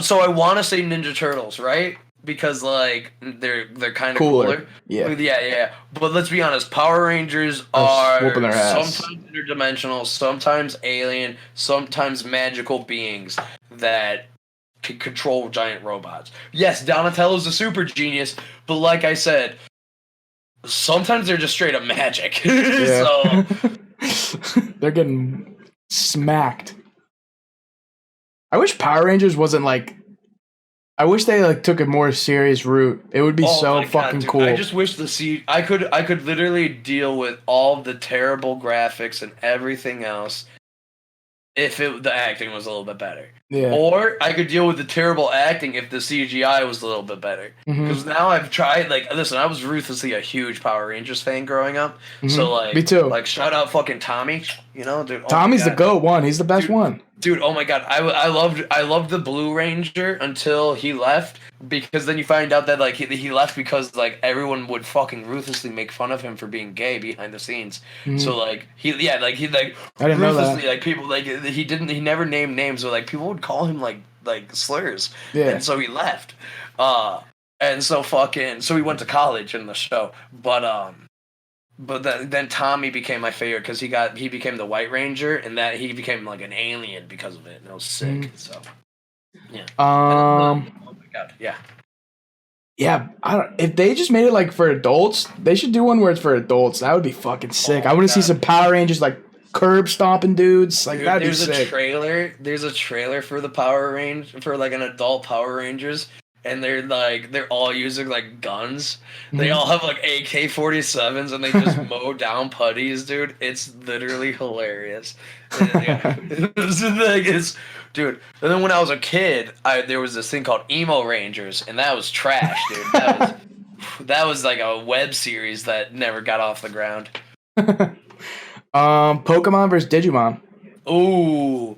So I want to say Ninja Turtles, right? Because they're kind of cooler. Yeah. But let's be honest, Power Rangers are whooping their ass. Sometimes interdimensional, sometimes alien, sometimes magical beings that can control giant robots. Yes, Donatello's a super genius, but like I said, sometimes they're just straight up magic. So they're getting smacked. I wish Power Rangers wasn't I wish they took a more serious route. It would be so fucking cool. I just wish I could literally deal with all the terrible graphics and everything else if the acting was a little bit better. Yeah. Or I could deal with the terrible acting if the CGI was a little bit better. Because now I've tried, like, listen, I was ruthlessly a huge Power Rangers fan growing up. So, like, Me too. Like, shout out fucking Tommy. You know, dude. Tommy's the GOAT one. He's the best one. Dude, oh my god, I loved the Blue Ranger until he left, because then you find out that like he left because like everyone would fucking ruthlessly make fun of him for being gay behind the scenes. So like he I didn't ruthlessly like people like he never named names, so like people would call him like slurs. Yeah. And so he left. And so he went to college in the show. But then Tommy became my favorite because he became the White Ranger, and that he became like an alien because of it, and it was sick. So, yeah. Oh my god, yeah. Yeah, if they just made it like for adults, they should do one where it's for adults. That would be fucking sick. I want to see some Power Rangers like curb stomping dudes. Like, that'd be sick. There's a trailer for the Power Range for like an adult Power Rangers. And they're all using like guns. They all have like AK-47s, and they just mow down putties, dude. It's literally hilarious. Yeah. Dude. And then when I was a kid, there was this thing called Emo Rangers, and that was trash, dude. That was like a web series that never got off the ground. Pokemon versus Digimon. Ooh.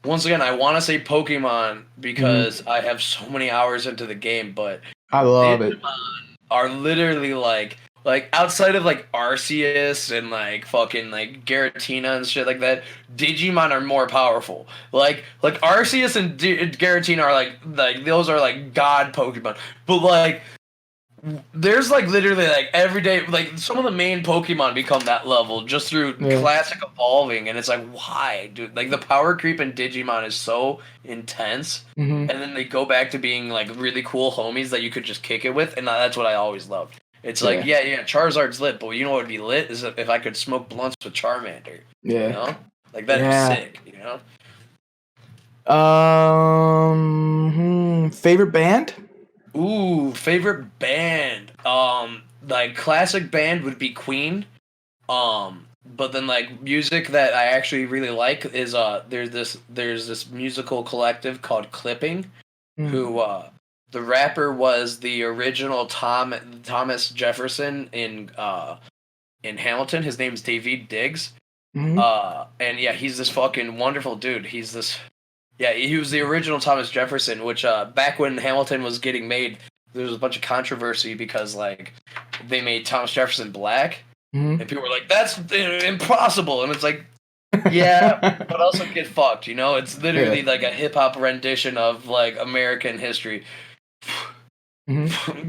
Once again, I want to say Pokemon because I have so many hours into the game, but I love it. Are literally like outside of like Arceus and like fucking like Giratina and shit like that, Digimon are more powerful. Like Arceus and Giratina are like those are like god Pokemon, but like there's like literally like every day like some of the main Pokemon become that level just through classic evolving, and it's like, why, dude? Like the power creep in Digimon is so intense, and then they go back to being like really cool homies that you could just kick it with, and that's what I always loved. It's like Charizard's lit, but you know what would be lit is if I could smoke blunts with Charmander. Yeah, you know, like that'd be sick. You know. Favorite band? Ooh, favorite band. Like classic band would be Queen. But then like music that I actually really like is there's this musical collective called Clipping, who the rapper was the original Thomas Jefferson in Hamilton. His name's David Diggs. And yeah, he's this fucking wonderful dude. Yeah, he was the original Thomas Jefferson, which back when Hamilton was getting made, there was a bunch of controversy because like they made Thomas Jefferson black, and people were like, "That's impossible," and it's like, yeah, but also get fucked, you know? It's literally like a hip hop rendition of like American history.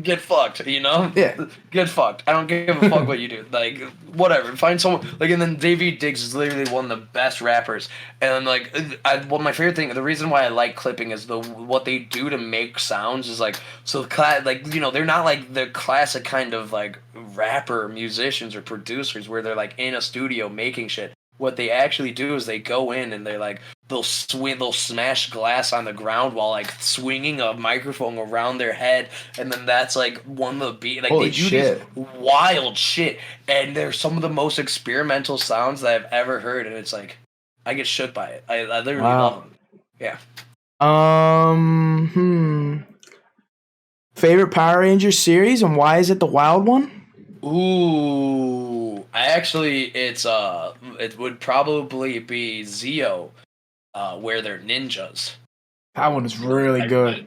Get fucked, you know? Yeah. Get fucked. I don't give a fuck what you do. Like, whatever. Find someone. Like, and then David Diggs is literally one of the best rappers. And, like, my favorite thing, the reason why I like Clipping is what they do to make sounds is, like, so, like, you know, they're not, like, the classic kind of, like, rapper musicians or producers where they're, like, in a studio making shit. What they actually do is they go in and they're, like, they'll smash glass on the ground while like swinging a microphone around their head, and then that's like one of the beat. Like, holy they do shit. These wild shit, and they're some of the most experimental sounds that I've ever heard, and it's like I get shook by it. I literally love them. Yeah. Favorite Power Rangers series, and why is it the Wild one? Ooh, it would probably be Zeo. Where they're ninjas. That one is really good.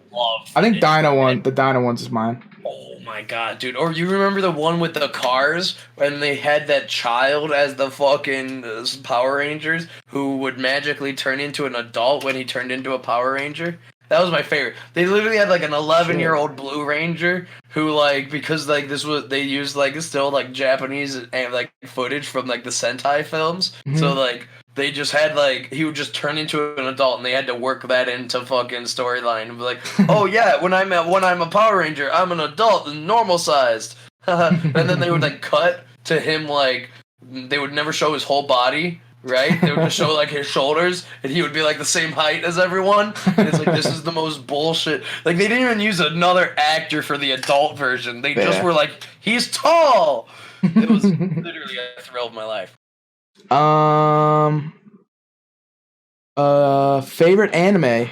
I think the Dino ones is mine. Oh my god, dude. Or you remember the one with the cars when they had that child as the fucking Power Rangers who would magically turn into an adult when he turned into a Power Ranger? That was my favorite. They literally had like an 11-year-old Blue Ranger who like, because like they used like still like Japanese and like footage from like the Sentai films. So like they just had like, he would just turn into an adult, and they had to work that into fucking storyline and be like, oh yeah, when I'm a Power Ranger, I'm an adult and normal sized. And then they would like cut to him, like they would never show his whole body, right? They would just show like his shoulders, and he would be like the same height as everyone. And it's like, this is the most bullshit. Like, they didn't even use another actor for the adult version. They just were like, he's tall. It was literally a thrill of my life. Favorite anime?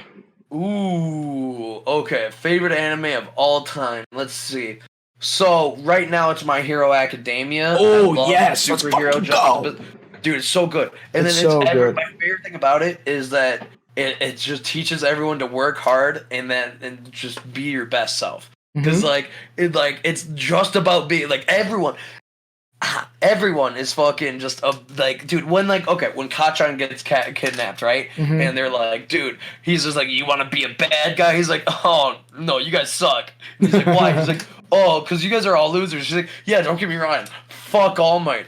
Ooh, okay. Favorite anime of all time. Let's see. So right now it's My Hero Academia. Oh, I love yes, the let's superhero fucking go. justice. Dude, it's so good. And It's then so good. my favorite thing about it is that it just teaches everyone to work hard and just be your best self. Because it's just about being like everyone is fucking just a like, dude. When when Kachan gets kidnapped, right? And they're like, dude, he's just like, you want to be a bad guy? He's like, oh no, you guys suck. And he's like, why? He's like, oh, because you guys are all losers. She's like, yeah, don't get me wrong, fuck All Might,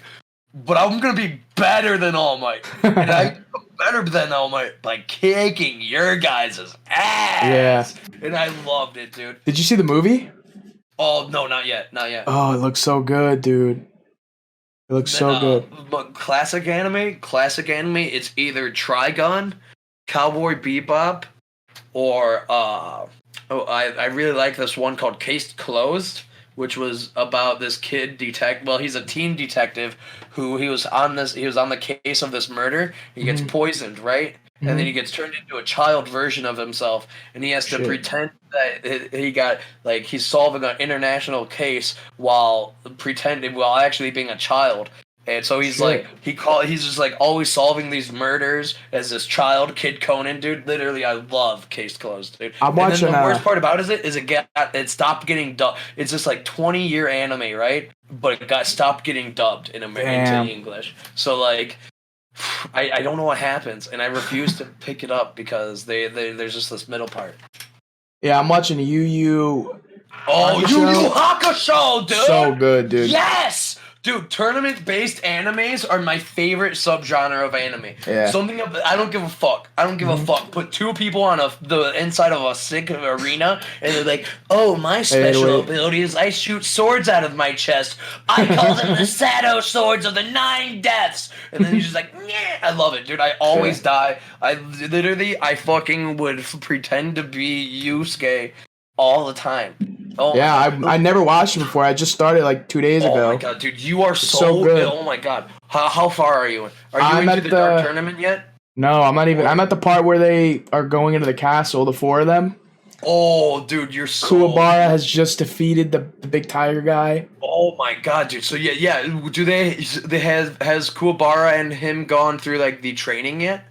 but I'm gonna be better than All Might, and I'm better than All Might by kicking your guys' ass. Yeah. And I loved it, dude. Did you see the movie? Oh no, not yet. Oh, it looks so good, dude. It looks so good. But classic anime, it's either Trigun, Cowboy Bebop, or I really like this one called Case Closed, which was about this kid detective. Well, he's a teen detective who he was on the case of this murder. He gets poisoned, right? And then he gets turned into a child version of himself, and he has to pretend that he's solving an international case while actually being a child. And so he's he's just like always solving these murders as this kid Conan, dude. Literally, I love Case Closed, dude. I'm watching. And then the worst part about it stopped getting dubbed. It's just like 20-year anime, right? But it stopped getting dubbed into English. So like, I don't know what happens, and I refuse to pick it up because there's just this middle part. Yeah, I'm watching Yu Oh, Yu Yu Hakusho, dude! So good, dude. Yes! Dude, tournament-based animes are my favorite subgenre of anime. Yeah. I don't give a fuck. Put two people on the inside of a sick arena, and they're like, oh, my special ability is I shoot swords out of my chest. I call them the Sado Swords of the 9 Deaths. And then he's just like, yeah. I love it, dude. I always die. I fucking would pretend to be Yusuke all the time. Oh yeah, I never watched it before. I just started like 2 days ago. Oh my god, dude, you are so good. Oh my god. How far are you? Are you into the Dark Tournament yet? No, I'm not even. I'm at the part where they are going into the castle, the 4 of them. Oh, dude, you're so... Kuwabara has just defeated the big tiger guy. Oh my god, dude. So yeah. Has Kuwabara and him gone through like the training yet?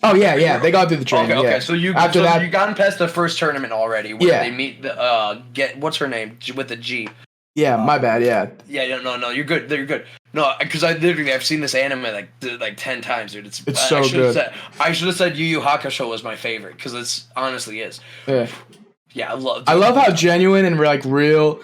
Oh yeah, they got through the training. Okay, yeah. so you gotten past the first tournament already, where they meet the what's her name with the G. Yeah, my bad. Yeah. Yeah, no, you're good. You're good. No, because I've seen this anime like 10 times, dude. It's so good. I should have said Yu Yu Hakusho was my favorite because it's honestly is. Yeah. Yeah, I love how genuine and like real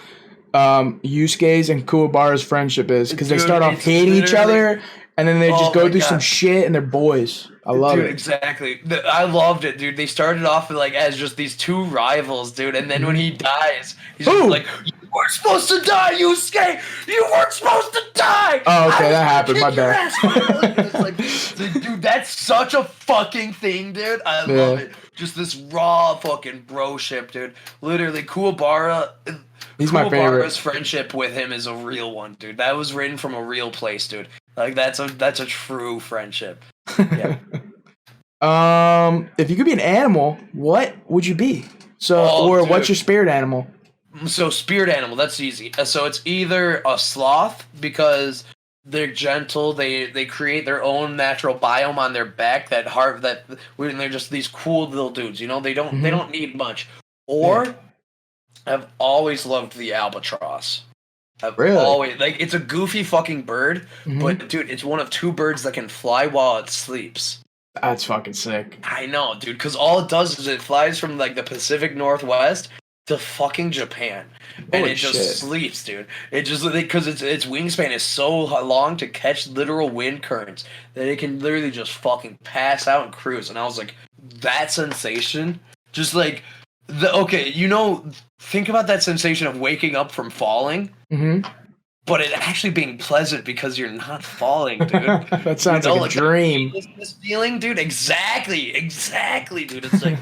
Yusuke's and Kuwabara's friendship is, because they start off hating each other and then they just go through some shit and they're boys. I love it. Exactly. I loved it, dude. They started off like as just these two rivals, dude, and then when he dies, he's just like, "You weren't supposed to die, Yusuke. You weren't supposed to die." Oh, okay, that happened. My bad. It's like, dude, that's such a fucking thing, dude. I love it. Just this raw fucking broship, dude. Literally, Kuwabara. He's my favorite. Kuwabara's friendship with him is a real one, dude. That was written from a real place, dude. Like that's a true friendship. Yeah. If you could be an animal, what would you be? So, what's your spirit animal? So spirit animal, that's easy. So it's either a sloth because they're gentle. They create their own natural biome on their back and they're just these cool little dudes. You know, they don't need much. Or I've always loved the albatross. Really? Always, like, it's a goofy fucking bird, but dude, it's one of 2 birds that can fly while it sleeps. That's fucking sick. I know, dude, because all it does is it flies from like the Pacific Northwest to fucking Japan, and it just sleeps, dude. It just because its wingspan is so long to catch literal wind currents that it can literally just fucking pass out and cruise. And I was like, that sensation, just like think about that sensation of waking up from falling. But it actually being pleasant because you're not falling, dude. That sounds like a dream. This feeling, dude. Exactly, dude. It's like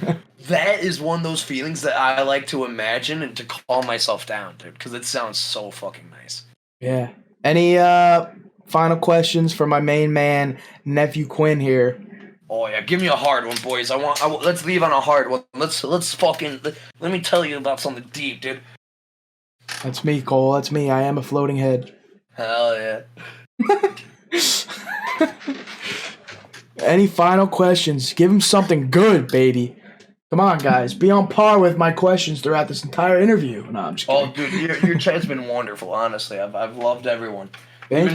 that is one of those feelings that I like to imagine and to calm myself down, dude, because it sounds so fucking nice. Yeah. Any final questions for my main man, nephew Quinn here? Oh yeah, give me a hard one, boys. Let's leave on a hard one. Let's fucking let me tell you about something deep, dude. That's me, Cole. That's me. I am a floating head. Hell yeah. Any final questions? Give him something good, baby. Come on, guys. Be on par with my questions throughout this entire interview. No, I'm just kidding. Oh, dude, your chat's been wonderful. Honestly, I've loved everyone. Thank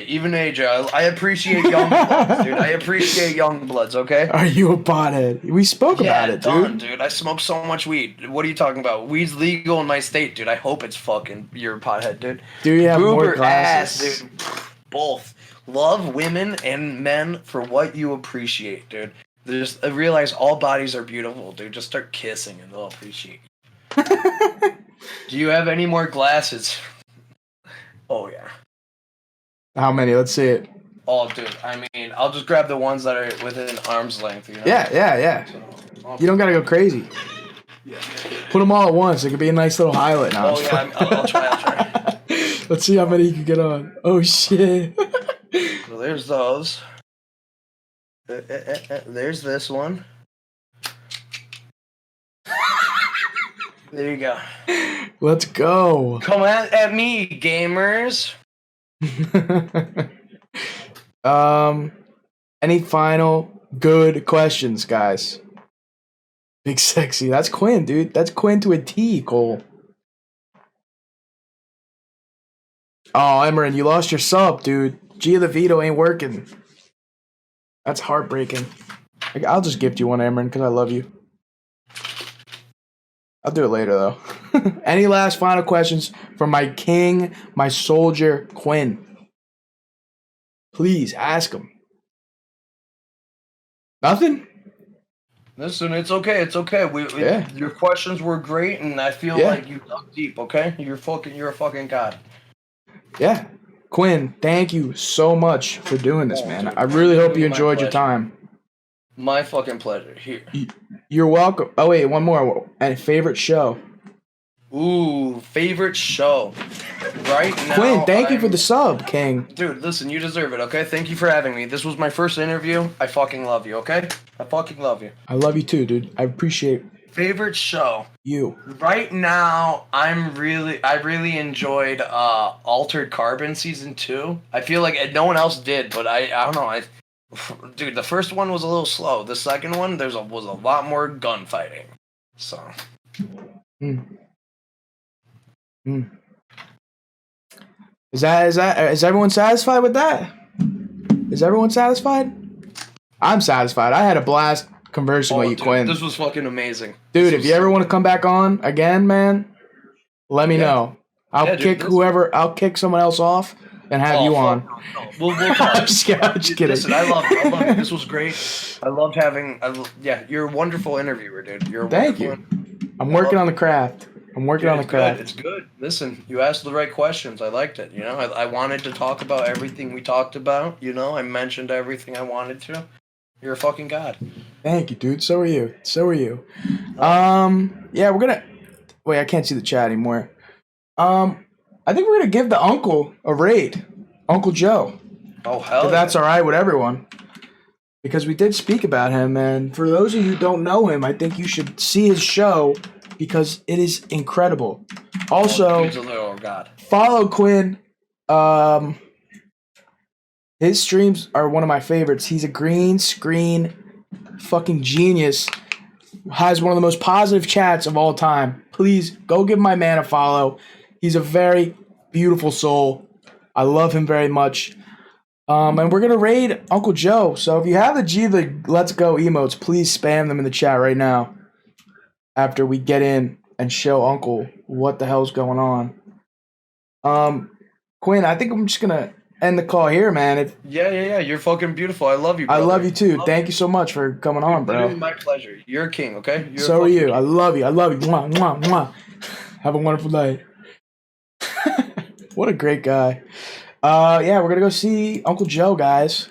Even AJ. I appreciate young bloods, dude. I appreciate young bloods. Okay. Are you a pothead? We spoke about it, dude. I smoke so much weed. What are you talking about? Weed's legal in my state, dude. I hope it's fucking you're a pothead, dude. Do you have more Boober glasses? ass, dude. Both. Love women and men for what you appreciate, dude. Just realize all bodies are beautiful, dude. Just start kissing and they'll appreciate you. Do you have any more glasses? Oh yeah. How many? Let's see it. Oh, dude. I mean, I'll just grab the ones that are within arm's length. You know? Yeah. You don't gotta go crazy. Yeah. Put them all at once. It could be a nice little highlight. Now. Oh yeah. I'll try. Let's see how many you can get on. Oh shit. So there's those. There's this one. There you go. Let's go. Come at me, gamers. Any final good questions, guys? Big sexy. That's Quinn, dude. That's Quinn to a T, Cole. Oh, Emerin, you lost your sub, dude. Gia the Vito ain't working. That's heartbreaking. I'll just gift you one, Emerin, because I love you. I'll do it later, though. Any last final questions from my king, my soldier, Quinn? Please, ask him. Nothing? Listen, it's okay. Your questions were great, and I feel like you dug deep, okay? You're a fucking god. Yeah. Quinn, thank you so much for doing this, man. I really hope you enjoyed your time. My fucking pleasure. Here. You're welcome. Oh, wait, one more. And favorite show? Ooh, favorite show. Right now. Quinn, thank you for the sub, King. Dude, listen, you deserve it, okay? Thank you for having me. This was my first interview. I fucking love you, okay? I fucking love you. I love you too, dude. I appreciate favorite show. You. Right now, I really enjoyed Altered Carbon Season 2. I feel like no one else did, but I don't know. Dude, the first one was a little slow. The second one, was a lot more gunfighting. So. Is everyone satisfied with that? Is everyone satisfied? I'm satisfied. I had a blast conversing with you, dude, Quinn. This was fucking amazing. Dude, if you ever want to come back on again, man, let me know. I'll kick someone else off and have you on. No. We'll talk. I'm just kidding. Listen, I love it. This was great. I loved having. You're a wonderful interviewer, dude. Thank you. I'm working on the craft. It's good. Listen, you asked the right questions. I liked it. You know, I wanted to talk about everything we talked about. You know, I mentioned everything I wanted to. You're a fucking god. Thank you, dude. So are you. Yeah, we're gonna. Wait, I can't see the chat anymore. I think we're gonna give the uncle a raid, Uncle Joe. Oh hell! If that's all right with everyone, because we did speak about him, and for those of you who don't know him, I think you should see his show because it is incredible. Also, follow Quinn. His streams are one of my favorites. He's a green screen fucking genius. Has one of the most positive chats of all time. Please go give my man a follow. He's a very beautiful soul. I love him very much. And we're going to raid Uncle Joe. So if you have the Let's Go emotes, please spam them in the chat right now after we get in and show Uncle what the hell's going on. Quinn, I think I'm just going to end the call here, man. Yeah. You're fucking beautiful. I love you, brother. I love you too. Thank you so much for coming on, bro. It's my pleasure. You're a king, okay? So are you. I love you. Mwah, mwah, mwah. Have a wonderful night. What a great guy. Yeah, we're gonna go see Uncle Joe, guys.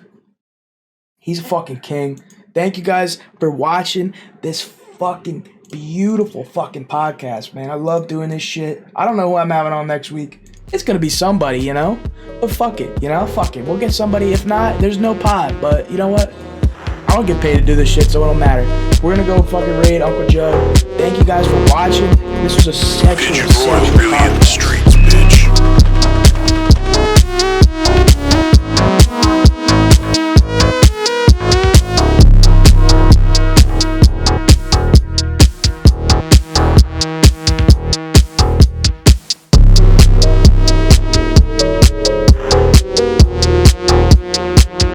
He's a fucking king. Thank you guys for watching this fucking beautiful fucking podcast, man. I love doing this shit. I don't know who I'm having on next week. It's gonna be somebody, you know? But fuck it, you know? Fuck it. We'll get somebody. If not, there's no pod. But you know what? I don't get paid to do this shit, so it don't matter. We're gonna go fucking raid Uncle Joe. Thank you guys for watching. This was a sexual Did you know I'm really in the streets?